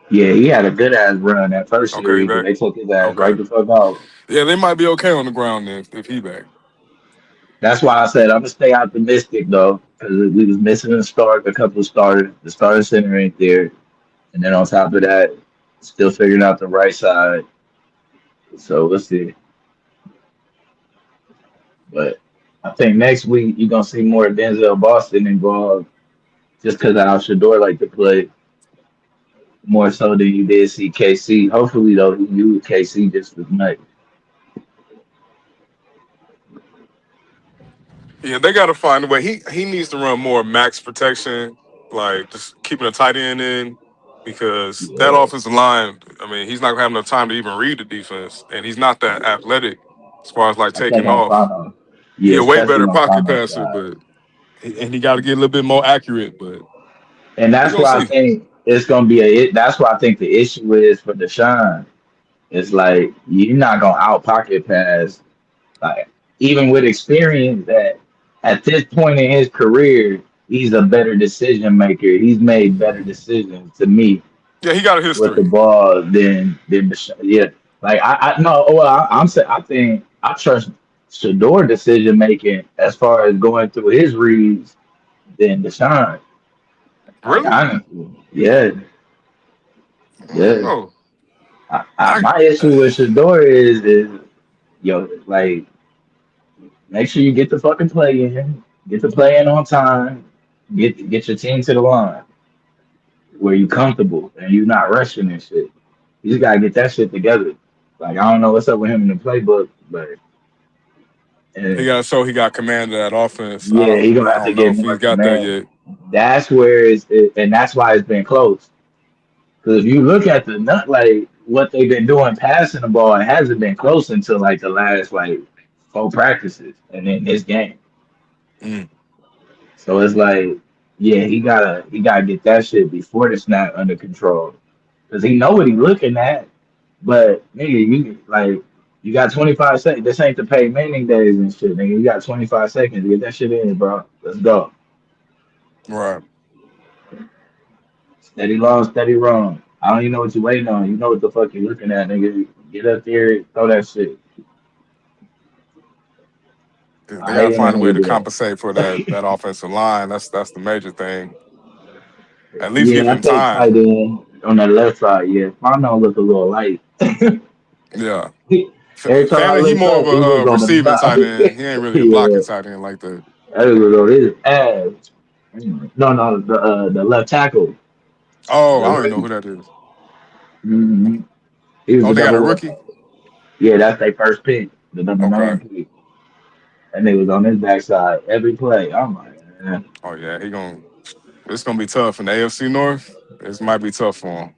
Yeah, he had a good ass run that first Okay, he series, but back. they took his ass Okay. right the fuck out. Yeah, they might be okay on the ground then if he back. That's why I said I'm gonna stay optimistic though, because we was missing a couple of starters. The starting center ain't there, and then on top of that, still figuring out the right side. So let's see. But I think next week you're gonna see more Denzel Boston involved, just because Al Shador like to play more so than you did see KC. Hopefully though, he used KC just as much. Yeah, they got to find a way. He needs to run more max protection, like just keeping a tight end in, because that Yeah, offensive line. I mean, he's not gonna have enough time to even read the defense, and he's not that athletic as far as like I think taking on off. Fano. He Yeah, a way especially better on pocket Fano passer, side. but and he got to get a little bit more accurate. But And we that's gonna why I see. think it's gonna be that's why I think the issue is for Deshaun. It's like you're not gonna out pocket pass. Like even with experience, that at this point in his career, he's a better decision maker. He's made better decisions to me Yeah, he got a with the history. ball than Deshaun. Yeah, like I no. Well, I'm saying I think I trust Shador decision making as far as going through his reads than Deshaun. Like Really? honestly, yeah, I don't yeah. know. I My issue with Shador is yo like make sure you get the fucking play in, get the play in on time, get your team to the line where you comfortable and you not rushing and shit. You just gotta get that shit together. Like I don't know what's up with him in the playbook, but he uh, got so he got command of that offense. yeah, he gonna I have to don't know get if more he's got there command. yet. That's where and that's why it's been close. Because if you look at the nut, like what they've been doing passing the ball, it hasn't been close until like the last like 4 practices and then this game. Mm. So it's like, yeah, he gotta get that shit before the snap under control. Cause he know what he looking at, but nigga, you got 25 seconds. This ain't the pay Manning days and shit, nigga. You got 25 seconds to get that shit in, bro. Let's go. Right. Steady long, steady wrong. I don't even know what you waiting on. You know what the fuck you looking at, nigga. Get up there, throw that shit. They I got to hate when a find a way nigga to do that. compensate for that offensive line. That's the major thing. At least give Yeah, I him think time. tight end on the left side, yeah. Fano look a little light. Yeah. Every time I Fanning, he looked more of up, he was a on the receiving block. tight end. He ain't really a blocking Yeah, tight end like that. that was on his ass. No, the left tackle. Oh, The I don't even know rookie. who that is. hmm He was Oh, a they got a double. rookie. Yeah, that's their first pick, the number Okay. 9 pick. And they was on his backside every play. I'm like, man. Oh yeah, it's gonna be tough in the AFC North. This might be tough for him.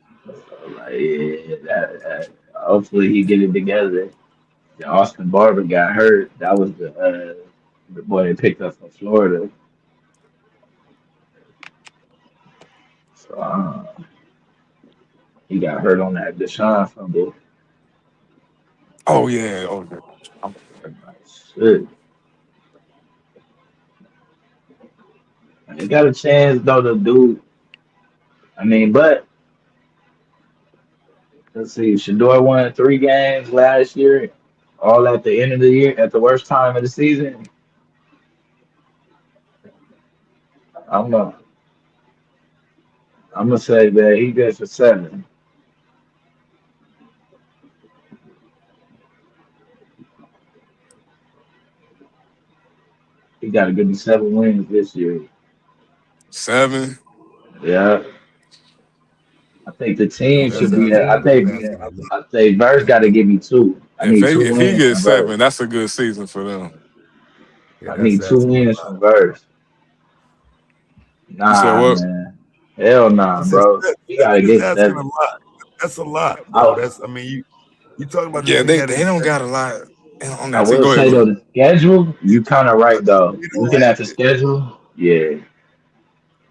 Like, yeah, hopefully he get it together. Yeah, Austin Barber got hurt. That was the boy they picked up from Florida. So he got hurt on that Deshaun fumble. Oh yeah. Oh yeah. Like, shit. And he got a chance though to do. I mean, but let's see. Shador won 3 games last year, all at the end of the year, at the worst time of the season. I'm gonna I'm gonna say that he good for 7. He got to give me 7 wins this year. 7. Yeah, I think the No, team that's should be. asking. That's asking a lot. I think Verse got to give me 2. I If need he 2 if he wins gets from Verse. 7, that's a good season for them. Yeah, I that's need two asking a wins lot. from Verse. You said Nah, what? man. Hell I nah, said bro. You gotta that's get asking a 7. lot. That's a lot, bro. I That's I mean you talking about the Yeah, team they that they is don't got a lot on I that team. will Go ahead, say go though, ahead. the schedule, you kind of right though. they don't Looking have at the it. schedule, yeah,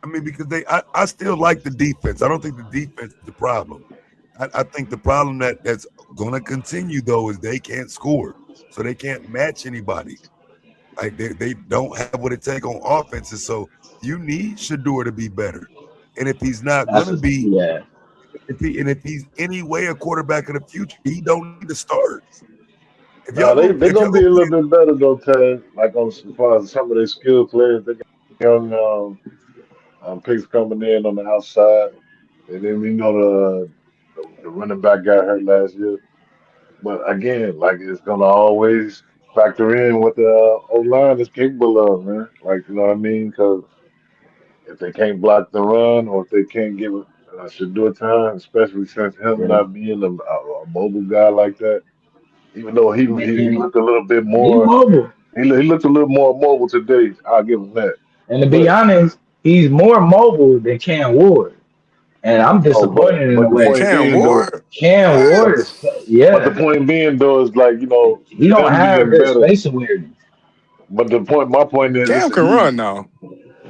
I mean, because I still like the defense. I don't think the defense is the problem. I think the problem that's gonna continue though is they can't score. So they can't match anybody. Like they don't have what it take on offenses. So you need Shador to be better. And if he's not that's gonna a, be, yeah, if he's any way a quarterback of the future, he don't need to start. Nah, they If y'all gonna be gonna a play, little bit better though, Ted. Like on as far as some of their skilled players, they got young picks coming in on the outside, and then we know the running back got hurt last year. But again, like it's gonna always factor in what the O line is capable of, man. Like you know what I mean? Because if they can't block the run, or if they can't give Shador time, especially since him yeah. not being a mobile guy like that, even though he And looked a little bit he more. mobile. He looked a little more mobile today. I'll give him that. And to be But honest, he's more mobile than Cam Ward. And I'm oh, disappointed in a but the way. point Cam being though, Ward? Cam but Ward What? is, but the yeah, point being though is like he don't them have being good better. space awareness. But my point is, Cam it's a can huge run now.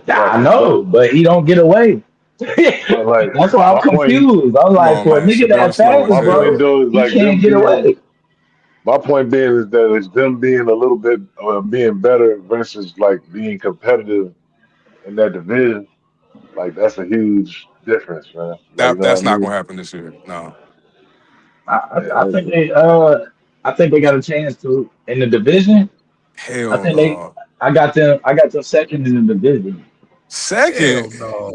I right. know, but he don't get away. But like That's why I'm my point, confused. I'm Come like, on, for a man. nigga Shador that slow as fast, my point bro, hell. though is he like can't them get being. away. My point being is that it's them being a little bit being better versus like being competitive in that division. Like that's a huge difference, man. Like you know what That's I not mean? gonna happen this year. No. I think I think they got a chance to in the division. I Hell think they no. I got them second in the division. Second. hell no.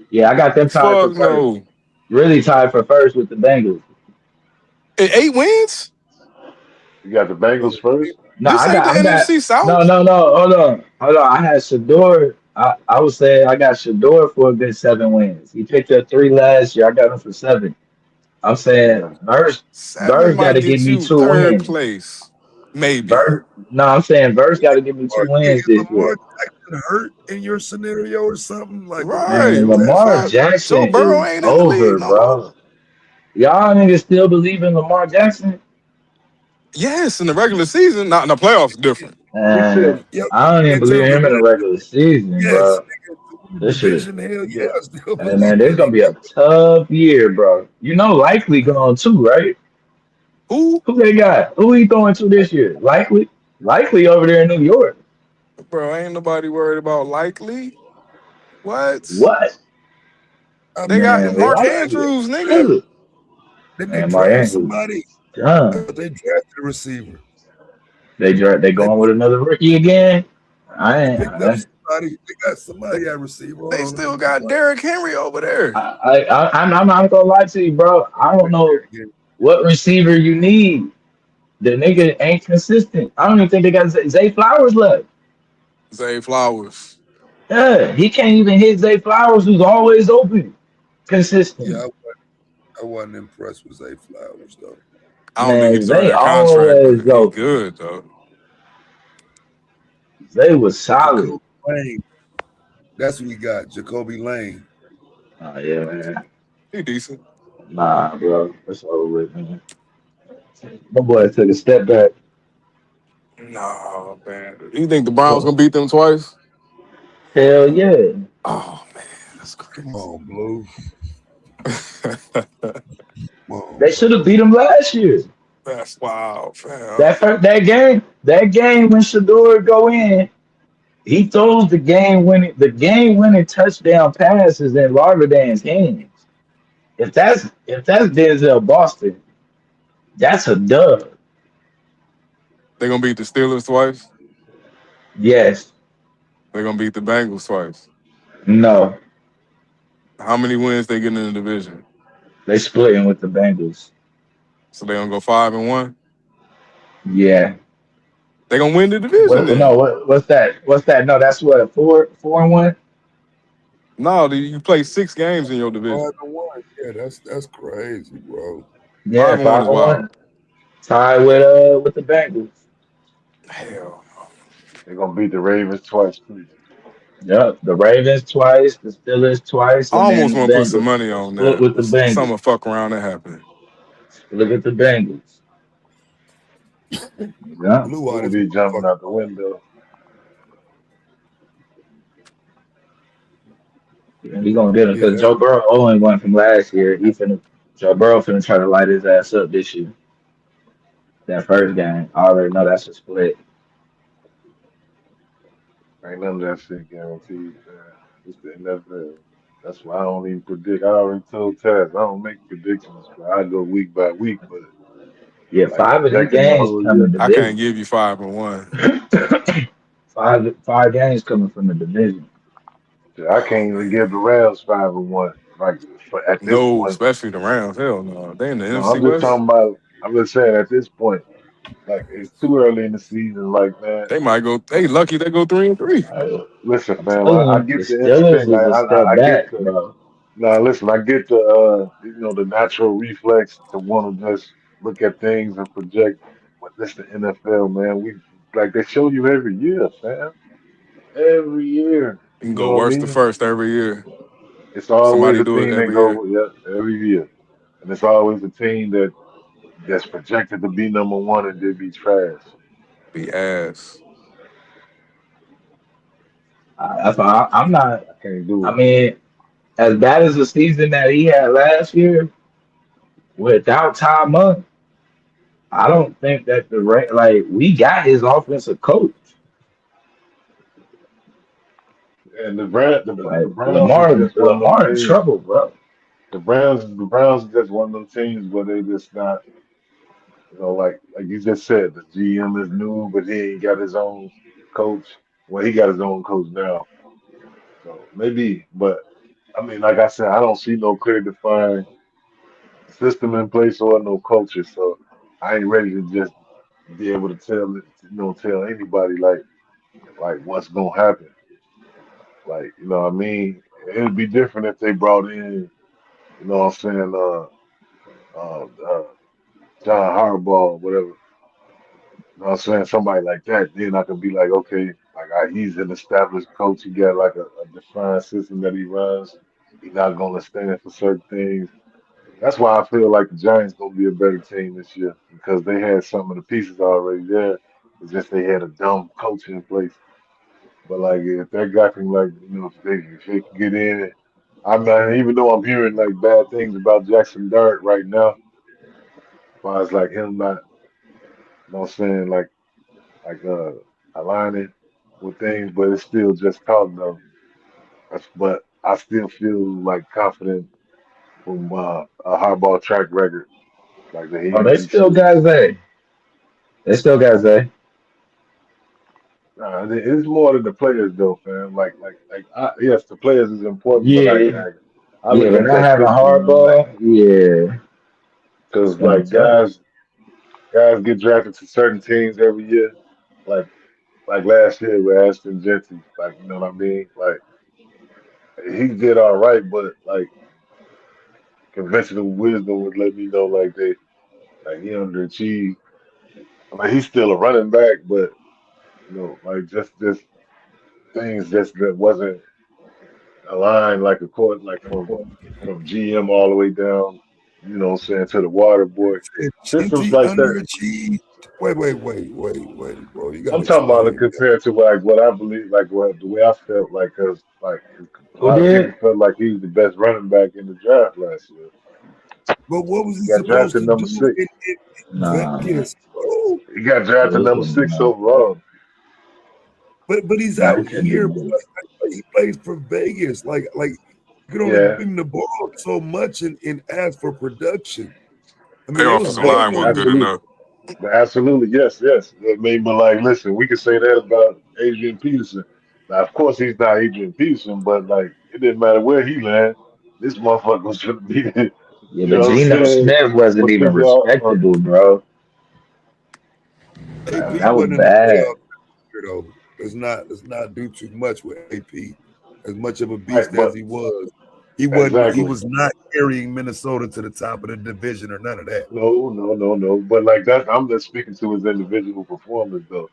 Yeah, I got them tied for Fuck first. no. Really tied for first with the Bengals. 8 wins? You got the Bengals first. No, This ain't the I got NFC South? no. Hold on. I had Shador. I would say I got Shador for a good 7 wins. He picked up 3 last year. I got him for 7. I'm saying Yeah. Seven Verse got might to give get me you two third wins. place. Maybe. Verse, no, I'm saying Verse got to give me 2 wins Is this year. Lamar Jackson hurt in your scenario or something? Like Right. Man, what's What the Lamar fuck? Joe Jackson Burrow is ain't in the league over, no more. bro. Y'all niggas still believe in Lamar Jackson? Yes, in the regular season, not in the playoffs, different. He And said, Yep. I don't even In believe terms in of him in the winning, regular season, yes. bro. Nigga, to win the This shit, division, hell yeah, yeah, I still hey believe man, this in gonna him. be a tough year, bro. You know, likely going too, right? Who? Who they got? Who he throwing to this year? Likely over there in New York. Bro, ain't nobody worried about likely. What? What? I They mean, got Man, Mark likely. Andrews, nigga. Really? didn't they Man, my draft Andrews somebody? I done. thought they drafted a receiver. They They going with another rookie again. I they ain't. picked up somebody. They got They, somebody at receiver. Hold they on, let me still look. got Derrick Henry over there. I'm not gonna lie to you, bro. I don't know Again. what receiver you need. The nigga ain't consistent. I don't even think they got Zay Flowers left. Zay Flowers. Yeah, he can't even hit Zay Flowers, who's always open, Yeah, consistent. I wasn't impressed with Zay Flowers though. I don't think he Man, deserved they that contract, always but he go. good though. They was solid. Jacoby Lane, that's what we got. Jacoby Lane. Oh yeah, man. He decent. Nah, bro. That's over with, man. My boy took a step back. No, man. You think the Browns gonna beat them twice? Hell yeah. Oh man, that's Come crazy. on, Blue. Come on, They should have bro. beat him last year. That's wild, fam. That game when Shador go in, he throws the game winning touchdown passes in Larvadane's hands. If that's Denzel Boston, that's a dub. They gonna beat the Steelers twice. Yes. They gonna beat the Bengals twice. No. How many wins they get in the division? They splitting with the Bengals. So they gonna go 5-1. Yeah. They gonna win the division What, no, then. what's that? What's that? No, that's what, 4-1? No, you play 6 games in your division. 5-1. Yeah, that's crazy, bro. Yeah, Five and one five is and wild. one. Tied with the Bengals. Hell, They're gonna beat the Ravens twice too. Yep. The Ravens twice, the Steelers twice, I and then almost the want to put some Bengals. money on Split that, with the but Bengals. something fuck around that happen. Split with the Bengals. Yeah. Blue We're out gonna his be jumping motherfucking out the window. And we gonna get him yeah. because Joe Burrow only won from last year. Joe Burrow finna try to light his ass up this year. That first game, I already know that's a split. Ain't none of that shit guaranteed, man. It's the NFL. That's why I don't even predict. I already told Taz I don't make predictions, but I go week by week. But Yeah, like five of these projecting the games whole coming year, I can't division. give you 5-1. Five games coming from the division. shit, I can't even give the Rams 5-1. Like for at this No, point, especially the Rams. Hell no. They in the no, NFC I'm just West. talking about. I'm just saying at this point, like it's too early in the season. Like man, They might go. They lucky they go 3-3. listen, I'm fam, telling I you, the get the Steelers instinct. is a step I get back, the. bro. Now listen, I get the the natural reflex to want to just look at things and project. But this the NFL, man. We like they show you every year, fam. Every year. You can You go know what I worst to mean? first every year. It's always Somebody a do it team that every year. go, yeah, every year. And it's always a team that's projected to be number one and they be trash. Be ass. That's why I'm not. I can't do I it. mean, as bad as the season that he had last year, without Ty Monk, I don't think that like we got his offensive coach. And the Like Browns is Lamar, just one of them Lamar in teams. trouble, bro. The Browns is just one of them teams where they just not, like you just said, the GM is new, but he ain't got his own coach. Well, he got his own coach now. So maybe, but I mean, like I said, I don't see no clear defined system in place or no culture. So I ain't ready to just be able to tell anybody like what's gonna happen. Like, you know what I mean? It'd be different if they brought in, you know what I'm saying, John Harbaugh, whatever. You know what I'm saying? Somebody like that. Then I could be like, okay, like he's an established coach. He got like a defined system that he runs. He's not gonna stand for certain things. That's why I feel like the Giants gonna be a better team this year because they had some of the pieces already there. It's just they had a dumb coach in place. But like if that guy can if they can get in, I mean even though I'm hearing like bad things about Jackson Dart right now, as far as like him not, you know what I'm saying, like aligning with things, but it's still just talk though. But I still feel like confident from a hardball track record, like that Oh, he they he still should. got Zay. They still got Zay. It's more than the players though, fam. Yes, the players is important, but Yeah, I yeah, look but at not that having system, man. hardball, yeah, it's Because gonna be like tough. guys get drafted to certain teams every year. Like like last year with Ashton Genty, like you know what I mean. Like he did all right, but like conventional wisdom would let me know like he underachieved. I mean, he's still a running back, but like just things just that wasn't aligned like a court, like from GM all the way down. What I'm saying, to the water boy. Said Systems Gigi like that. underachieved. Wait, bro. You gotta I'm talking about it explain that. compared to like what I believe, like what the way I felt, like because like a Who lot of people did? felt like he was the best running back in the draft last year. But what was he He got supposed drafted to number do six. in Nah, man. Vegas, bro? He got Yeah, drafted we number couldn't do six nothing with that. overall. But he's Nah, we out couldn't do here. nothing with that. He plays for Vegas. Like you can only Yeah, bring the ball so much and ask for production. I mean, Their it was offensive line wasn't good definitely enough. absolutely, absolutely, yes. I mean, but like, listen, we could say that about Adrian Peterson. Now, of course, he's not Adrian Peterson, but like, it didn't matter where he landed. This motherfucker was gonna be, the, Yeah, you but know what I'm Geno saying? Smith wasn't But even people respectable, bro. AP That was wasn't in the bad. playoff here though. Let's not do too much with AP. As much of a right, beast as but he was, he wasn't. He exactly. was not carrying Minnesota to the top of the division or none of that. No. But like that, I'm just speaking to his individual performance though.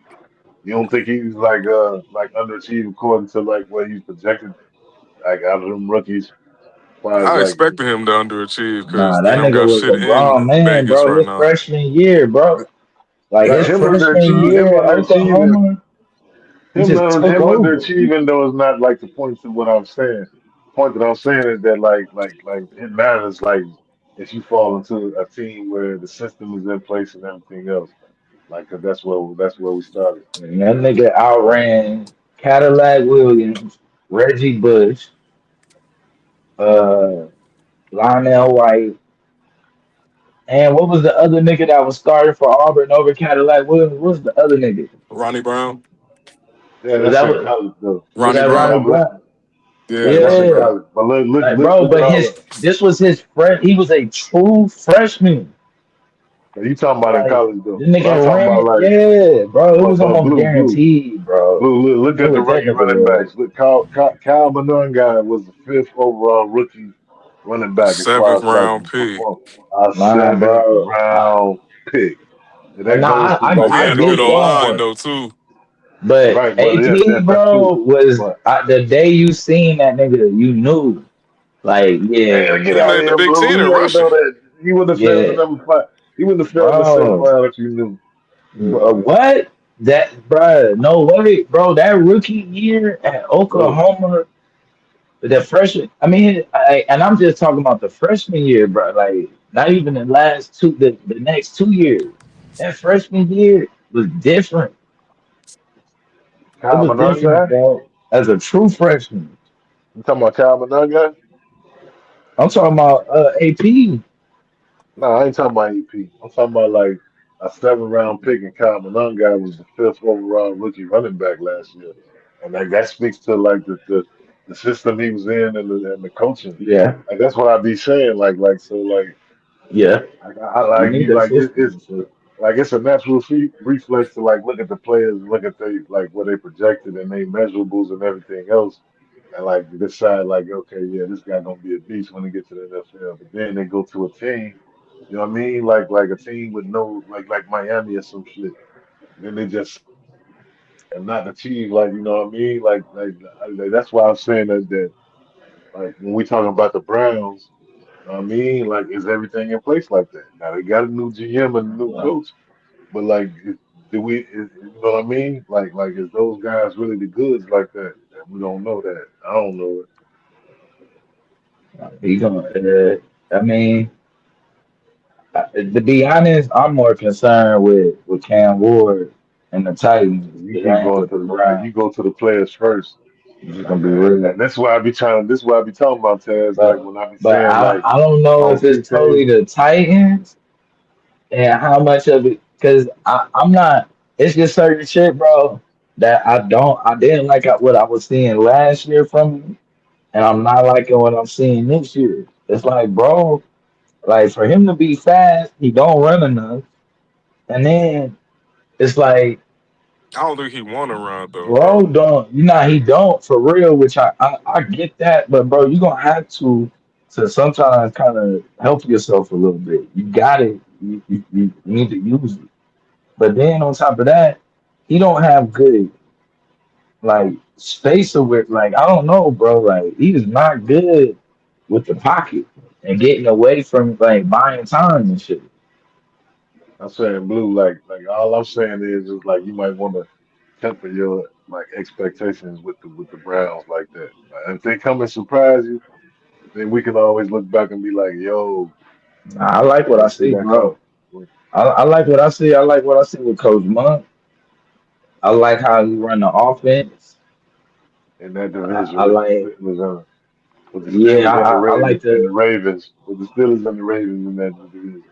You don't think he's like underachieved according to like what he's projected like out of them rookies? As far as I like expected him to underachieve because Nah, they that don't nigga got was shit a in grown man, Vegas bro. right His now. freshman year, bro. Like now his freshman year at Oklahoma, he just took him over. underachieving though is not like the point to what I'm saying. Point that I'm saying is that like it matters like if you fall into a team where the system is in place and everything else. Like 'cause that's where we started. And that nigga outran Cadillac Williams, Reggie Bush, uh, Lionel White, and what was the other nigga that was starting for Auburn over Cadillac Williams? What was the other nigga? Ronnie Brown, Yeah, Was that's that in what college though. was Ronnie that Yeah, Ronnie Brown. Brown? Yeah, that's Ronnie in Yeah. Brown. college. But Like, bro, look at but all that. this was his friend. He was a true freshman. Now, you talking about in Like college though. the But I'm nigga talking about ran, like yeah, bro. It was but almost blue. guaranteed, bro. Look It at the was rookie technically running was. backs. Look, Kyle Monangai was the fifth overall rookie running back as far Seventh as like round pick. perform. A Nah, seventh bro. round pick. And And that goes nah, to Oh, he I had a get good old my that. line point. though too. But Right, well yes, AP, that's bro, true. was But the day you seen that nigga, you knew. Like, yeah, man, get He out of led the here, Big Blue. Ten We in already know rushing. that he wouldn't have failed the yeah, number five. He wouldn't have failed the second bro. round if you knew. What? That, bro? No way, bro. That rookie year at Bro, Oklahoma, the freshman. I mean, and I'm just talking about the freshman year, bro. Like, not even the last two, the next 2 years. That freshman year was different. It Kyle was different, Monangai? bro. As a true freshman, You talking about Kyle Monangai? I'm talking about AP. No, I ain't talking about EP. I'm talking about like a 7th round pick, and Kyle Monangai was the fifth overall rookie running back last year, and like that speaks to like the system he was in and the coaching. Yeah, Like that's what I be saying. Like so yeah. I You like need you that like it's system. So, like it's a natural reflex to like look at the players, look at they like what they projected and they measurables and everything else, and like decide like okay, yeah, this guy gonna be a beast when he gets to the NFL. But then they go to a team, you know what I mean? Like a team with no like Miami or some shit. Then they just and not achieve like you know what I mean? That's why I'm saying that like when we talking about the Browns. You know what I mean, like, is everything in place like that? Now they got a new GM and a new coach, but like, do we? You know what I mean? Like, is those guys really the goods like that? And we don't know that. I don't know it. he gonna. I mean, to be honest, I'm more concerned with Cam Ward and the Titans You than I keep am going with the to like Browns. you go to the players first, I'm just gonna like, be real. and that's why I be trying. This is why I be talking about Taz. Like But when I be but saying like I don't know on if it's 2K, totally the Titans and how much of it because I'm not. It's just certain shit, bro, that I didn't like what I was seeing last year from him, and I'm not liking what I'm seeing this year. It's like, bro, like for him to be fast, he don't run enough, and then it's like, I don't think he want to run though, bro, bro. don't he don't for real, which I get that, but bro, you gonna have to to sometimes kind of help yourself a little bit. You got it. You need to use it. But then on top of that, he don't have good like space with like I don't know, bro. Like he is not good with the pocket and getting away from like buying time and shit. I'm saying blue, like all I'm saying is like you might want to temper your like expectations with the Browns like that. Like, if they come and surprise you, then we can always look back and be like, yo, I like I what I didn't see see, that coming. bro. I like what I see. I like what I see with Coach Monk. I like how he run the offense. In that I division like, with the yeah, Steelers and the I like And the the. Ravens, with the Steelers and the Ravens in that division.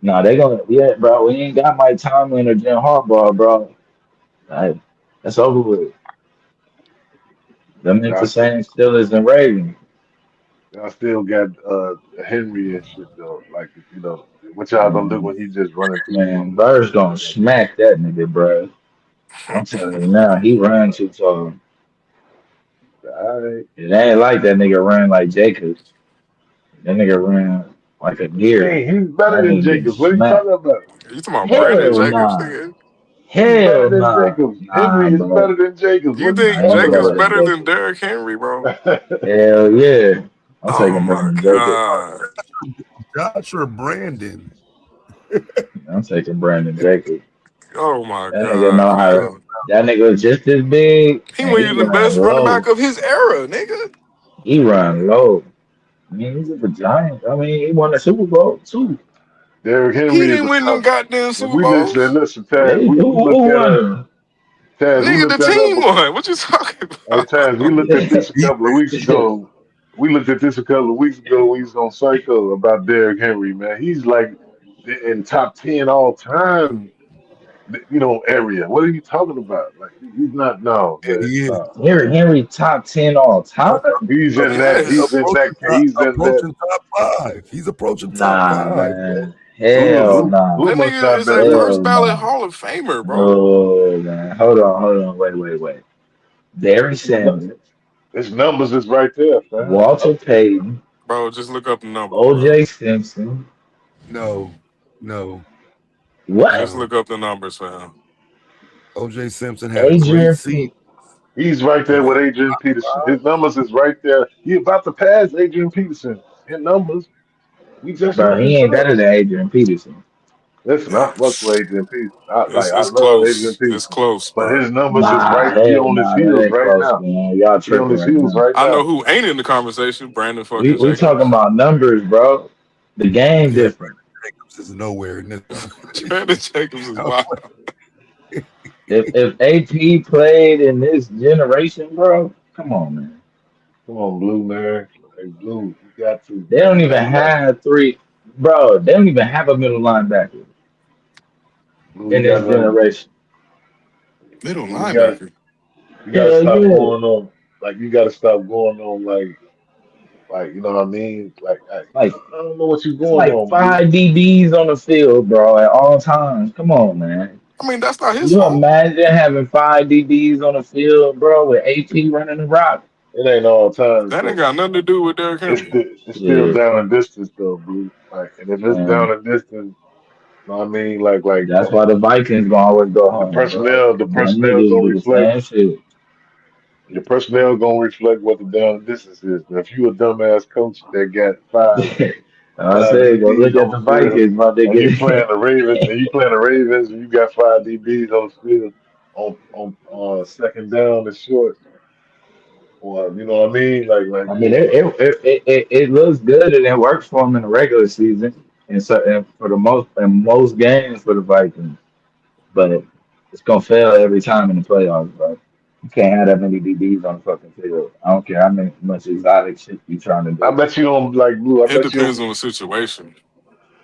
No, they gonna, yeah, bro. We ain't got Mike Tomlin or Jim Harbaugh, bro. Like, that's over with. Them ain't the Y'all, same Steelers and Ravens. y'all still got Henry and shit though. Like you know, what y'all gonna do Man, when he just running through man, people? Bird's gonna smack that nigga, bro. I'm telling you now, he run too tall. All right. It ain't like that nigga run like Jacobs. That nigga ran like a deer. He's better That than nigga getting Jacobs. What are you smacked. talking about? You talking about Brandon Hell Jacobs, nah. nigga? He's better Hell than nah. Jacobs. Nah, Henry is bro. better than Jacobs. You What are you think I ain't talking Jacobs better than better than Jacobs. Derrick Henry, bro? about? Hell yeah. I'm Oh taking my Brandon Jacobs. god. Josh or Brandon? I'm taking Brandon Jacobs. Oh my That nigga god, know how to. man. That nigga was just as big, He and might he be the run best running low. back of his era, nigga. He run low. I mean, he's a giant. I mean, he won a Super Bowl too. Derrick He Henry is didn't a win them tough. goddamn If Super we just say, Bowls. listen, Yeah, Taz, we looked who at won? Taz, we Nigga, the looked that team up. won. What you talking Hey Taz, we about? looked at this a He, couple of weeks ago. We looked at this a couple of weeks ago. We was on Psycho about Derrick Henry, man. He's like in top 10 all time, area. What are you talking about? Like he's not. No, man, he is stop. Henry top 10 all time? He's in that. Yes. He's in that. approaching top five. He's approaching top Nah, five, bro. man. Hell nah. Blue That must nigga not is a been first Hell looking. ballot nah. Hall of Famer, bro. No, man. Hold on. Wait. Barry His, nu- Sanders, his numbers is right there, fam. Walter Payton, Bro, just look up the numbers, bro. OJ Simpson. No, no, What? Just no. look up the numbers, fam. OJ Simpson had a great Adrian season. Peterson. He's right there with Adrian Peterson. His numbers is right there. He about to pass Adrian Peterson in numbers. We just Bro, looked he this ain't up. better than Adrian Peterson. Listen, I fuck with Adrian Peterson. I It's love Adrian close. It's Peterson, close, but bro. his numbers is Nah, right. He hell on his nah. That heels ain't right close, now. man. Y'all He on tripping his right heels now. right I know now. who ain't in the conversation. Brandon We fucking we talking Jacobs. about numbers, bro. The game Yeah, different. Jacobs is nowhere in this Brandon Jacobs is wild. If AP played in this generation, bro, come on, man. Come on, Blue man. Hey, Blue, you got to, They man. don't You even got to have three, bro. They don't even have a middle linebacker Blue. in You got this to. generation. Middle Blue, linebacker. you got to Hell stop yeah. going on. Like you got to stop going on. Like you know what I mean. Like Like I don't know what you it's going like on, Blue. five DBs on the field, bro, at all times. Come on, man. I mean, that's not his You fault. imagine having five DBs on the field, bro, with AP running the rock? It ain't all times That ain't though. got nothing to do with Derrick Henry. It's still Yeah, down in distance though, Blue. Like, and if it's man. down in distance, you know what I mean, like That's why the Vikings gonna always go the home, bro. personnel, the Them personnel niggas gonna do the reflect. same shit. The personnel gonna reflect what the down and distance is. Now, if you a dumbass coach that got I five said, go DBs look at on the the field, Vikings, my and you nigga. playing the Ravens, and you got five DBs on the field on second down and short, or you know what I mean? Like I mean, it looks good and it works for them in the regular season, and so and for the most games for the Vikings. But it's gonna fail every time in the playoffs, bro. You can't have that many DBs on the fucking field. I don't care how much exotic shit you trying to I do. bet you don't like Blue. I It bet you depends don't. on the situation.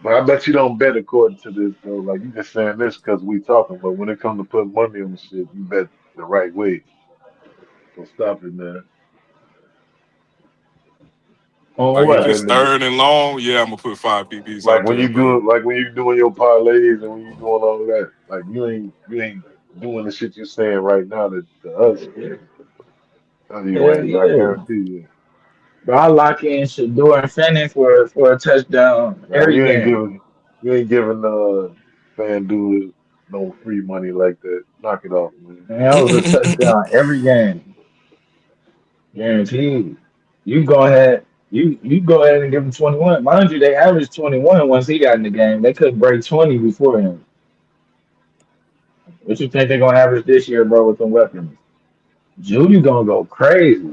But I bet you don't bet according to this though. Like you just saying this because we talking, but when it comes to putting money on the shit, you bet the right way. So stop it, man. On Like You if what? it's betting the third and long, yeah, I'm gonna put five DBs like out when there. you But do like when you doing your parlays and when you doing all of that. Like you ain't doing the shit you're saying right now to us. Yeah. No, you Hell ain't. I yeah. guarantee you. Bro, I lock in Shador and Fanning for a touchdown Nah, every game. you ain't giving FanDuel no free money like that. Knock it off, man. And that was a touchdown every game, guaranteed. You go ahead. You go ahead and give him 21. Mind you, they averaged 21 once he got in the game. They could break 20 before him. What you think they're gonna average this year, bro, with them weapons? Judy gonna go crazy.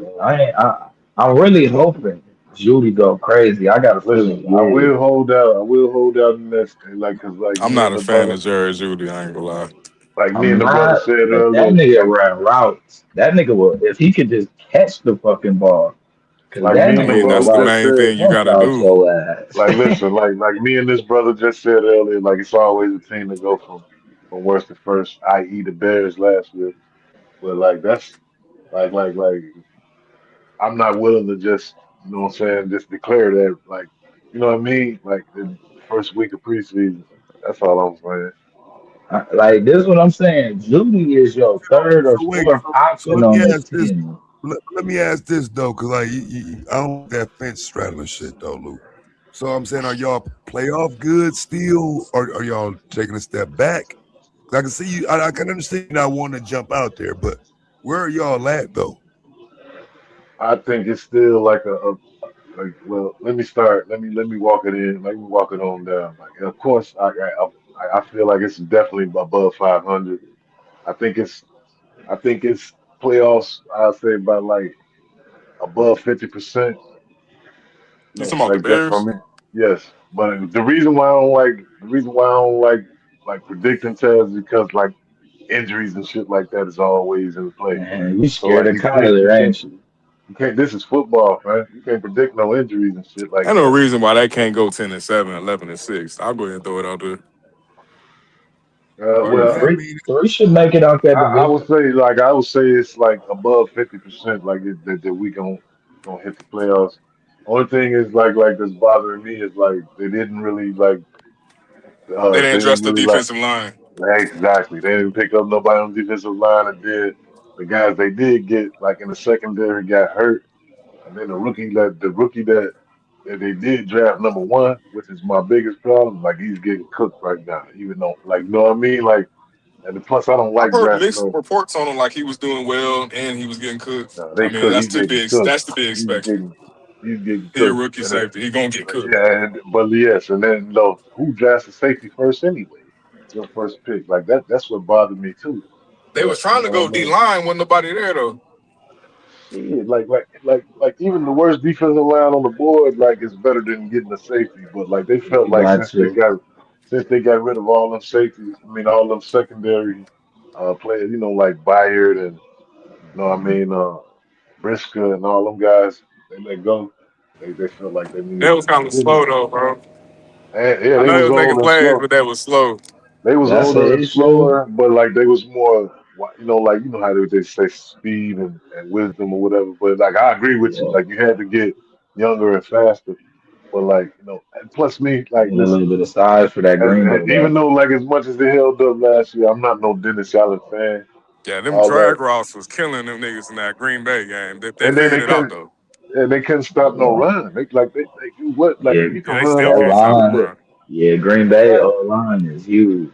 I'm really hoping Judy go crazy. I got a feeling Listen, he I is. will hold out. I will hold out in that like, cause like I'm me not and a the fan brother, of Jerry Judy. I ain't gonna lie. like me I'm and the brother not, said but that earlier, nigga ran routes. That nigga will if he could just catch the fucking ball, cause like that me I and the nigga mean, will that's brother the route just main said, thing you fuck gotta out do. your ass. like listen, like me and this brother just said earlier, like it's always a team to go from worst to first, i.e. the Bears last year. But like that's like I'm not willing to just, you know what I'm saying, just declare that, like, you know what I mean? Like the first week of preseason. That's all I'm saying. Like this is what I'm saying. Judy is your third or So wait, fourth so option let me on this ask this. team. Let me ask this though, because like I don't like that fence straddling shit though, Lou. So I'm saying, are y'all playoff good still, or are y'all taking a step back? 'Cause I can see you. I can understand you not wanting to jump out there, but where are y'all at though? I think it's still like like, well, let me start. Let me walk it in. Let me walk it on down. Like, of course, I feel like it's definitely above 500. I think it's I think it's playoffs. I'll say about like above 50%. You No, talking about the like just for Bears? me. Yes, but the reason why I don't like predicting tests is because like injuries and shit like that is always in play. Man, you So scared like of Kyler, ain't you? you can't. This is football, man. You can't predict no injuries and shit like Ain't no that. reason why they can't go 10-7, 11-6. I'll go ahead and throw it out there. Three, Yeah, I Well, three, mean, three should make it out that I would division. say I would say it's like above 50%, like that we gonna hit the playoffs. Only thing is that's bothering me is like They they didn't didn't address the really like defensive line. exactly they didn't pick up nobody on the defensive line and did the guys they did get like in the secondary got hurt and then the rookie that they did draft number 1, which is my biggest problem. Like he's getting cooked right now, even though like you know what I mean like. And plus, I don't I've like heard drafting mixed no. reports on him, like he was doing well and he was getting cooked. No, I they mean, cook. that's to be that's to be He's expected. getting he's getting He a cooked. rookie And safety. He gonna get cooked. yeah, but yes, and then no, who drafts the safety first anyway? Your first pick, like that. That's what bothered me too. They was But you trying to know, go D line, wasn't nobody there though. shit, like even the worst defensive line on the board, like is better than getting a safety. But like they felt You like got to. since they got rid of all them safeties, I mean all them secondary players, you know, like Byard and you know what I mean, Brisker and all them guys, they let go. They felt like they That needed was to, kind and of then slow though, bro. yeah, I they know he was was making old and plays, slow. but that was slow. They was That's an older and issue. slower, but like they was more, like you know how they say speed and wisdom or whatever. But like I agree with you, Yeah, like you had to get younger and faster. But like you know, and plus me, you like need a little listen, bit of size for that Green Bay and even though. though like as much as they held up last year, I'm not no Dennis Allen fan. Yeah, them All that, drag routes was killing them niggas in that Green Bay game. They and then figured it out though. they couldn't stop no Yeah, run. They do what? Like yeah. if you Yeah, can they run still O all can't stop season, him, line, but bro. yeah. Green Bay right, O line is huge.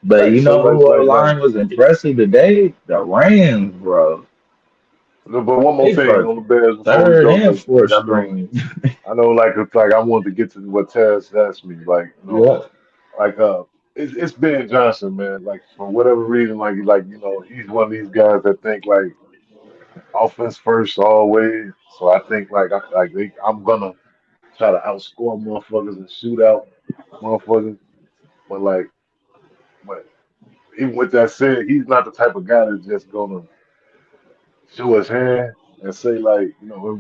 But right. you So know like who O line was impressive today? The Rams, bro. but one more They thing on fucking the Bears before we third go, and because fourth like string. I know like it's like I wanted to get to what Taz asked me, like you know, Yeah. like it's Ben Johnson, man. Like for whatever reason, like you know, he's one of these guys that think like offense first always. So I think I'm gonna try to outscore motherfuckers and shoot out motherfuckers. But like, but even with that said, he's not the type of guy that's just gonna show his hand and say like, you know,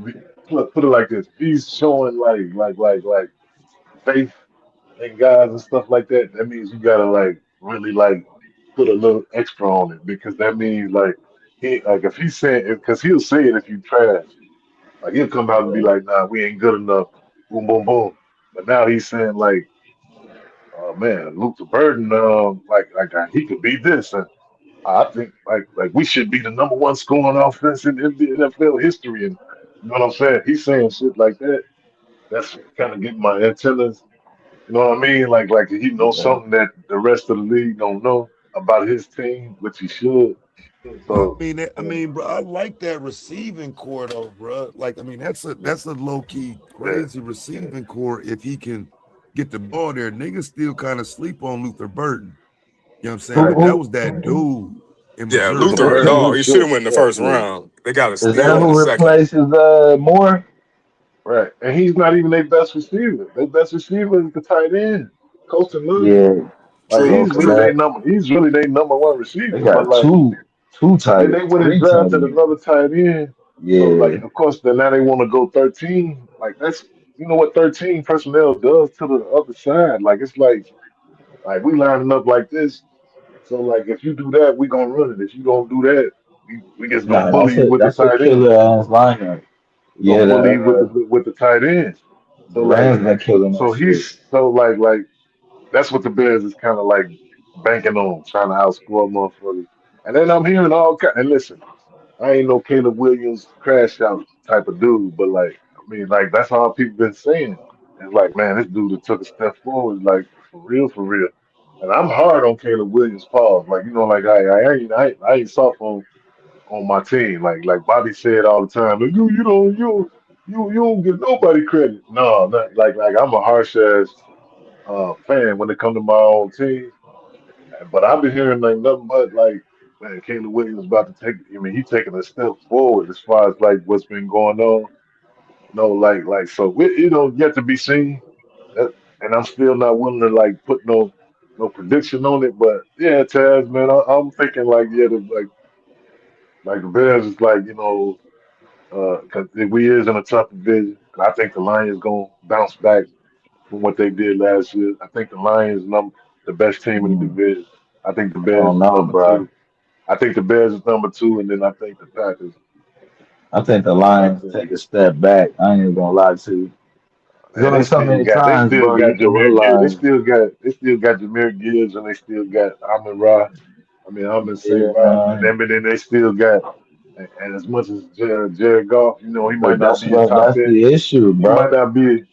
put it like this. If he's showing like faith in guys and stuff like that, that means you gotta like really like put a little extra on it because that means like he like if he's saying because he'll say it if you trash. Like he'll come out and be Yeah. like, nah, we ain't good enough. Boom, boom, boom. But now he's saying like, oh man, Luke the Burden, he could be this, and I think like we should be the number 1 scoring offense in the NFL history, and You know what I'm saying? He's saying shit like that. That's kind of getting my antennas. You know what I mean? Like he knows Yeah. something that the rest of the league don't know about his team, which he should. So, I mean, bro, I like that receiving core though, bro. Like, I mean, that's a low key yeah, crazy receiving core if he can get the ball there. Niggas still kind of sleep on Luther Burton. You know what I'm saying? Who, But that who was that dude in Yeah, Missouri. Luther Luther, Burton, dog, he's he should shit. have went in the Yeah, first round. They got a is steal that in who the second. replaces Moore? right. And he's not even their best receiver. Their best receiver is the tight end, Colton Murray. Yeah, Like True, close to true. that. he's really their number one They receiver. But got like, two and then tight, they went and three tight drafted ends. another tight end. So like, Yeah, of course, then now they want to go 13. Like that's you know what 13 personnel does to the other side. Like it's like we lining up like this. So like if you do that, we gonna run it. If you don't do that, we just gonna nah, bully you with the that's a tight end. killer ass lineup. We Yeah, gonna bully you with the tight end. the So Rams been killing that so shit. he's so like that's what the Bears is kind of like banking on, trying to outscore motherfuckers. And then I'm hearing all kind. And listen, I ain't no Caleb Williams crash out type of dude, but like I mean, like that's all people been saying. It's like, man, this dude that took a step forward, like for real, for real. And I'm hard on Caleb Williams. Pause. Like you know, like I ain't soft on my team. Like Bobby said all the time, like, you don't give nobody credit. No, not like I'm a harsh ass fan when it come to my own team. But I've been hearing like nothing but like, man, Caleb Williams about to take. I mean, he taking a step forward as far as like what's been going on. No, like so, yet to be seen. That, and I'm still not willing to like put no prediction on it. But yeah, Taz, man, I'm thinking like yeah, like the Bears is like because we is in a tough division, and I think the Lions gonna bounce back from what they did last year. I think the Lions the best team in the Mm, division. I think the I Bears don't is know, number bro. two. I think the Bears is number two, and then I think the Packers I think the is number Lions three. take a step back. I ain't even gonna lie to you. There's And only so many they times, still bro, you got can Jameer Gibbs. realize. They still got Jameer Gibbs, and they still got Amon Ra. I mean Amon St. Yeah, Ra, and man. then but then they still got. And as much as Jared Goff, he might But not be a top that's end. the issue, He might bro. not be.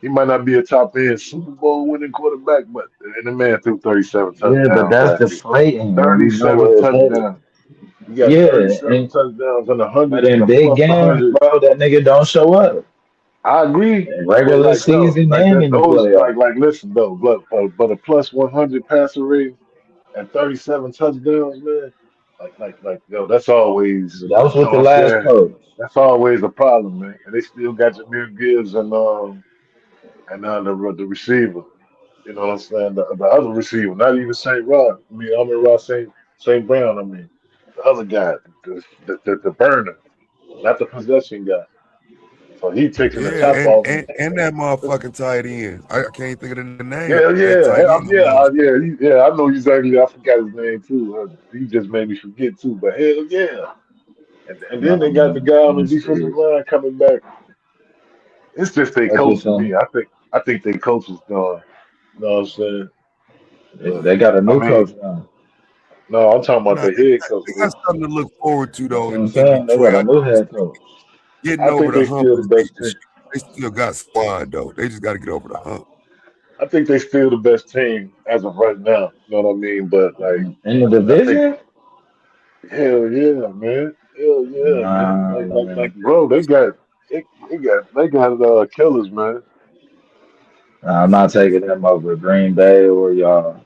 He might not be a top end Super Bowl winning quarterback, but and the man threw 37 Yeah, but touchdowns that's last year. deflating when you know 37 where it's headed. touchdowns. He got Yeah, 37 touchdowns and but 100 and in a big plus games, 100. bro, that nigga don't show up. I agree, In but regular like no, season like and that in the those playoffs. listen though, but a plus 100 passer rating and 37 touchdowns, man. Yo, that's always That was you with know the what I'm last saying. coach. That's always a problem, man. And they still got Jameer Gibbs and the receiver. You know what I'm saying? The other receiver, not even St. Rod. I mean, I'm in Rod St. Brown. I mean, the other guy, the burner, not the possession guy. So he taking the Yeah, top off. and that motherfucking tight end. I can't think of the name. Yeah, That yeah, tight end gonna be on the yeah. I know exactly. I forgot his name too. He just made me forget too. But hell yeah. And then Nah, they got the man. guy on Let the me defensive see. line coming back. It's just they coach to me. Ferguson. I think they coach is gone. You know what I'm saying? Yeah, they got a I new mean, coach now. no, I'm talking about nah, the head coach. they got something to look forward to That's though what I'm in saying. They Detroit. got a new head coach. Getting I over think the they hump still the is best team. they still got squad though. They just got to get over the hump. I think they still the best team as of right now. You know what I mean? But In the I think division? hell yeah, man. Hell yeah, man. Nah, man. Bro, they got killers, man. Nah, I'm not taking them over Green Bay or y'all.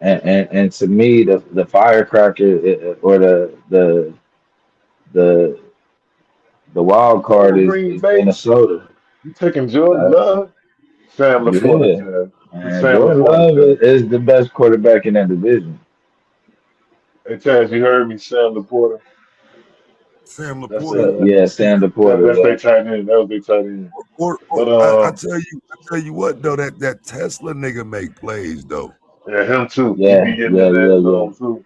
And to me, the firecracker or the the wild card Over Green is Bay, Minnesota. you taking Jordan Uh, Love? Sam Laporta, yeah, Chad. It's and Sam Jordan Laporta, Love Chad. is the best quarterback in that division. Hey, Chad, you heard me, Sam Laporta. Sam That's Laporta. their Yeah, Sam that's Porter. their Yeah, tight end. That was their tight end. Or But I tell you what though, that Tesla nigga make plays though. yeah, him too. He be yeah, getting yeah, in the yeah, end yeah. zone too.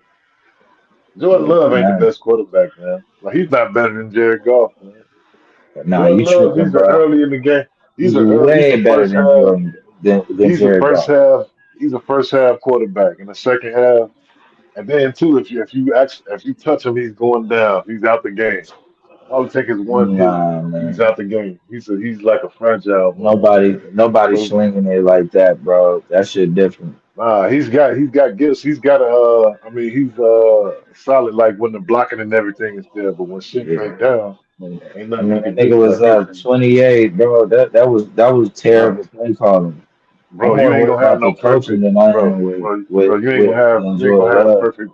Jordan Yeah, Love ain't the man. best quarterback, man. Like he's not better than Jared Goff, man. Nah, Jordan you Love, tripping, these are bro. early in the game. He's He's way a better first than half. Jordan than He's a Jared first Goff. half. He's a first half quarterback. In the second half, and then too, if you touch him, he's going down. He's out the game. All it takes is one hit. Nah, He's man. out the game. He's like a fragile ball. Nobody But slinging it like that, bro. That shit different. nah, he's got gifts. He's got a I mean he's solid like when the blocking and everything is there, but when shit break Yeah. down, ain't I nothing mean, he that can do. nigga was Like he, up 28, bro. That was nah, terrible play calling. I'm bro, you more ain't worried gonna have about no the coaching perfect than I bro, am with bro, bro. with with You ain't D'Angelo gonna have Russell. perfect.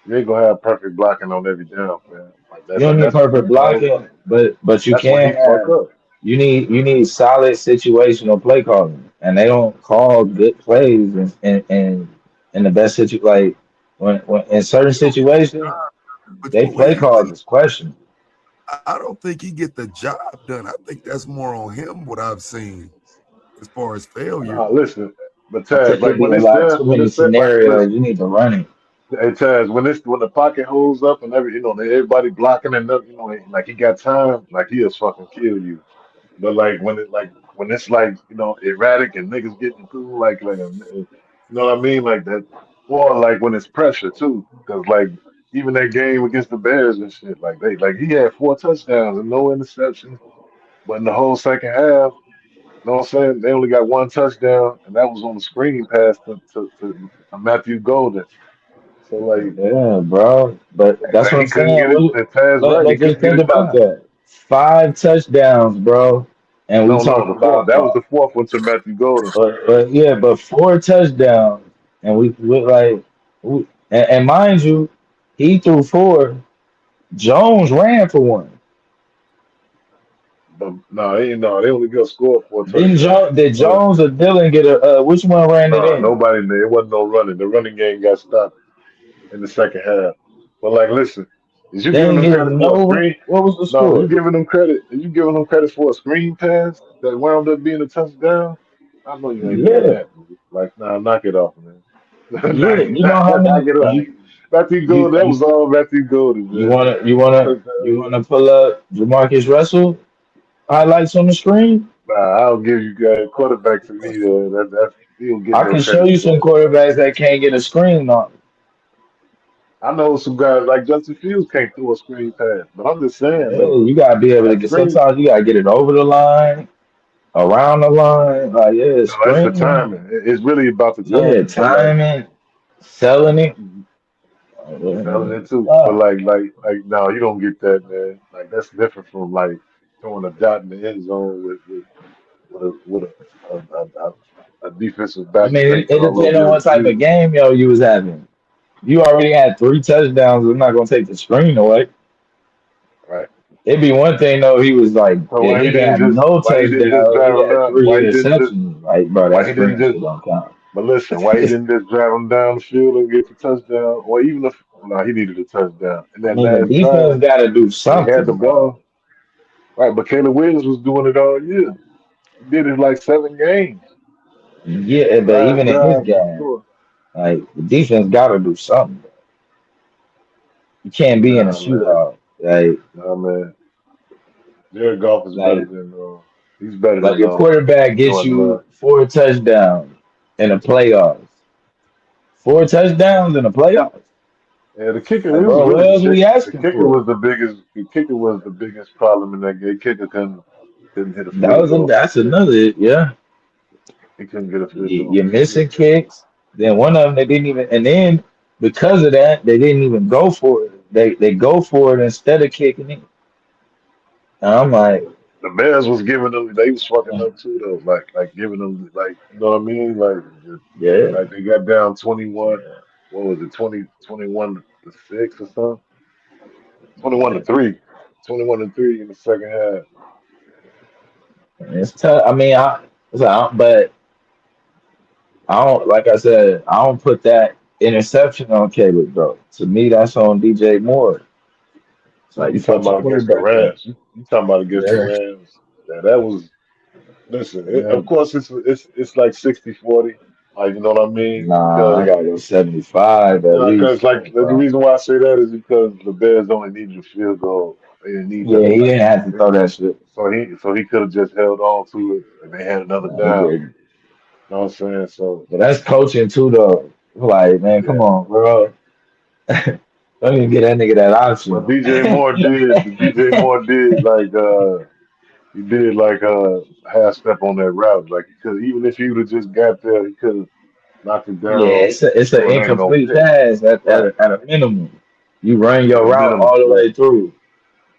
You ain't gonna have perfect blocking on every down, man. Like You don't need perfect blocking, but you that's when can he fuck have. up. You need solid situational play calling, and they don't call good plays in the best situ like when in certain situations they But what play he calls think? is questionable. I don't think he get the job done. I think that's more on him. What I've seen as far as failure. Nah, listen, but I Taz, think like it'd be when a it's lot there, too when many it's there, like scenarios. listen. You need to run it. Hey Taz, when the pocket holds up and everybody blocking and like he got time, like he'll fucking kill you. But like when it's like erratic and niggas getting through you know what I mean like that, or like when it's pressure too, because like even that game against the Bears and shit, like he had 4 touchdowns and no interceptions, but in the whole second half, you know what I'm saying, they only got 1 touchdown and that was on the screen pass to Matthew Golden. So Yeah, bro. But that's like what I'm he couldn't saying. get it. The Taz right, he Let's just couldn't get think it about done. that. 5 touchdowns, bro. And we No, talking the fourth. about That was the fourth one to Matthew Golden. but yeah, but 4 touchdowns, and we like, and mind you, he threw four. Jones ran for one. But no, they only got scored for a Didn't touchdown. Did But Jones or Dillon get a? Which one ran it no, in? nobody there. It wasn't no running. The running game got stopped in the second half. But like, listen, is you They giving didn't them get credit for a no. screen? What was the No, you score? giving them credit? Are you giving them credit for a screen pass that wound up being a touchdown? I know you ain't doing Yeah, that. Nigga. Like, nah, knock it off, man. yeah. You know how Knock many it off. Matthew you Golden, that you was all Matthew Golden, you man. wanna you Four wanna you touchdowns. wanna pull up Jamarcus Russell highlights on the screen? Nah, I'll give you guys quarterback to me. That he'll get I no can show credit you some for it. quarterbacks that can't get a screen on. I know some guys like Justin Fields can't throw a screen pass, but I'm just saying Yeah, that you gotta be able to that get. screen, Sometimes you gotta get it over the line, around the line. Like yeah, no, that's the screen. timing. It's really about the Yeah, timing. But like timing, selling it. selling it too. But Stop. no, you don't get that, man. Like that's different from like throwing a dot in the end zone with a defensive I back mean, straight it to a little depends bit on of what a type sweep. of game you was having. You already had 3 touchdowns. I'm not gonna take the screen away. Right. It'd be one thing though. He was like, So if he didn't have no why he didn't just touchdowns, he drive him had down? three interceptions. Like, bro, that Why he didn't screen just shit don't count. But listen, why he didn't just drive him down the field and get the touchdown? Or even if no, he needed a touchdown. In I that mean, the last drive, defense got to do when they had the something, bro. ball, right? But Caleb Williams was doing it all year. He did it like 7 games. Yeah, but Last even in this drive to game, score. like the defense got to do something. You can't be in a Nah, man. shootout. Like, Nah, man. Jared Goff is better like, than he's better like than your quarterback gets Jordan Love. you 4 touchdowns in the playoffs. 4 touchdowns in the playoffs. Yeah, the kicker, Like, it was bro, what really the else are we kicker. The asking kicker for? was the biggest problem in that game. Kicker couldn't hit a That field was goal. that's another, yeah. He couldn't get a field goal You're for shit, missing man. kicks. Then one of them they didn't even, and then because of that they didn't even go for it. They go for it instead of kicking it. And I'm like, The Bears was giving them, they was fucking uh, up too though, like giving them, like you know what I mean, yeah, like they got down 21. What was it, 21 to 6 or something? 21 to 3, 21 to 3 in the second half. it's tough. I mean, but I don't like I said, I don't put that interception on Caleb, bro. To me, that's on DJ Moore. It's No, like you you talking fucked your about against the quarterback up. Rams? You talking about against the Yeah, Rams? Yeah, that was. Listen, yeah. of course it's like 60-40. Like you know what I mean? Nah, I Because gotta go 75 at no, least. because like the 75. reason why I say that is because the Bears only needed a field goal. They didn't need Yeah, nothing he like didn't have to that. throw that shit. So he could have just held on to it and they had another Nah, he down. didn't. You know what I'm saying? So But that's coaching too, though. Like, man, come yeah, on, bro. Don't even get that nigga that But option. DJ Moore did. DJ Moore did like he did like half step on that route. Like he could, even if he would have just got there, he could have knocked it Yeah, down. it's an So it ain't no incomplete pick. pass Right. at a minimum. You run At your a route minimum. all the Right. way through.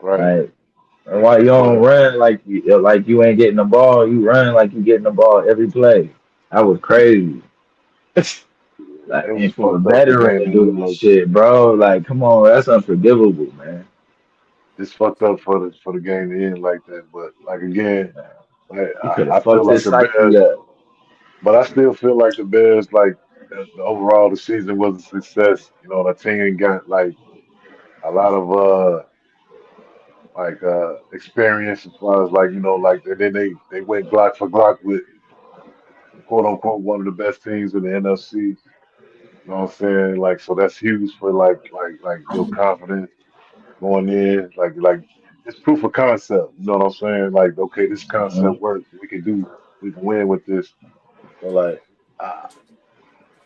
Right. Like why you don't But run like you ain't getting the ball, you run like you getting the ball every play. That was crazy. Like, it was and for a fucked up for the veteran game to to do end that like that. shit, bro, like come on, that's unforgivable, man. It's fucked up for the game to end like that. But like again, like, He could have I feel fucked like his the psyche Bears, up. but I still feel like the Bears, like overall the season was a success. You know, the team got like a lot of experience as far as like like and then they went Glock for Glock with quote unquote one of the best teams in the NFC. You know what I'm saying? Like so that's huge for like your confidence going in. Like it's proof of concept. You know what I'm saying? Like okay, this concept works. We can win with this. So like uh,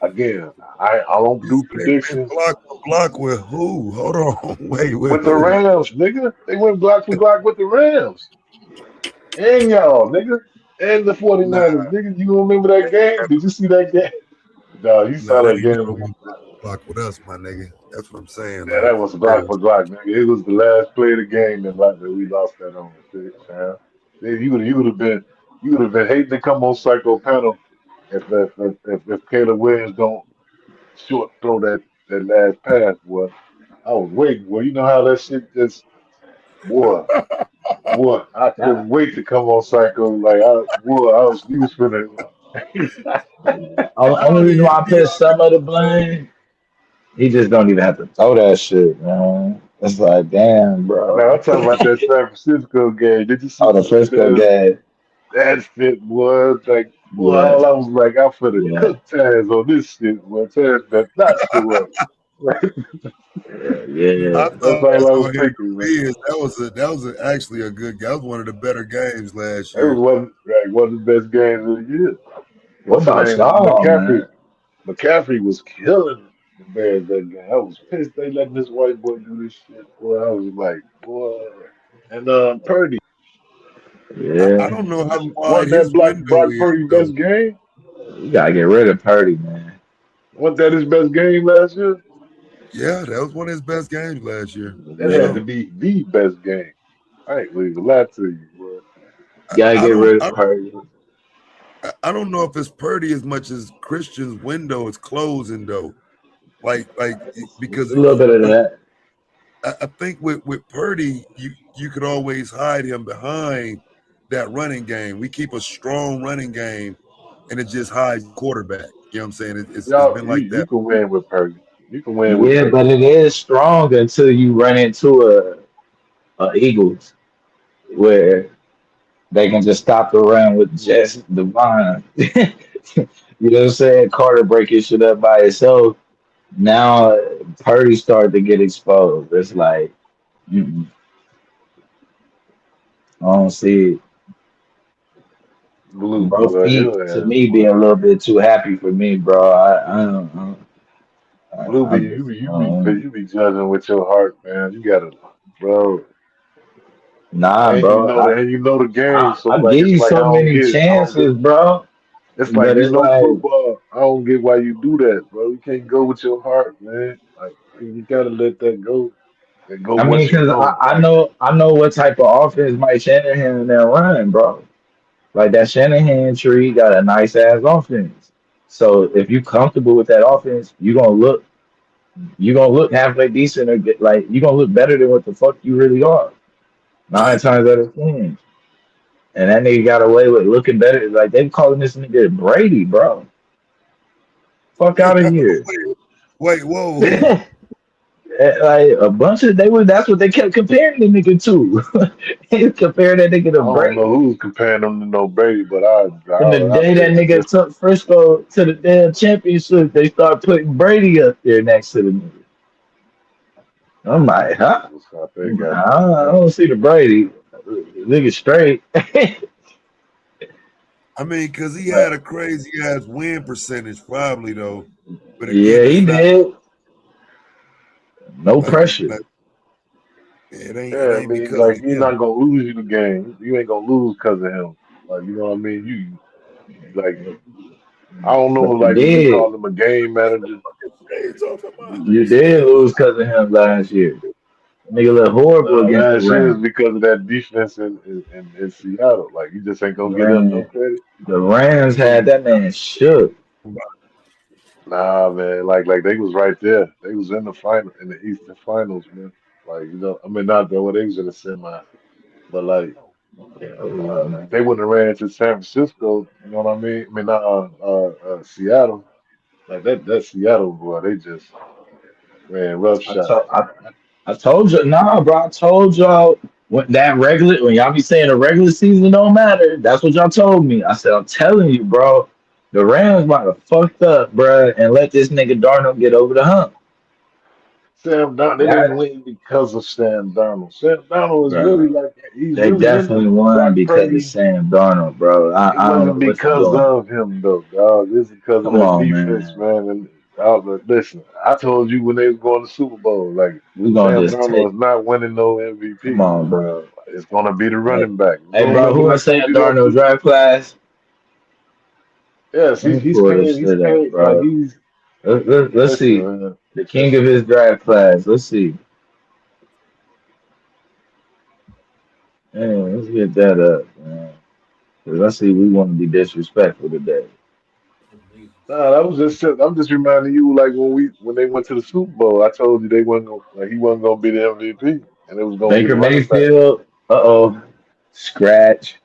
again, I don't You do said they went predictions. block for block with who? Hold on. Wait, with With the who? Rams, nigga. They went Glock for Glock with the Rams. And y'all, nigga. And the Nah, 49ers, nigga. You remember that game? Did you see that game? No, you nah, saw they that ain't never game. went block with us, my nigga. That's what I'm saying. Yeah, Like that was for Glock real. for Glock, nigga. It was the last play of the game that we lost that on, shit, fam. Then you would have been hating to come on Psycho Panel if Caleb Williams don't short throw that last pass, boy. I was waiting, boy. You know how that shit just boy. Boy, I Nah, couldn't wait to come on Psycho. Like, I was, he was finna. I only don't reason even why I be put on some of the the blame, he just don't even have to throw that shit, man. It's like, damn, Now bro. I'm talking about that San Francisco game. Did you see Oh, the Frisco game. that shit, boy? Like, boy, Yeah, all I was like, I'm finna yeah, cook Taz on this shit, boy. Taz better not screw up. yeah, yeah. I That's thought all I was so. Here thinking, man. is actually a good game. That was one of the better games last That was year. one of the best games of the year. What What's the about name? y'all, man? McCaffrey was killing the Bears that game. I was pissed they letting this white boy do this shit. Boy, I was like, boy. And Purdy, I Yeah, don't know how wide wasn't that his window Brock is Purdy though. best game? you gotta get rid of Purdy, man. Wasn't that his best game last year? Yeah, that was one of his best games last year, for That had Yeah, to sure. be the best game. I ain't gonna even lie to you, boy. gotta I get don't rid of Purdy. I don't know if it's Purdy as much as Christian's window is closing though. Like It's because a little bit of that. I think with Purdy you could always hide him behind that running game. We keep a strong running game, and it just hides quarterback. You know what I'm saying? It's Y'all, been like you that. can win with Purdy. You can win with Yeah, Purdy. but it is strong until you run into a Eagles where they can just stop the run with just Devon. You know what I'm saying? Carter breaking shit up by itself. Now Purdy started to get exposed. It's like, mm-mm, I don't see it. Blue, Bro, boy, feet your to ass, me being boy. a little bit too happy for me, bro. Blue, I you just, be you be judging with your heart, man. You gotta, bro. nah, bro. And you know the game, so I like give it's you like so many I don't get. chances, bro. It's like But you it's know like, football. I don't get why you do that, bro. You can't go with your heart, man. Like you gotta let that go and go I mean, what you because know. Like I know what type of offense Mike Shanahan and they're running, bro. Like that Shanahan tree got a nice ass offense. So if you comfortable with that offense, you gonna look halfway decent or get like you gonna look better than what the fuck you really are. 9 times out of 10. And that nigga got away with looking better. Like they calling this nigga Brady, bro. Fuck out of here. Wait, whoa, who? Like a bunch of that's what they kept comparing the nigga to. They comparing that nigga I to don't know Brady. who's comparing them to no Brady, but From the I day that beg to nigga differ. took Frisco to the damn championship, they start putting Brady up there next to the nigga. I'm like, huh? We'll stop that goddamn I name. don't see the Brady. Nigga straight. I mean, because he had But a crazy ass win percentage, probably though. But yeah, again, he it's not. did. No Like, pressure. like it Yeah, I ain't mean, because of like he's him. not gonna lose you the game. You ain't gonna lose because of him. Like you know what I mean? Like I don't know, But you like would you did. call him a game manager? Shades off of my You did lose because of him last year. Nigga looked horrible Nah, against the last year is Rams. because of that defense in Seattle. Like you just ain't gonna give them no Man, credit. the Rams had that man shook. Nah, man. Like they was right there. They was in the final in the Eastern Finals, man. Like you know, I mean not that well, they was in the semi, but like if they wouldn't have ran to San Francisco, you know what I mean? I mean not Seattle. Like that Seattle boy, they just ran I, roughshod. to, I, I told you, nah, bro. I told y'all when y'all be saying the regular season don't matter. That's what y'all told me. I said, I'm telling you, bro. The Rams might have fucked up, bro, and let this nigga Darnold get over the hump. Sam Darnold, they didn't That, win because of Sam Darnold. Sam Darnold is really bro. like he's They really in definitely there. won Brock because of Purdy. Sam Darnold, bro. It I don't wasn't know what you're because doing. of him though, dog. It's because of Come that on, defense, man. man. And listen, I told you when they was going to the Super Bowl, like We gonna Sam just Darnold take. is not winning no Come MVP. on, bro. It's gonna be the Hey, running back. You hey, don't bro. remember Who when I I told saying you that Darnold too? draft class? Yes, Let he's me he's pull this paying. He's shit up, paying. Like bro. he's Let's listen, see. man. The king of Listen. his draft class. Let's see. Man, let's get that up, man. 'Cause I see we want to be disrespectful today. Nah, that was just. I'm just reminding you, like when they went to the Super Bowl, I told you they wasn't gonna, like he wasn't gonna be the MVP, and it was gonna be the Baker running back. Mayfield. Uh-oh. Scratch.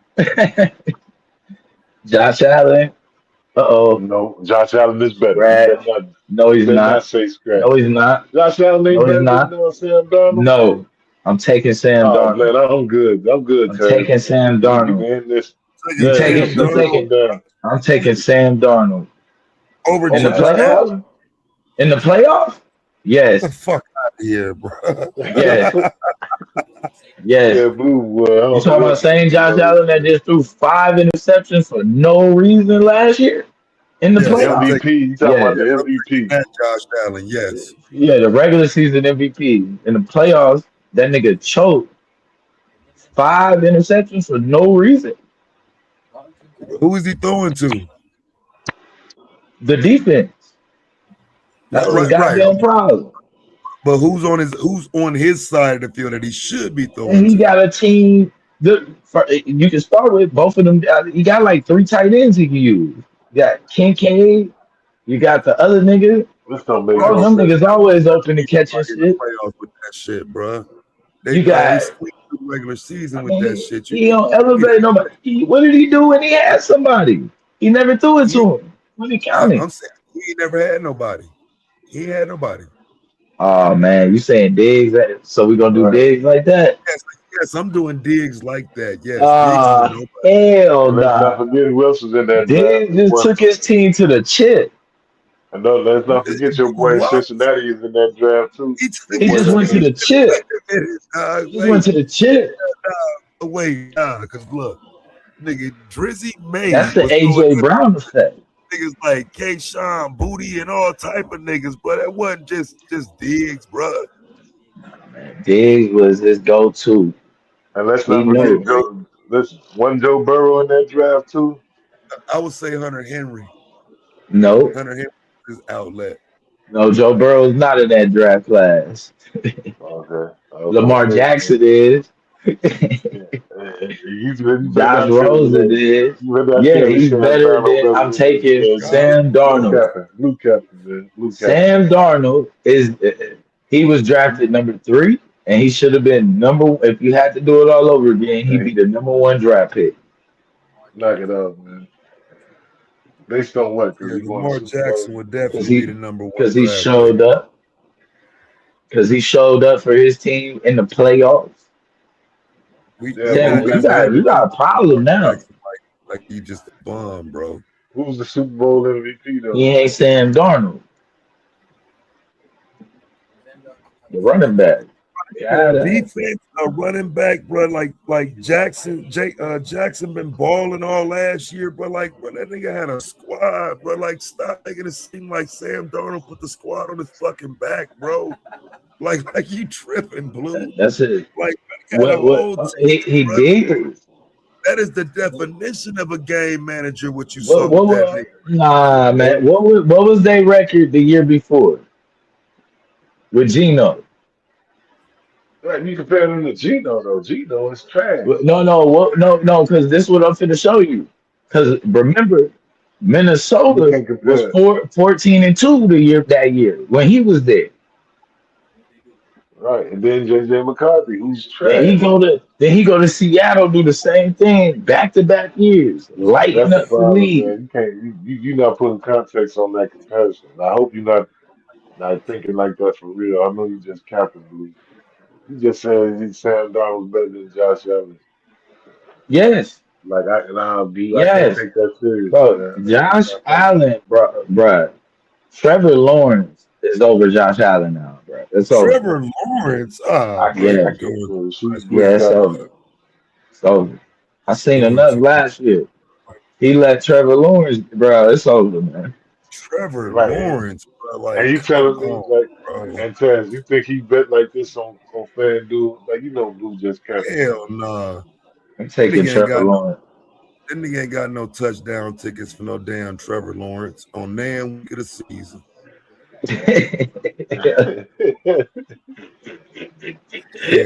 Josh Allen. Uh-oh. No, Josh Allen is better. You better Scratch. not. No, You he's better not not. say scratch. No, he's not. Josh Allen ain't No, he's better than not. Sam Darnold. No. I'm taking Sam Oh Darnold. man, I'm good. I'm good, I'm Terrence. taking Man. Sam You Darnold. can end this. You Taking Yeah, taking Sam you shut this Darnold one taking down. I'm taking Sam Darnold. over In the Josh Okay. playoffs? Allen. In the playoffs? Get the Yes. fuck out of here, bro. Yes. Yes. Yeah, blue. I You don't know talking about what the same you Josh know. Allen that just threw 5 interceptions for no reason last year in the The Yes, I'm playoffs? taking. MVP. You talking about Yes. the Yes, I'm taking MVP? that Josh Allen. Yes. Yeah, the regular season MVP. In the playoffs, that nigga choked 5 interceptions for no reason. Who is he throwing to? The defense. Yeah, That's his right, right. goddamn problem. But who's on his side of the field that he should be And throwing he to? got a team. You can start with both of them. He got like 3 tight ends he can use. You got Kincaid. You got the other nigga. This don't make All no them sense, niggas man. always open to catching Somebody in the shit. playoffs with that shit, bro. You got, They squeaked through the regular I season with that mean, shit. he don't He, elevate nobody. What did he do when he had somebody? He never threw it he to him. When he counted. I'm saying he never had nobody. He ain't had nobody. Oh man, you saying Diggs? So we gonna do Right. Diggs like that? Yes, yes, I'm doing digs like that. Yes, digs is a Ah, nobody. hell And let's not nah. forget who else was in that draft Diggs as just well. took his team to the chip. And let's not forget your boy in What? Cincinnati is in that draft too. He Your He boy just that went to name. the chip. wait a minute, He just went wait, to the chip. because look, nigga, Drizzy That's Made the was throwing AJ Brown effect. niggas like K. Sean, Booty, and all type of niggas, but it wasn't just digs, bro. Diggs was his go-to. And let's He not He, forget knew. he, Joe. Listen, one Joe Burrow in that draft too. I would say Hunter Henry. No, Hunter Henry is outlet. no, Joe Burrow is not in that draft class. Okay. Lamar Okay. Jackson is. Yeah. You better Josh not tell me Rosen that. is. You better not Yeah, tell me he's Sam better Darnold than better I'm than taking God, Sam Blue Darnold. Captain. Blue Captain, man. Blue Captain. Sam Darnold is he was drafted number 3, and he should have been number. If you had to do it all over again, he'd be Hey, the number 1 draft pick knock it out, man. Based on what? Because yeah, he won the Lamar Super Bowl. Jackson would because definitely be he the number one because he draft pick. showed up for his team in the playoffs. Yeah, We but Sam, not who you just got having you fun got a with Lamar problem now. Jackson like he just a bum, bro. who's the Super Bowl MVP though? He ain't Sam Darnold, the running back. Gotta. defense, running back, bro. Like Jackson, Jackson been balling all last year, bro. Like, bro, that nigga had a squad, bro. Like, stop making it seem like Sam Darnold put the squad on his fucking back, bro. Like you tripping, Blue. That's it. Like, man, had a What whole he team, bro. did? That is the definition of a game manager. What you saw What with that nigga. nah, man. Hey, What was their record the year before with Gino? like you compare him to Gino though. Gino is trash. No, because this is what I'm finna show you. Because remember, You Minnesota can't was compare. 14-2 the year that year when he was there. Right. And then JJ McCarthy, who's Then he trash. go to then he go to Seattle, do the same thing, back to back years, See, lighting that's the up the problem, league. man. You can't you're not putting context on that comparison. I hope you're not thinking like that for real. I know you just capping, Blue. You just said Sam Darnold's better than Josh Allen. Yes, Blue, I can't yes, take that serious, bro. man. That's Josh not like Allen, bro. Trevor Lawrence is over Josh Allen now, bro. It's over. Trevor Lawrence. Ah, bro, Yeah, you I can't doing do it. too She's much, yeah, getting it's man. cut. over. It's over. I seen Doing enough too last year. He let Trevor Lawrence, bro. It's over, man. Trevor Right. Lawrence, bro. And Like, you come telling me on, like, bro. and Taz, you think he bet like this on FanDuel? Like Blue just capping. Hell nah. I'm That taking nigga ain't Trevor got no. Lawrence. That nigga ain't got no touchdown tickets for no damn Trevor Lawrence on damn week of the season. Hell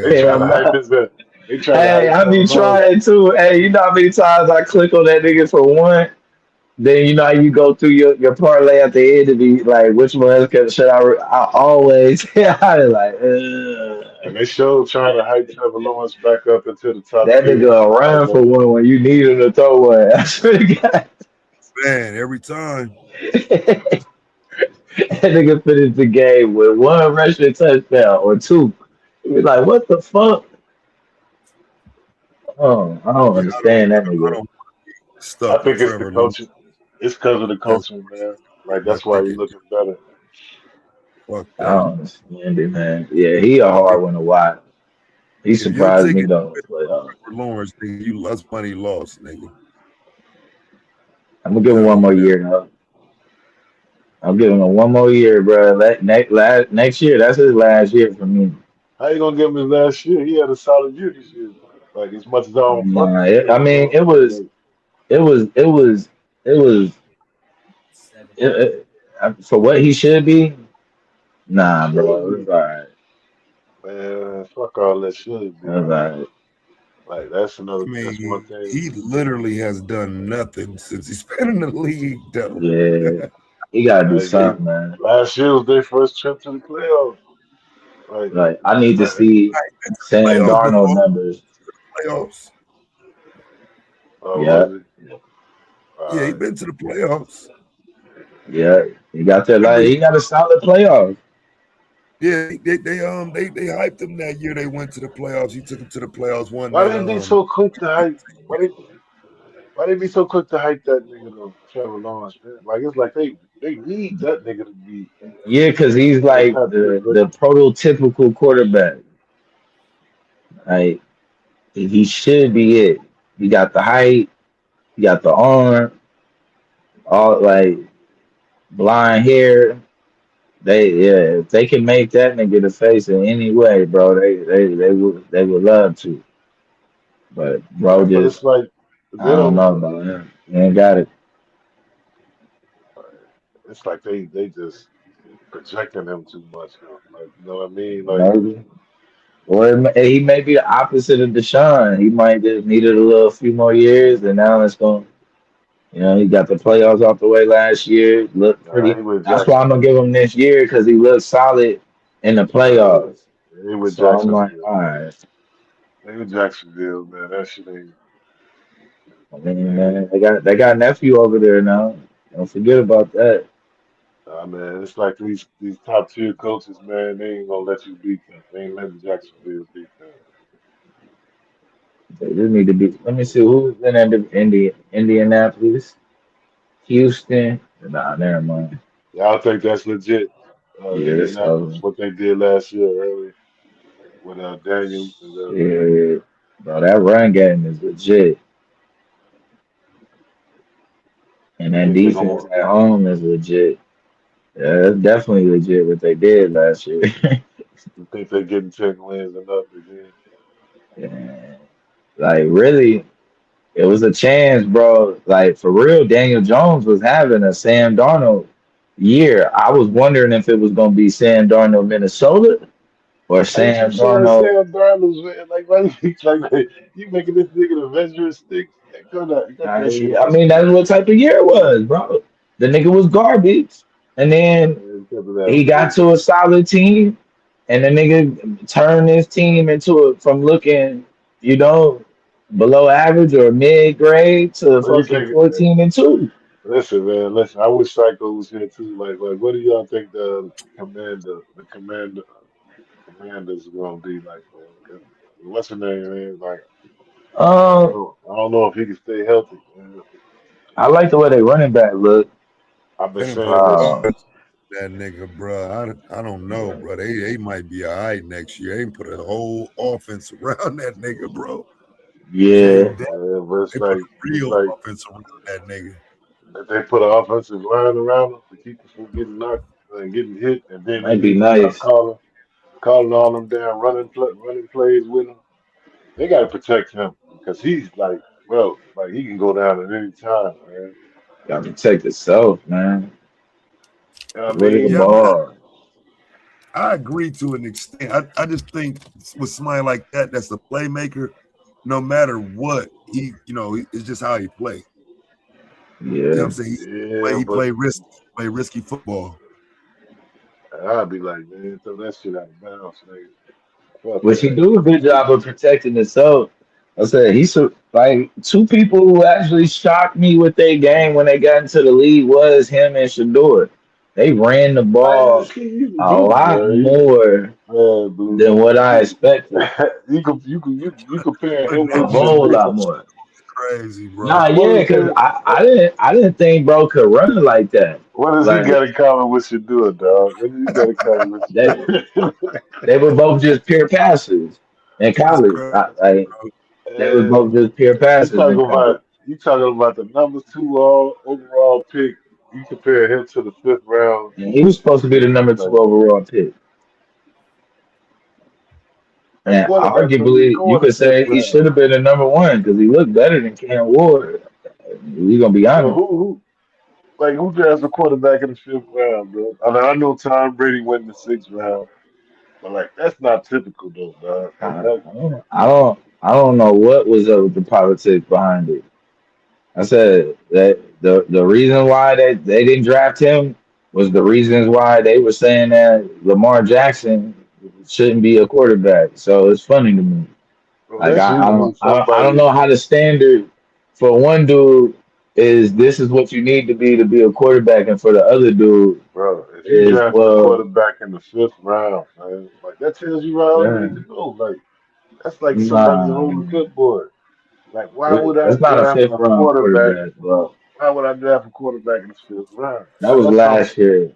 They Man, trying I'm to hype nah. not. his up. They trying to Hey, hype I Trevor be Lawrence. trying to. Hey, you know how many times I click on that nigga for one? Then you know how you go through your parlay at the end to be like, which one should I always? I was like, And they showed trying to hype Trevor Lawrence back up into the top that three. nigga will I was run for like, one when you need him to throw one. I swear to God. Man, every time. That nigga finished the game with one rushing touchdown or two. You be like, what the fuck? Oh, I don't Yeah, understand that I nigga. don't I stuck with think it's the Trevor Lawrence. coaching. It's because of the That's coaching, man. Like I that's why think he's it. looking better. Fuck I that. don't understand it, man. Yeah, he a If, hard one to watch. He if your surprised me ticket though. But Trevor Lawrence, nigga, you lost money lost, nigga. I'm gonna give him Tell one you more that. year now. I'm giving him one more year, bro. Next year, that's his last year for me. How you gonna give him his last year? He had a solid year this year. Like as much as I don't fuck Nah, with I Trevor mean, Lawrence, but like it was, it was, it was for what he should be. he Nah, bro, should it was be. alright. Man, fuck all that should It be. was alright. Like I that's one mean, thing. he literally has done nothing since he's been in the league, though. Yeah, he gotta do They something, man. last year was their first trip to the playoffs. Like, Like I need to like see Been to the Sam playoffs Darnold before. numbers. Playoffs. Yeah, was it? Yeah, he All right. been to the playoffs. yeah, he got that. Remember, Like he got a solid playoff. yeah, they hyped him that year. They went to the playoffs. He took him to the playoffs. Won Why that they be so quick to hype? Why they be so quick to hype that nigga though, Trevor Lawrence, man? Like it's like they need that nigga to be Yeah, because he's their like top pick, but the prototypical quarterback. Like he should be it. He got the height, he got the arm, all like blonde hair. If they can make that nigga the face in any way, bro, they would love to. But bro, but just it's like I they don't don't. know about him. He ain't got it. It's like they just projecting him too much though. Like you know what I mean? Like Maybe. Or he may be the opposite of Deshaun. He might just needed a little few more years, and now it's going. He got the playoffs off the way last year. Looked nah, pretty. he with That's why I'm gonna Jacksonville. give him this year because he looked solid in the Nah, playoffs. he with So I'm like, Jacksonville, all man. right. They with Jacksonville, man. That shit ain't. I mean, Man, man, they got nephew over there now. Don't forget about that. nah, man. It's like these top tier coaches, man. They ain't gonna let you beat them. They ain't letting Jacksonville beat them. They just need to be. Let me see who's in Indianapolis, Houston. Nah, never mind. Yeah, I think that's legit. Yeah, Indianapolis, what they did last year early. with Daniel. Yeah, bro, that run game is legit, and You that think they're gonna defense at home is legit. Yeah, that's definitely legit what they did last year. you think they're getting 10 wins and up again? Yeah. Like really, it was a chance, bro. Like for real, Daniel Jones was having a Sam Darnold year. I was wondering if it was gonna be Sam Darnold Minnesota or Why you keep Sam saying Darnold. Sam Darnold's man? Like, why you keep like you making this nigga the Avengers sticks? Like, cut that shit I out, mean, that's man. what type of year it was, bro. The nigga was garbage, and then Man, cut that he got bullshit. to a solid team, and the nigga turned his team into from looking, you know, below average or mid grade to What do you fucking think? 14-2. Listen, man. Listen, I wish Psycho was here too. Like, what do y'all think commanders are gonna be like, man? 'Cause what's her name, man? Like, Um, I don't know if he can stay healthy, man. I like the way they running back look. I've been They done saying put this. Uh, guards on that nigga, bro. I don't know, bro. They might be all right next year. They put a whole offense around that nigga, bro. yeah, Jay, But they put a it's real like offense around that nigga. that they put an offensive line around him to keep him from getting knocked and getting hit, and then might be they start nice. calling all them damn running plays with him. They got to protect him because he's like, bro, like he can go down at any time, man. Got to protect itself, man. You know what I Rid of the mean? Yeah, I mean, ball. I agree to an extent. I just think with somebody like that, that's a playmaker. No matter what, it's just how he play. You know what Yeah. I'm saying? Yeah, He but play risky football. I'd be like, man, throw that shit out of bounds, nigga. Fuck Which he that. do a good job of protecting himself. I said like two people who actually shocked me with their game when they got into the league was him and Shador. They ran the Man, ball see, you a blue, lot man. more Man, blue. than what I You, expected. you compare Putting him A that with nigga whole on lot Shador. more. is crazy, Nah, bro. yeah, What is because his, I didn't think bro could run it like that. what does he Like got in common with Shador, dog? What does he got in common with they Shador? they were both just pure passers in That's college. crazy, Like bro. they was And both just pure passers in college. you talking about the number two overall pick. You compare him to the fifth round. And he was supposed to be the number two Like, overall pick. at And quarterback, so he's arguably, you going the could fifth say he round. should have been the number one because he looked better than Cam Ward. We gonna be So honest. who drafts a quarterback in the fifth round, bro? I know Tom Brady went in the sixth round, but like that's not typical though, dog. Like that, I don't know what was up with the politics behind it. I said that the reason why they didn't draft him was the reasons why they were saying that Lamar Jackson shouldn't be a quarterback. So it's funny to me. bro. Like That's usually I don't somebody, know how the standard for one dude is this is what you need to be a quarterback, and for the other dude bro. If you is draft a well, quarterback in the fifth round, man, like that tells you all you yeah, need to know. Like that's like somebody nah, holding the clipboard. Like, it's not a fifth round quarterback, bro. why would I draft a quarterback in the fifth round? That was last year.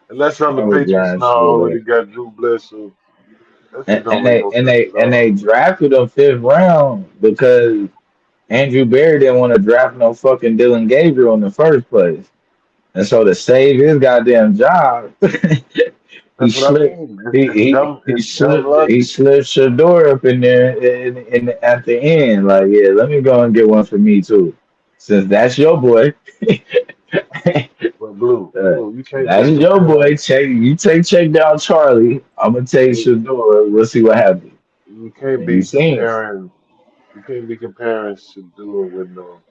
Unless I'm the That was Patriots and I last already year. got Drew Bledsoe. That shit And, don't and make they no and sense they at and they all. drafted him fifth round because Andrew Barry didn't want to draft no fucking Dylan Gabriel in the first place. And so to save his goddamn job, he That's what I slipped mean. It's dumb he logic. slipped Shador up in there at the end. Like, yeah, let me go and get one for me too. Since that's your boy, But blue, you can't that's be your comparing. boy. Check down Charlie. I'm gonna take Shador. We'll see what happens. You can't And you be seen it. comparing. You can't be comparing Shador with no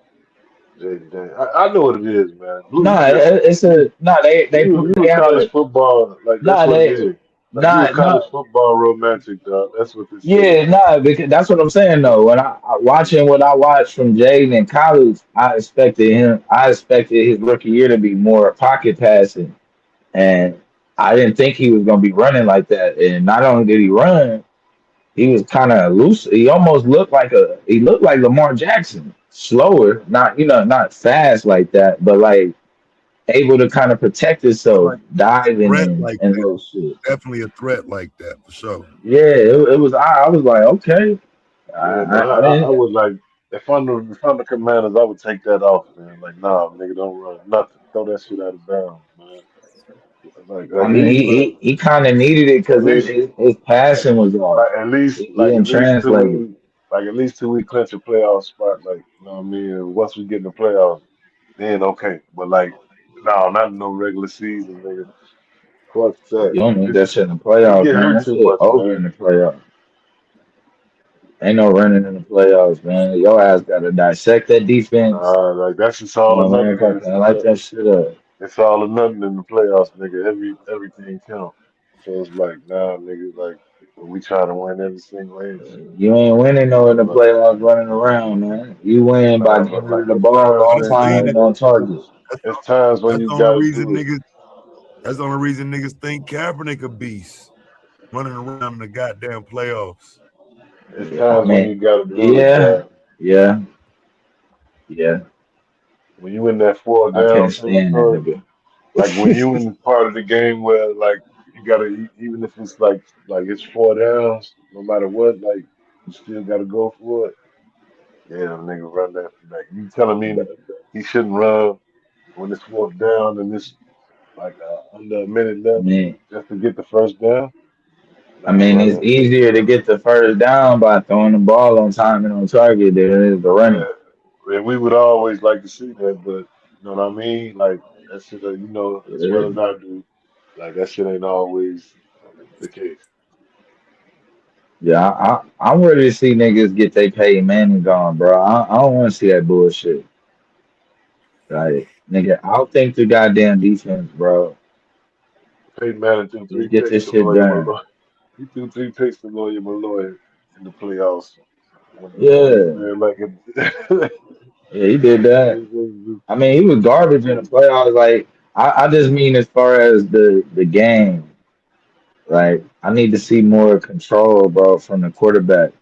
Jaden Daniels. I know what it is, man. Blue, you Nah, listen. it's a nah. You They a have college a football like that's nah. what it They is. Like you a nah college no. football romantic, dog. That's what this is. Yeah, nah, because that's what I'm saying though. When watching what I watched from Jaden in college, I expected his rookie year to be more pocket passing, and I didn't think he was gonna be running like that. And not only did he run, he was kind of loose. He almost looked like Lamar Jackson, slower, not not fast like that, but like able to kind of protect itself, Like diving threat like and that. those shit. Definitely a threat like that for sure. Yeah, it was. I was like, okay, Yeah, but I I didn't. would like if I'm the commanders, I would take that off, man. Like, nah, nigga, don't run nothing. Throw that shit out of bounds, man. I Like mean, leave he kind of needed it at because least his passion was off. He like didn't at least till translate it. we at least till we clinch a playoff spot. Like, you know what I mean? And once we get in the playoffs, then okay. But like, no, not in no regular season, nigga. Fuck that. You don't need that This shit in the we playoffs, get man. hurt That too shit much, over in man. the playoffs. Ain't no running in the playoffs, man. Your ass got to dissect that defense. Like that's just You all or know, man, nothing. got to light that shit up. It's all or nothing in the playoffs, nigga. Everything count. So it's like, nah, nigga, like when we try to win every single inch. You ain't winning no in the But playoffs running around, man. You win by nah, but like delivering the it's ball times on I've when time seen and it. on target. That's it's times when that's you the only gotta reason do it. niggas. That's the only reason niggas think Kaepernick a beast running around in the goddamn playoffs. It's Yeah, I times when mean, you gotta do it, yeah, dog. yeah, yeah. When you in that four I can't down stand that territory, nigga. like when you in part of the game where like you gotta even if it's like it's four downs, no matter what, like you still gotta go for it. Yeah, nigga, run that back. You telling me he shouldn't run when it's fourth down and it's like under a minute I left mean, just to get the first down? I Nah, mean, run it's that shit. easier to get the first down by throwing the ball on time and on target than it is to running. Yeah, and we would always like to see that, but you know what I mean? Like that shit, you know as Yeah, well as I do. Like that shit ain't always the case. yeah. I'm ready to see niggas get they paid Manning gone, bro. I don't want to see that bullshit. Like, nigga, I'll think the goddamn defense, bro. Peyton Manning threw Let's three get picks this to shit Lawyer done. Malloy. He threw three picks to Lawyer Malloy in the playoffs when the Giants Yeah, played like it. yeah, he did that. I mean, he was garbage in the playoffs. Like, I just mean as far as the game. Like, I need to see more control, bro, from the quarterback.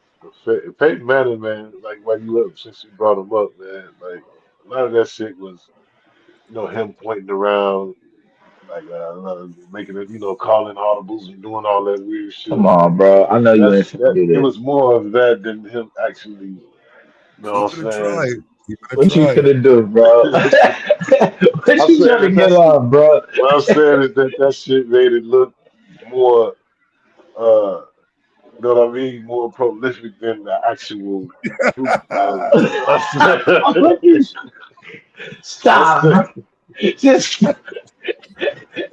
Peyton Manning, man, like why you up since you brought him up, man. Like a lot of that shit was, him pointing around, like making it, calling audibles and doing all that weird shit. Come on, bro. I know you ain't finna That do it this. was more of that than him actually, you know He what finna try I'm it. He finna What you try it. finna do, bro? saying? What I'm you saying trying to that get that shit. off, bro? What I'm saying is that shit made it look more, uh, you know what I mean, more prolific than the actual truth, man. I'm saying, I'm Stop, saying, bro. Just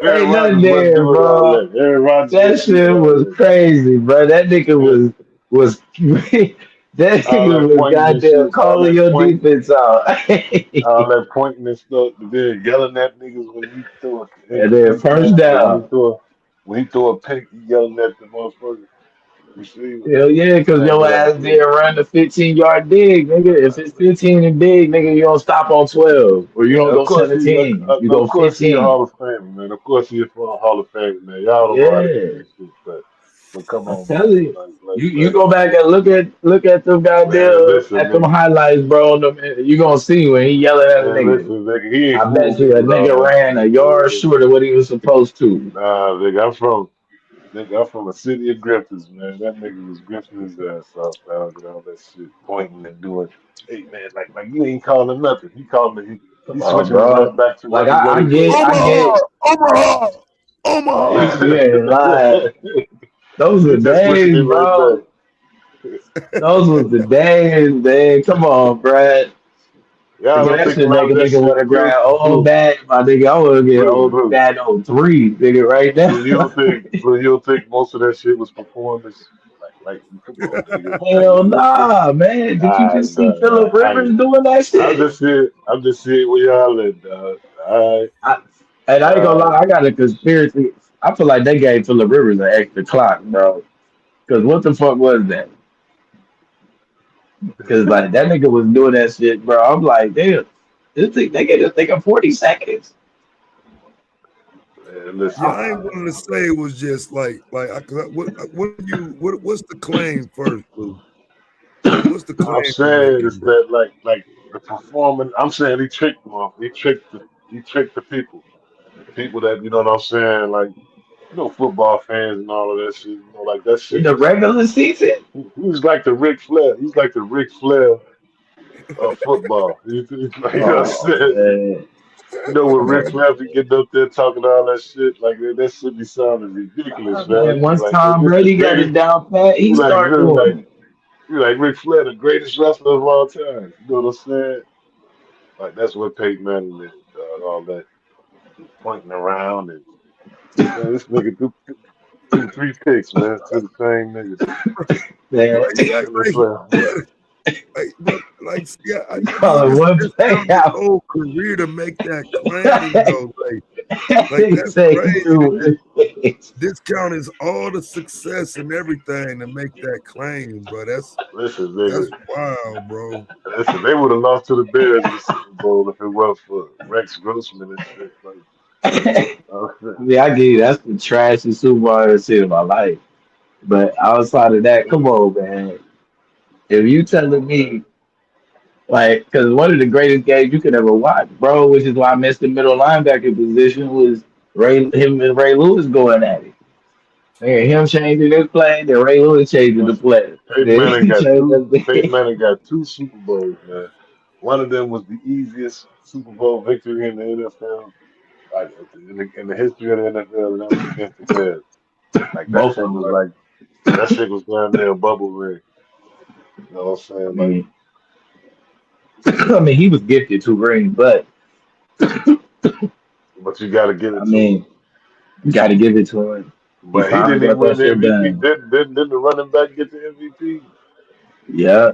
Aaron ain't nothing Rodgers wasn't there, doing all bro. that. Aaron Rodgers That wasn't doing shit all was that. crazy, bro. That nigga Yeah, was that all nigga that was pointing and goddamn shit, calling your defense out. all that pointing and stuff, but then yelling at niggas when he threw an And then incomplete first pass or down. when he threw a pick, he yelling at the motherfucker receiver. Hell yeah, because Man, your get out ass of here. did run the 15-yard dig, nigga. If it's 15 and dig, nigga, you don't stop on 12 or you don't Of go course he, 17. You go of course he a 15. Hall of Famer, man. Of course he a Hall of Famer, man. Y'all don't know how to do Yeah. this shit, but come I'm on, man. telling you. You Like, go back and look at them man, goddamn listen, at them nigga, highlights, bro. You gonna see when he yelling at a man, nigga. listen, nigga. He ain't I bet fooled me you a with all nigga that ran a shit, yard man. short of what he was supposed to. Nah, nigga, I'm from a city of grifters, man. That nigga was grifting his ass off, dog, and all that shit, pointing and doing. Hey, man, like you ain't calling nothing. He calling it. Come He's on, switching it right bro. back to Like what I he get, supposed to I call. Omaha, get. Omaha, Omaha. You ain't lying. Those He were just switching it days, right bro. back. Those was the days, man. Come on, Brad. Y'all Nigga, don't that think a shit lot make of a that nigga shit, want to grab old bad. My nigga, I want to get old blue. bad on 3, nigga, right now. You don't think most of that shit was performance? Like, come on, nigga. Hell nah, man. Did you just see Nah. Phillip Rivers doing that shit? I'm just seeing where y'all at, dog. All I, and I ain't gonna right. lie, I got a conspiracy. I feel like they gave Phillip Rivers an extra clock, bro. Because what the fuck was that? Because like that nigga was doing that shit, bro. I'm like, damn, they get this nigga 40 seconds. Man, Yeah, listen. I ain't willing to say it was just what's the claim first, Blue? What's the I'm claim you saying is making? that like the performance. I'm saying he tricked him off. He tricked the He tricked the people. The people that you know what I'm saying, like football fans and all of that shit. Like that In shit the was. regular season. He's like the Ric Flair. He's like the Ric Flair of football. Like, you know what I'm Oh saying? man, When come Ric on, Flair be getting up there talking all that shit, like that shit be sounding ridiculous, man. man. He be Once like, Tom this the Brady got it greatest. down pat, He he be like, start doing it. Ric Flair, the greatest wrestler of all time. You know what I'm saying? Like that's what Peyton Manning is, dog. All that pointing around and man, this nigga threw 3 picks, man, to the same nigga. Man, Right, That Ric like, Flair. but see, you you call it just one play discount his out. whole career to make that claim, though. Like He that's say he crazy to threw it. discount his all the success and everything to make that claim, bro. Listen, nigga. That's wild, bro. Listen, they would have lost to the Bears in the Super Bowl if it weren't for Rex Grossman and shit. Like, Yeah, I get you. That's the trashiest Super Bowl I've ever seen in my life. But outside of that, come on, man. If you telling me like, because one of the greatest games you could ever watch, bro, which is why I missed the middle linebacker position was him and Ray Lewis going at it. Man, him changing his play, then Ray Lewis changing the listen, play. Peyton Then Manning he got changed two. Peyton the Manning got 2 Super Bowls, man. One of them was the easiest Super Bowl victory in the NFL, like in the history of the NFL, and that was against the Bears. Like that both shit of them was were. like that shit was down there bubble ring. You know what I'm I saying? Like, mean, I mean, he was gifted to ring, but but you got to give I it to him. mean, you got to give it to him. He But he finally didn't even got that win the shit MVP. done. Didn't the running back get the MVP? Yeah,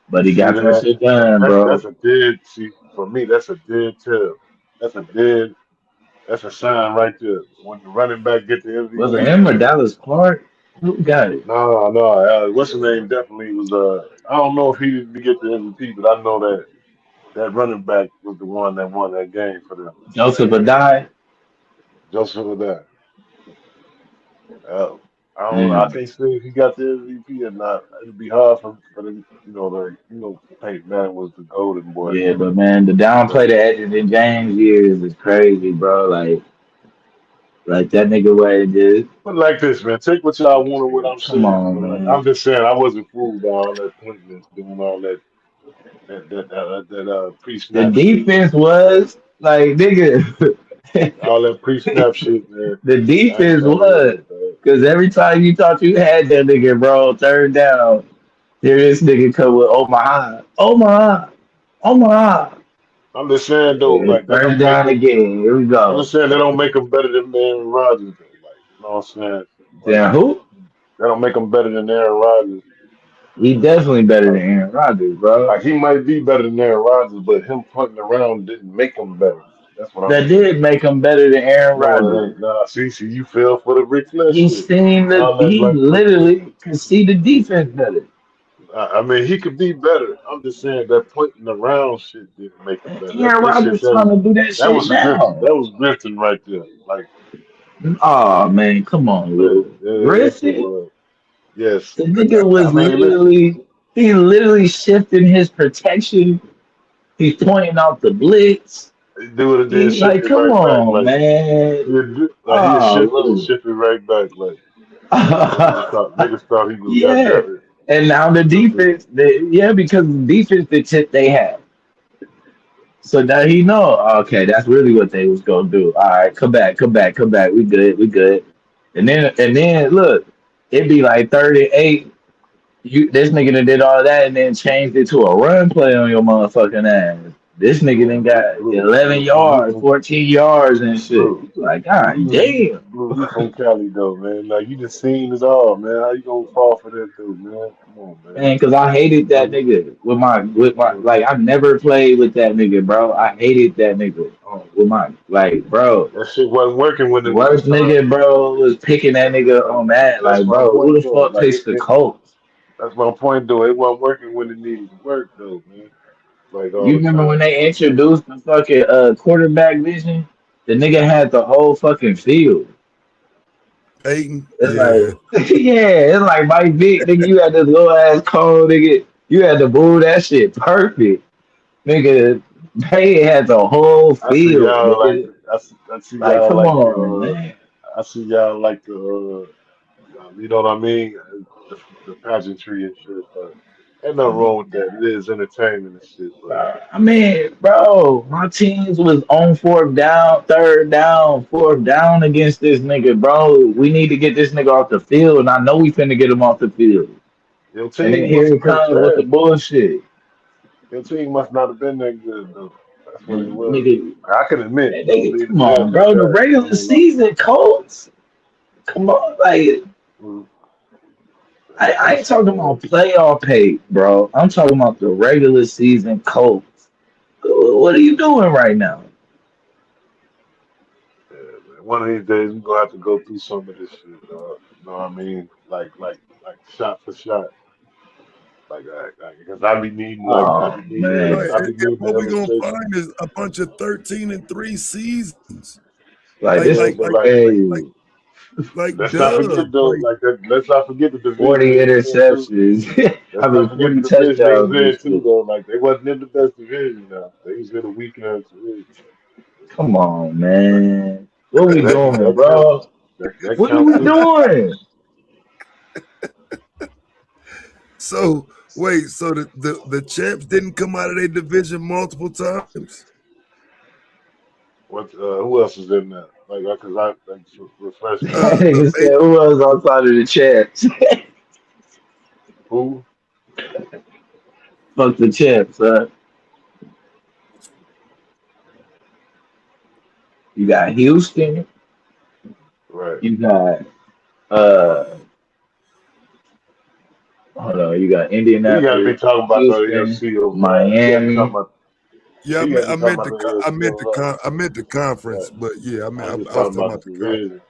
but he See got that that? shit done, That's bro. a dead. See, for me, that's a dead tell. That's a dead. That's a sign right there. When the running back get the Was it MVP, him or Dallas Clark? Who got it? no, no. What's his name? Definitely was. I don't know if he didn't get the MVP, but I know that that running back was the one that won that game for them. Joseph Adai? Joseph of that. Uh, I don't. I Mm. can't say if he got the MVP or not. It'd be hard for them. Peyton Manning was the golden boy. Yeah, but man, the But downplay the Edgerton in James years is crazy, bro. Like that nigga way did. But like this, man, take what y'all want of what I'm Come saying. on, But like, man. I'm just saying, I wasn't fooled by all that pointless doing all that The pre-snap shit, defense was like nigga. all that pre-snap shit, man. The I ain't defense trying to hear was it, dog. because every time you thought you had that nigga, bro, third down, here this nigga come with Omaha, Omaha, Omaha. I'm just saying though, Yeah, like that first don't make down them. again. Here we I'm go. just saying that don't make them better than Aaron Rodgers though. Like, you know what I'm saying? Like Damn, who? that don't make them better than Aaron Rodgers. He definitely better than Like, Aaron Rodgers, bro. like he might be better than Aaron Rodgers, but him punting around didn't make him better. That's what I'm That saying. did make him better than Aaron No, it Rodgers. ain't. Nah, see, you fell for the Ric Flair He shit. seen the All that he like, literally could see the defense better. I mean, he could be better. I'm just saying that pointing around shit didn't make him better. Aaron That shit Rodgers trying to do that that shit was a grifting. now. That was grifting right there. Like, Oh man, come on, Lou. yes, it Griffin, was. Yes. the nigga I was mean, listen, literally shifting his protection. He's pointing out the blitz. do would have did He shift like, it come right back. on, Like, man. he had Oh, shifted and Lou. shifted right back. Like, niggas thought he was Yeah. goddamn it. And now the Just a, defense, because the defense the tip they had. So now he know, okay, that's really what they was gonna do. All right, come back, come back, come back. We good, we good. And then look, it'd be like 38. You this nigga that did all that and then changed it to a run play on your motherfucking ass. This nigga then got 11 you yards, from 14 yards and shit. Blue. Like, Blue, God damn. you from Cali though, man. Like you just seen it all, man. How you gonna fall for that though, man? Come on, man. Man, cause I hated that You nigga with my know, like I never played with that nigga, bro. I hated that nigga with my like, bro. that shit wasn't working when it was Worst time. nigga, bro, was picking that nigga on that. That's Like, my bro, who point the though. fuck picks the Colts? That's my point though. It wasn't working when it needed to work though, man. Like all You the remember when time. they introduced the fucking quarterback vision? The nigga had the whole fucking field. Peyton, It's yeah. like, yeah, it's like Mike Vick, nigga. You had this little ass cone, nigga. You had to move that shit perfect, nigga. They had the whole I see field, y'all like nigga. I see Like, y'all come like on, man. I see y'all like you know what I mean? The pageantry and shit, but ain't nothing wrong with that. It is entertainment and shit, but I mean, bro, my teams was on fourth down, third down, fourth down against this nigga, bro. We need to get this nigga off the field, and I know we finna get him off the field. your And then team must here it have been comes with the trash. bullshit. Your team must not have been that good though. That's what it And was. nigga, I can admit, man, don't nigga, leave the come on, damn in bro. The trash. I regular won't lie. season, Colts. Come on, like Mm, I ain't That's talking about playoff hate, bro. I'm talking about the regular season Colts. What are you doing right now? yeah, man. One of these days we gonna have to go through some of this shit, dog. You know what I mean? Like shot for shot. Because Oh Right. man, I be And needing the what we gonna illustration. find is a bunch of 13-3 seasons. like Like this is like Yeah, but like like like crazy. like let's not Dub. forget though, Like let's not forget the 40 division they was in too. interceptions. I Let's mean not forget 40 the division they was touchdowns in and too shit. though. Like they wasn't in the best division now. They was in a weaker division. Come on, That man. What we doing, that counts. bro? That What are counts we too. doing? so wait, so the champs didn't come out of their division multiple times? What who else is in there? Cause I like refresh my That The nigga memory. said, who else outside of the champs? Who? Fuck the champs, huh? You got Houston. Right. You got uh hold on, you got He gotta be Indianapolis, talking about the Houston, AFC overall. He gotta be talking Miami. about Yeah, he gotta be I talking meant about the the I AFC meant overall. I meant the Right. conference, but yeah, I'm just I was talking talking about about the the conference. division.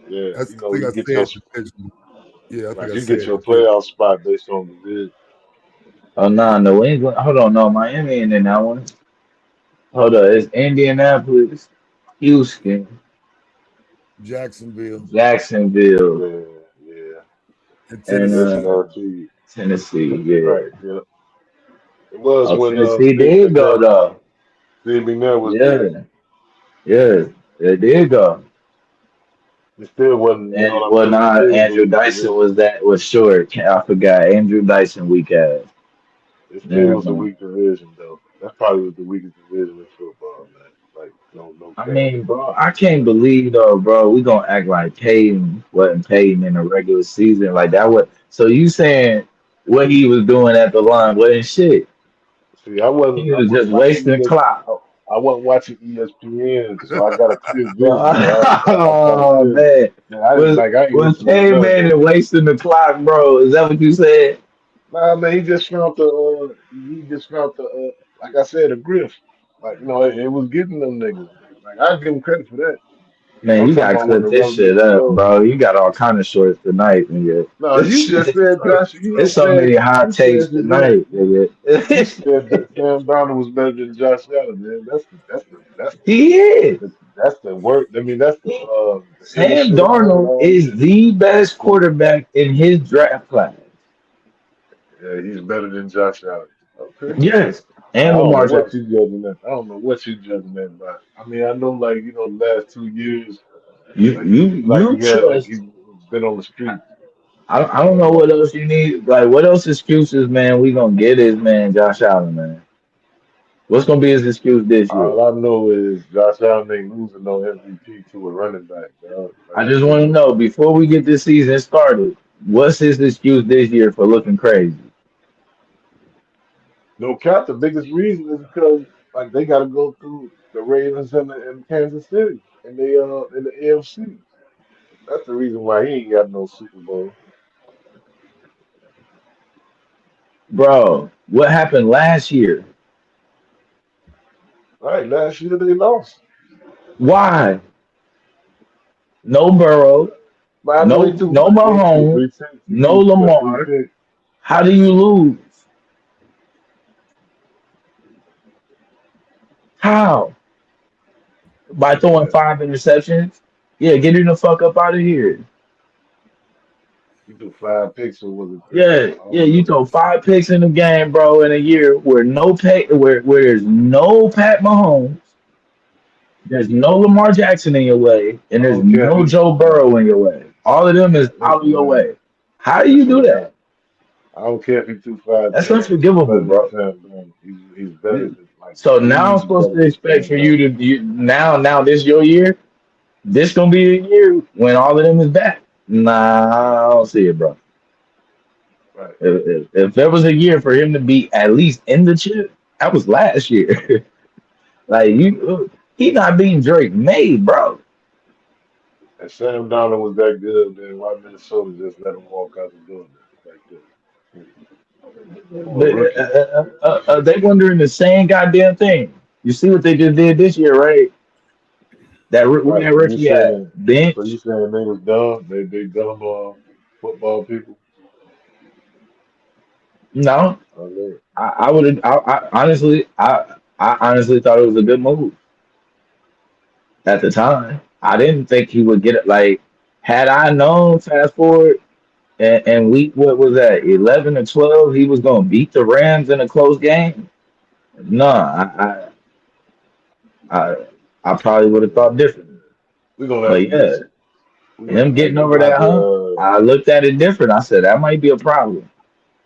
Yeah. That's, You I know, think you I get said your division. Yeah, I think like I you get said your division. playoff spot based on division. Oh no, New England. Hold on, no, Miami ain't in that one. Hold on, it's Indianapolis, Houston, Jacksonville Jacksonville, Yeah, yeah. and and Tennessee. Cincinnati. Tennessee. Yeah. Right, yeah. It was Oh, when Tennessee Steve did go McNair though. was there. Yeah, yeah, they did go. It still wasn't, you know And what I well, mean? It not still was a Andrew weak Dyson division. was short. I forgot Andrew Dyson weak ass. It still Never was a mind. weak division though. That probably was the weakest division in football, man. Like no I cap. mean, bro, I can't believe though, bro. We gonna act like Payton wasn't Payton in the regular season like that. What? So you saying what he was doing at the line wasn't shit? See, He I was wasn't just watching wasting ES, clock. I wasn't watching ESPN, so I got a clear Bro, vision. So I try to oh tell you. man, Man, I was like I ain't was listening to Payton none of man that. and wasting the clock, bro? Is that what you said? Nah, man, he just found the like I said, a grift. Like, you know, it was getting them niggas. Like I give him credit for that. Man, I'm you talking gotta about when clip the this rubber shit meets the up, road. bro. You got all kind of shorts tonight, nigga. No, This you just shit, said Josh. there's so many hot You said takes that tonight, nigga. you said that Sam Donald was better than Josh Allen, man. He is. That's the work. I mean, that's the illest Sam shit I heard Darnold all is year. the best quarterback in his draft class. Yeah, he's better than Josh Allen. Okay. Yes, I and don't know Lamar what Jackson. you judging that. I don't know what you judging that by. I mean, I know like the last 2 years, You like you he like you he had like trust? he's been on the street. I don't But know what else you need. Like what else excuses, man? We gonna get his man Josh Allen, man. What's gonna be his excuse this year? all I know is Josh Allen ain't losing no MVP to a running back, dog. Like I I just just want to know know that. before we get this season started, what's his excuse this year for looking crazy? No cap. The biggest reason is because like they got to go through the Ravens and Kansas City in the AFC. That's the reason why he ain't got no Super Bowl. Bro, what happened last year? Right, last year they lost. Why? No Burrow, But I know he no threw no what? He threw Mahomes, three picks. He no threw what? Three Lamar. picks. How do you lose? How? By throwing Yeah. 5 interceptions? Yeah, get him the fuck up out of here. You threw 5 picks or was it 3? Yeah, I don't yeah. You remember. throw 5 picks in the game, bro, in a year where where there's no Pat Mahomes, there's no Lamar Jackson in your way, and I there's don't care if no he. Joe Burrow in your way. All of them is out of Listen, your man. way. How do you do Listen, man. that? I don't care if he threw five That's picks. He's unforgivable, better than bro. Sam Darnold. He's better than like So now I'm leagues supposed better to than expect Sam for you Darnold. to now this your year. This gonna be the year when all of them is back. Nah, I don't see it, bro. Right. If there was a year for him to be at least in the chip, that was last year. Like he not being Drake made, bro. And Sam Darnold was that good, then why Minnesota just let him walk out the door like that? For a But, rookie. they wondering the same goddamn thing. You see what they just did this year, right? Where Right. that rookie at So you bench? saying they was dumb? They dumb football people? No, Oh, Lord. I would. I honestly thought it was a good move at the time. I didn't think he would get it. Like, had I known, fast forward, and week what was that, 11 or 12, he was gonna beat the Rams in a close game. No, I, I probably would have thought Yeah. differently. We're gonna have to But do yeah, some him getting we're over gonna have that to hump, I looked at it different. I said that might be a problem.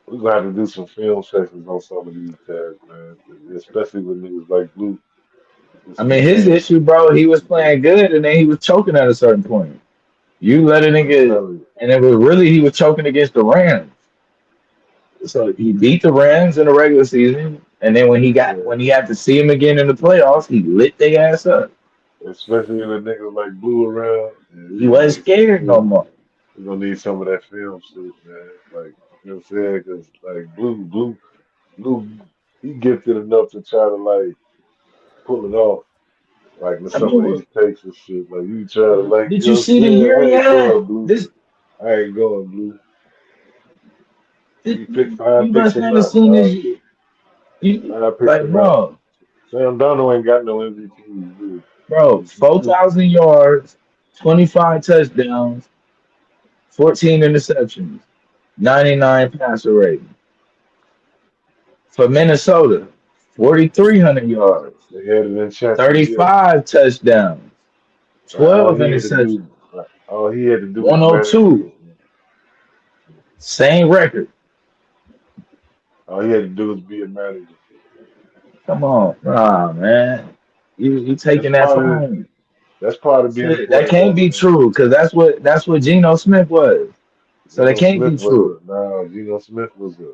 we're gonna have to do some film sessions on some of these cats, man. Especially with niggas like Blue who I mean, speak his game. issue, bro, he was playing good and then he was choking at a certain point. You let a I'm nigga, telling you. and it was really he was choking against the Rams. So he beat the Rams in the regular season, and then Yeah. when he had to see him again in the playoffs, he lit their ass up. Especially with niggas like Blue around. Yeah, He wasn't scared no more. we gonna need some of that film shit, man. Like, you know what I'm saying? Cause like Blue, he gifted enough to try to like pull it off. Like with I some mean, of these takes and shit. Like you try to like, did you know you what I'm see the saying? year he I ain't had? going Blue. This I ain't going Blue. Did, He picked you 5 picks must or have not, seen this dog. year. You 5 picks or like, not. Sam Donald ain't got no MVP. Dude. bro, He's just 4,000 yards, 25 touchdowns, 14 interceptions, 99 passer rating for Minnesota, 4,300 yards, they had it in championship. 35 touchdowns, Right, 12 interceptions, all he had to do was manage. 102, same record. All he had to do was be a manager. Come on, nah, man. You That's taking that part of from him. that's part of being a Shit, that can't quarterback, be man. true because that's what Geno Smith was. So that Geno can't Smith be was true. a nah. Geno Smith was a you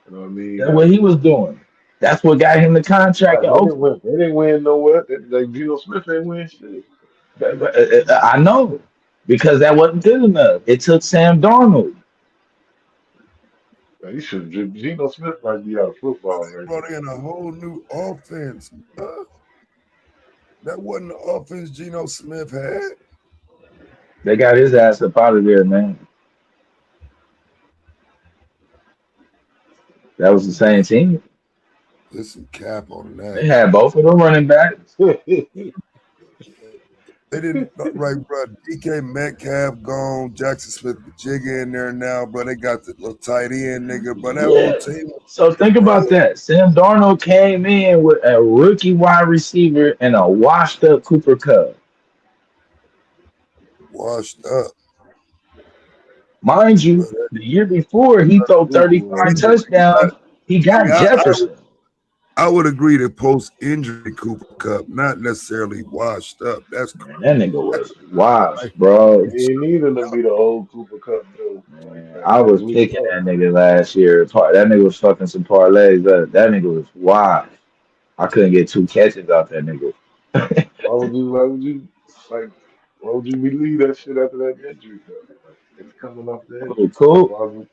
know what I mean. That's what Like he was doing. That's what got him the contract right, in they didn't Oakland. win. They didn't win nowhere. Like Geno Smith ain't win shit. I know because that wasn't good enough. It took Sam Darnold. Like, he should. Geno Smith might be out of football They right brought now. in a whole new offense. That wasn't the offense Geno Smith had. They got his ass up out of there, man. That was the same team. There's some cap on They that. had both of them running backs. They didn't right, bro. DK Metcalf gone. Jackson Smith Jigga in there now, bro. They got the little tight end nigga, but that whole Yeah. team, So think bro, about that. Sam Darnold came in with a rookie wide receiver and a washed up Cooper Cup. washed up. Mind you, But the year before he threw see, 35 Ooh, touchdowns. He got Jefferson. I would agree that post injury Cooper Cup, not necessarily washed up. That's Man, that nigga that's was washed, like bro. he ain't needing to be the old Cooper Cup though. Man, I Like was we picking thought. that nigga last year. That nigga was fucking some parlays. That nigga was washed. I couldn't get 2 catches out that nigga. Why would you? Why would you like? Why would you believe that shit after that injury though? Like it's coming off the Cool, injury. Like cool. why would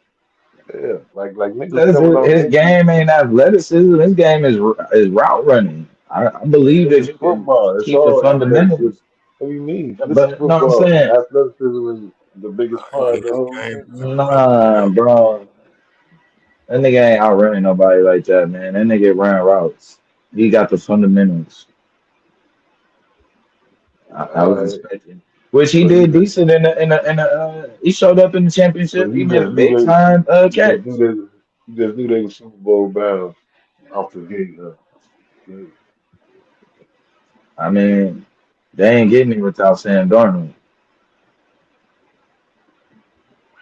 yeah? Like niggas Because coming off his injury. game ain't athleticism. His game is route running. I believe This that is you can football. It's keep the all athleticism. fundamentals. What do you mean? This is But no, I'm football. saying, Athleticism is the biggest part of the his whole game thing. is running. nah, bro. That nigga ain't outrunning nobody like that, man. That nigga ran routes. He got the fundamentals. I was All right. expecting. which he But did decent he showed up in the but championship. He you made a just knew big time you just catch. knew they you just knew they were Super Bowl bound off the gate. Yeah. I mean, they ain't getting it without Sam Darnold.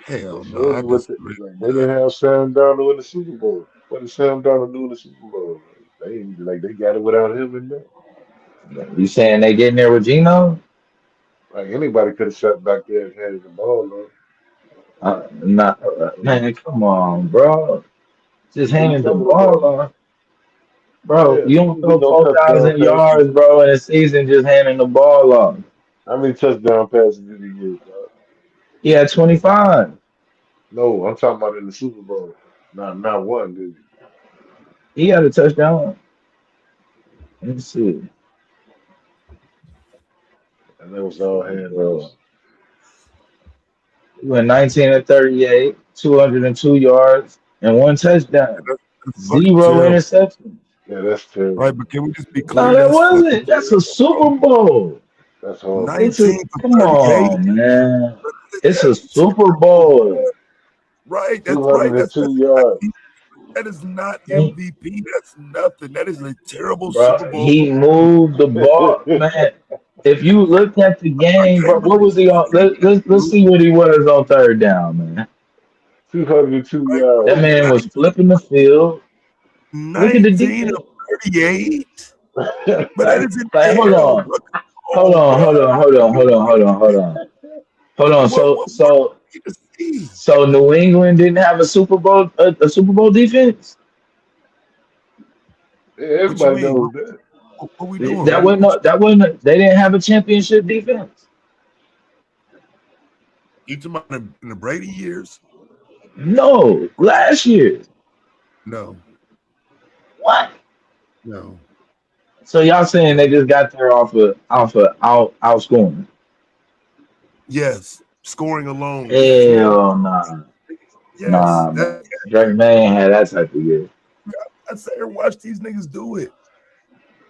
Hell That no, shows I you what disagree. like they didn't have Sam Darnold in the Super Bowl. What did Sam Darnold do in the Super Bowl? Like, they ain't- like they got it without him in there. You saying they getting there with Geno? Like anybody could have sat back there and handed the ball off. Not man, come on, bro. Just What are you handing the talking ball about? off. Bro, Yeah, you he don't didn't get throw no touchdown 4,000 passes. yards, bro, in a season just handing the ball off. How many touchdown passes did he get, dog? He had 25. No, I'm talking about in the Super Bowl. Not one, did he? He had a touchdown. Let me see. And that was all Bro, handoffs. he went 19 and 38, 202 yards, and one touchdown. That's fucking Zero terrible. interceptions. Yeah, that's Right, terrible. but can we just be No, clear? that That's fucking wasn't. That's a terrible, bro. Super Bowl. That's horrible. It's a 19 for come 38. on, man. It's a That's Super terrible, bro. Bowl. Right, that's right. That's 202 not, yards. that is not He- MVP. That's nothing. That is a terrible Bro, Super Bowl. he moved the ball, man. If you look at the I game, bro, can't what believe was he on? Let's you, see what he was on third down, man. 202 right, That yards. bro. man was flipping the field. Look at the 19 defense. of 38. But that Like, is an like, hold L. on, Bro. hold Oh, on, bro. hold on, hold on, hold on, hold on, hold on, hold on. What you need to see? So New England didn't have a Super Bowl defense. Yeah, What you everybody mean? knows that. What we doing? That wasn't. That wasn't. They didn't have a championship defense. You talking about in the Brady years? No, last year. No, What? no. So y'all saying they just got there off of outscoring? Yes, scoring alone. Yes, Hell nah, yes. nah, man. Drake May ain't had that type of year. I sat here and watched these niggas do it.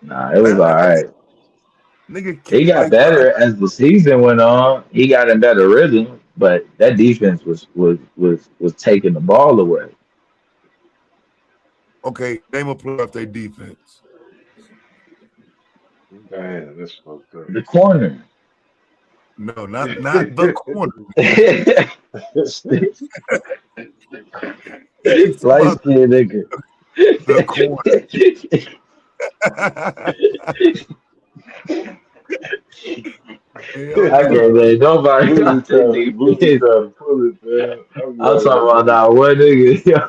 Nah, it was all Facts. right. Nigga, He got like, bro. better as the season went on. He got in better rhythm, but that defense was taking the ball away. Okay, name a player off their defense. Damn, that's fucked up. The corner. No, not the corner. He's talking Light about skinned nigga. the corner. Hell I can't no. say nobody got the Bluey defense. trying to pull it, man. I'm I'm like, talking about Bluey, that one nigga, yeah.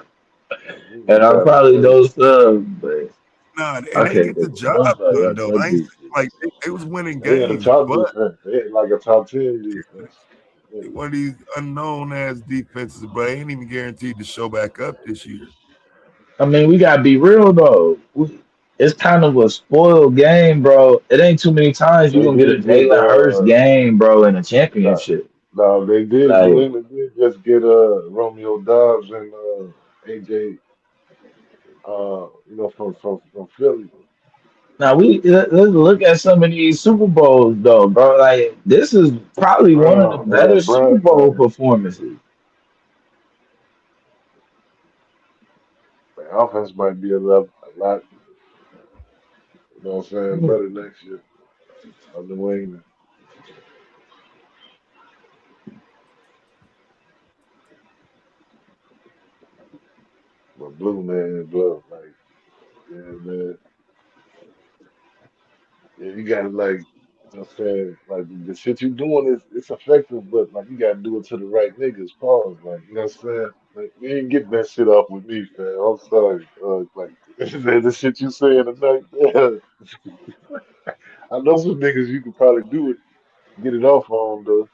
Bluey And I trying to probably pull it. know some, but Nah, and I they can't get the think of job nobody done got though. that I ain't saying defense. like they was winning They had a games, top but defense. They had like a top 10 defense. Yeah. one of these unknown ass defenses, but ain't even guaranteed to show back up this year. I mean, we gotta be real though. It's kind of a spoiled game, bro. It ain't too many times you They gonna get a did get Jalen Hurts game, bro, in a no, championship. no, they did. New Like England did just get Romeo Dobbs and AJ from Philly. now let's look at some of these Super Bowls though, bro. Like this is probably one of the Brown, they better got Super Brown. Bowl performances. The offense might be a lot, you know what I'm saying, better next year on New England. But Blue man, Blue, like, yeah, man. Yeah, you gotta like, you know what I'm saying? Like the shit you doing is it's effective, but like you gotta do it to the right niggas. Pause. Like, you know what I'm saying? Like you ain't getting that shit off with me, fam. I'm sorry. Like the shit you saying tonight, man. I know some niggas you could probably do it, get it off on though.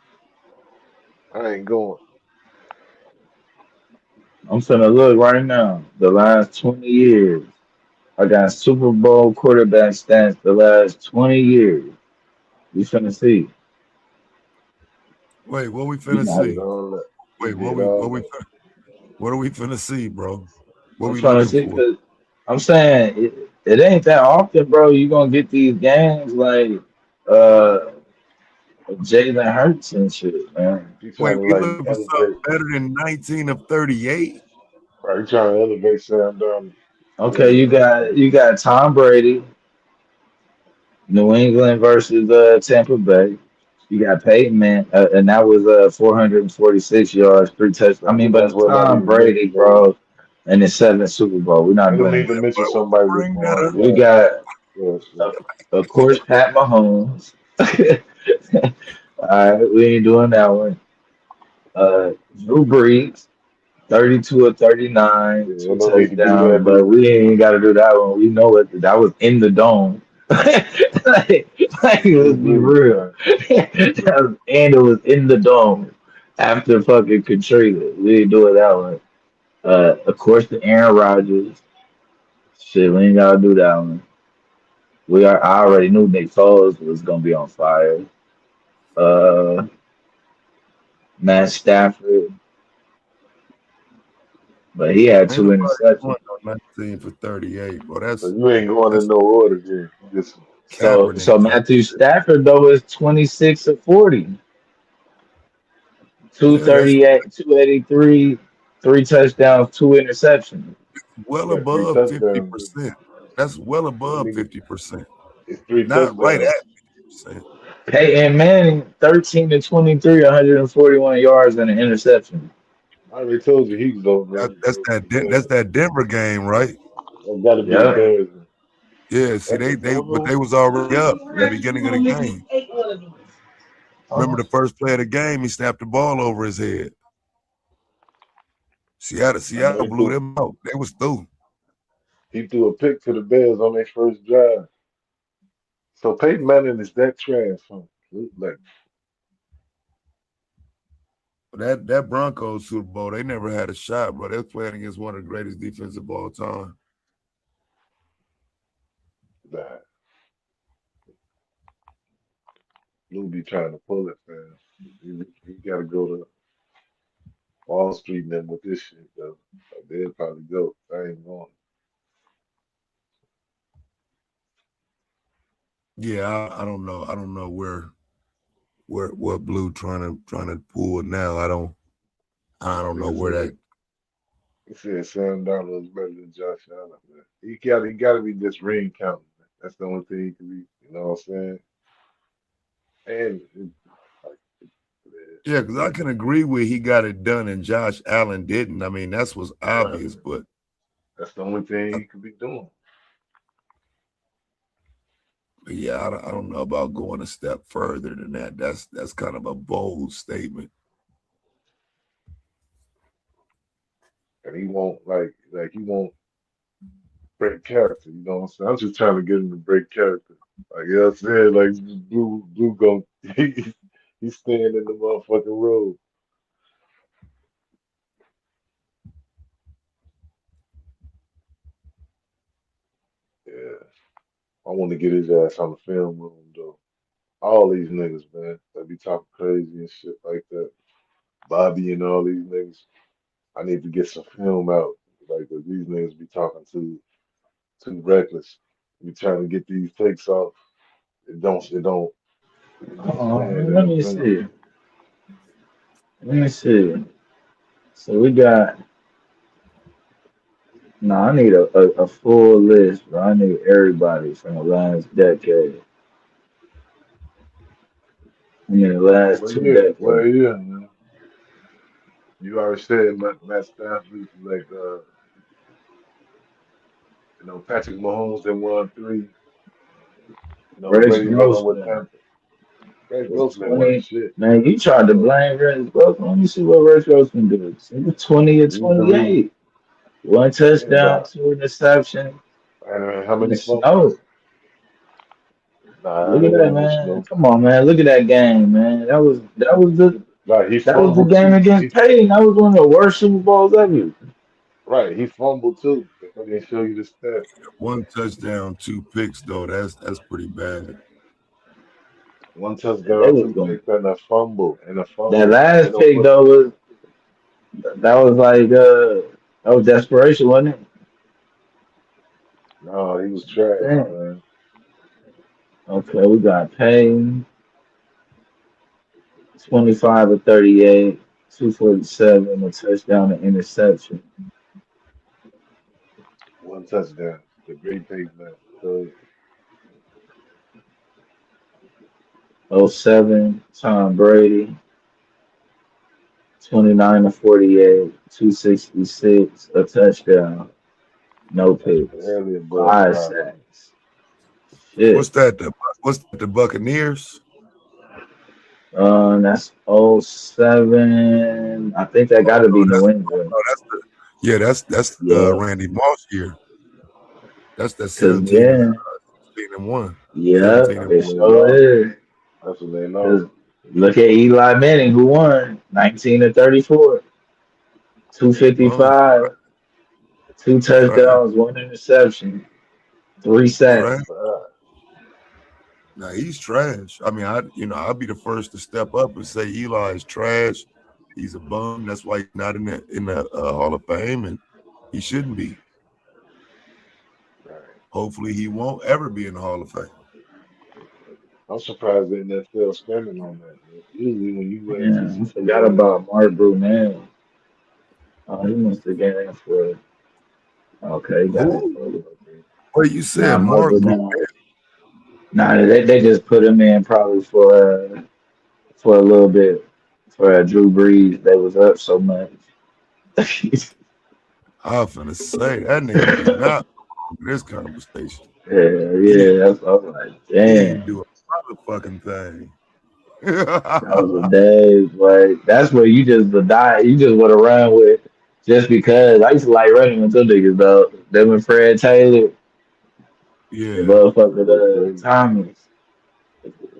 I ain't going. I'm finna look right now. The last 20 years. I got Super Bowl quarterback stats the last 20 years. You finna see. Wait, what we You finna He got did see? all that. He Wait, did all we that. what are we finna see, bro? What I'm we trying to looking see for? because I'm saying it ain't that often, bro. You gonna get these games like uh Jalen Hurts and shit, man. He trying Wait, to we like looking for something elevate. better than 19 of 38? Right, he trying to elevate Sam Darnold. Okay, Yeah, you got Tom Brady, New England versus Tampa Bay. You got Peyton Man, and that was 446 yards, three touchdowns. I mean, but that's it's what not Tom even Brady, mentioned though. bro, and it's seventh Super Bowl. We're not Ain't no doing need to that. mention What would you somebody that's bring that going up? We last. got, Yeah, yeah. of, of course, Pat Mahomes. All right, we ain't doing that one. Drew Brees, 32 or 39, Yeah, two ain't no need to give touchdowns, that but either. we ain't got to do that one. We know it. That was in the dome. Drew Let's be Brees, real. man. And it was in the dome after fucking Katrina. We ain't doing that one. Of course, the Aaron Rodgers. Shit, we ain't got to do that one. I already knew Nick Foles was going to be on fire. Uh, Matt Stafford, but he had Ain't two nobody interceptions. going on 19 for 38, bro. So you ain't going in That's no order, then. You just So Kaepernick type Matthew shit. Stafford though is 26 of 40, Yeah, that's 238, 283, three touchdowns, two interceptions. well got three above touchdowns. 50%. That's well above Nigga, 50%. it's three Not right touchdowns. at 50%. Peyton Manning, 13 to 23, 141 yards and an interception. I already told you he was over there. That's that Denver game, right? That got to be the Yep. Bears. Yeah, see, That's the but total. they was already up in the Rex, beginning you of the gonna make me game. ate one of these. Remember Oh, the first play of the game, he snapped the ball over his head. I know Seattle blew them out. They was through. he threw a pick to the Bears on their first drive. So Peyton Manning is that trash, huh? Like, But that Broncos Super Bowl, they never had a shot, bro. They was playing against one of the greatest defenses of all time. nah, Lou be trying to pull it, man. He got to go to Wall Street and them with this shit, though. They'll probably go. I ain't going. Yeah, I don't know. I don't know where what Blue trying to pull now. I don't know Nigga where that. said, he said Sam Darnold is better than Josh Allen, man. He got to be just ring counting. Man. That's the only thing he can be. You know what I'm saying? And like, Yeah, because I can agree with he got it done and Josh Allen didn't. I mean, that's was right, obvious, but that's the only thing he could be doing. yeah, I don't know about going a step further than that. That's kind of a bold statement. And he won't like he won't break character. You know what I'm saying? I'm just trying to get him to break character. Like you know what I'm saying? Like Blue gon' he's staying in the motherfucking road. Yeah. I want to get his ass on the film room though. All these niggas, man, that be talking crazy and shit like that. Bobby and all these niggas. I need to get some film out. Like 'cause these niggas be talking too reckless. We trying to get these takes off. It don't stand in let the me film. see. Let me see. So we got. No, I need a full list, bro. I need everybody from the last decade. I mean, the last Well, two yeah, well, decades. yeah, man. You already said Matt Stafford, like Patrick Mahomes then won three. Rex Brady done with Grossman Tampa. Greg was Wilson won 20. shit. Man, you tried to blame Rex Grossman. Let me see what Rex Grossman did. He was 20 or He's the reason. 28. One Yeah, touchdown, but two interception how in the many fumbles? snow. Nah, Look at it that, wasn't no man. snow. Come on, man. Look at that game, man. Like he That was the fumbled game too. against Payton. That was one of the worst Super Bowls ever. Right, he fumbled too. If I didn't show you the stat, One touchdown, two picks though. That's pretty bad. one And they touchdown, was two going. picks, and a fumble, and a That fumble. Ain't last no pick pussy. though that was like that was desperation, wasn't it? No, he was trash, Damn. man. Okay, we got Payne. 25 or 38, 247, a touchdown and interception. One touchdown. The great pavement. So '07, Tom Brady, 29 to 48, 266, a touchdown, no that's the picks, earlier Bud 5. five sacks. Shit. What's that? What's that? The Buccaneers? That's '07. I think that got Oh to no, be that's New England. no, that's the yeah, that's Yeah, Randy Moss year. That's that cause 17 and yeah, 16 and 1. yeah, 17 and That's it when 1. they sure lost. is. That's when they Cause lost. look at Eli Manning, who won 19 to 34, Bum, 255, two trash, touchdowns, one interception, three trash. sacks. 65. Now he's trash. I mean, I'll be the first to step up and say Eli is trash. He's a bum. That's why he's not in the Hall of Fame, and he shouldn't be. Right. Hopefully, he won't ever be in the Hall of Fame. I'm surprised they are still spending on that, man. Usually when you win two Yeah, I Super forgot Bowls, about Mark Brunell. Oh, he must have got in for. Okay, he got in Who? for a little bit. What you Nah, said, Mark Mark? Brunell. Nah, they just put him in probably for a little bit for Drew Brees. They was up so much. I'm finna say that nigga do not belong in this conversation. Yeah, He yeah, that's what I was like, he ain't damn, do a motherfucking thing. that was a day. Like that's where you just the die. You just want to run with just because. I used to like running with them niggas though. Them and Fred Taylor, the Yeah, motherfucker okay, Thomas.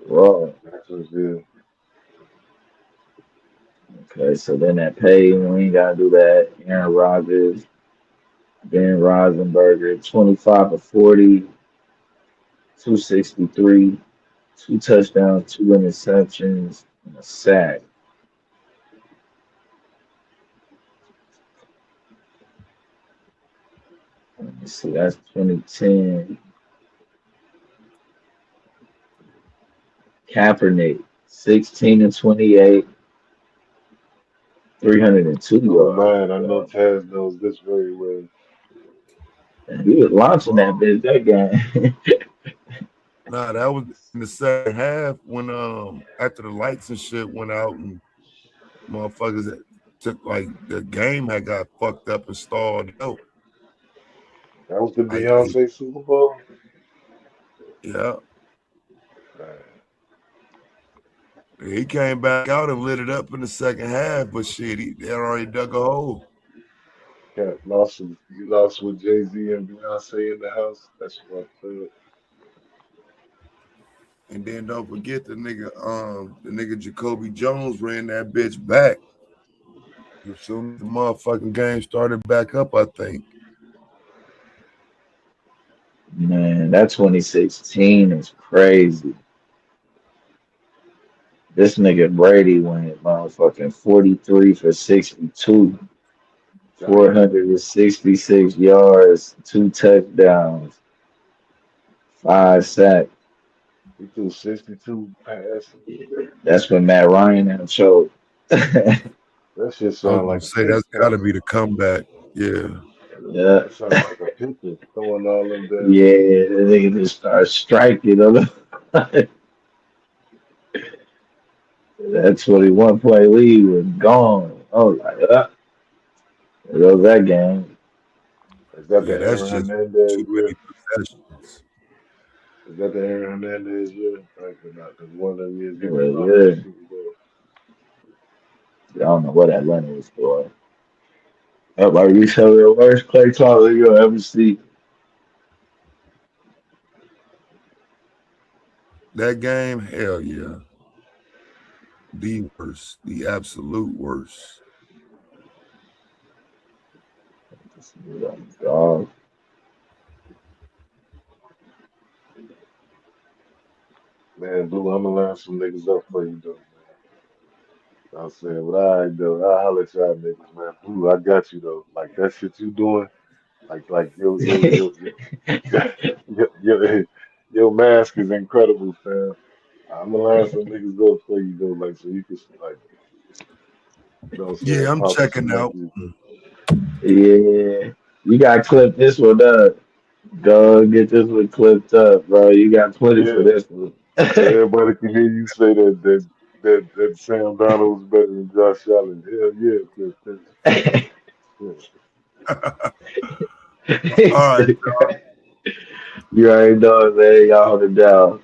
Raw. that's what's good. Okay, so then that pay we ain't gotta do that. Aaron Rodgers, Ben Roethlisberger, 25 of 40, 263, two touchdowns, two interceptions, and a sack. Let me see, that's 2010. Kaepernick, 16 and 28, 302 Oh yards. man, I know Bro. Taz knows this very well. And he was launching that bitch that game. nah, that was in the second half when after the lights and shit went out and motherfuckers that took like the game had got fucked up and stalled out. That was the Like Beyonce Super Bowl. yeah, Man, he came back out and lit it up in the second half, but shit, they had already dug a hole. Cat lost with, you lost with Jay-Z and Beyonce in the house. That's fucked up. And then don't forget the nigga Jacoby Jones ran that bitch back as soon as the motherfucking game started back up. I think. Man, that 2016 is crazy. This nigga Brady went motherfucking 43 for 62, Damn. 466 yards, two touchdowns, five sacks. He threw 62 passes. That's when Matt Ryan had choked. That shit I was sound gonna like a say pass that's got to catcher. be the comeback. Yeah, Yeah, That sound like a pitcher throwing all them damn yeah, the nigga just started striking. That 21 play lead was gone. I was like, there goes that game. Is that the yeah, that's Aaron just Hernandez too year? many possessions. Is that the Aaron Hernandez year? Right, but not because one of them years he Yeah, went off in the yeah. Super Bowl. I don't know what Atlanta was for. That might be some of the worst play calling you'll ever see. That game, hell yeah, the worst, the absolute worst. Dog. Man, Blue, I'm gonna line some niggas up for you though, man. I'm saying, but all right though, I'll holler at y'all niggas, man. Blue, I got you though. Like that shit you doing, like your your mask is incredible, fam. I'm gonna line some niggas up for you though, like so you can like, you know what I'm saying, Yeah, I'm pop checking some out. monkeys. Yeah, you got to clip this one up. Go get this one clipped up, bro. You got plenty for Yeah, this one. so everybody can hear you say that Sam Donald was better than Josh Allen. Hell yeah, All right. You already know it, man. Y'all hold it down.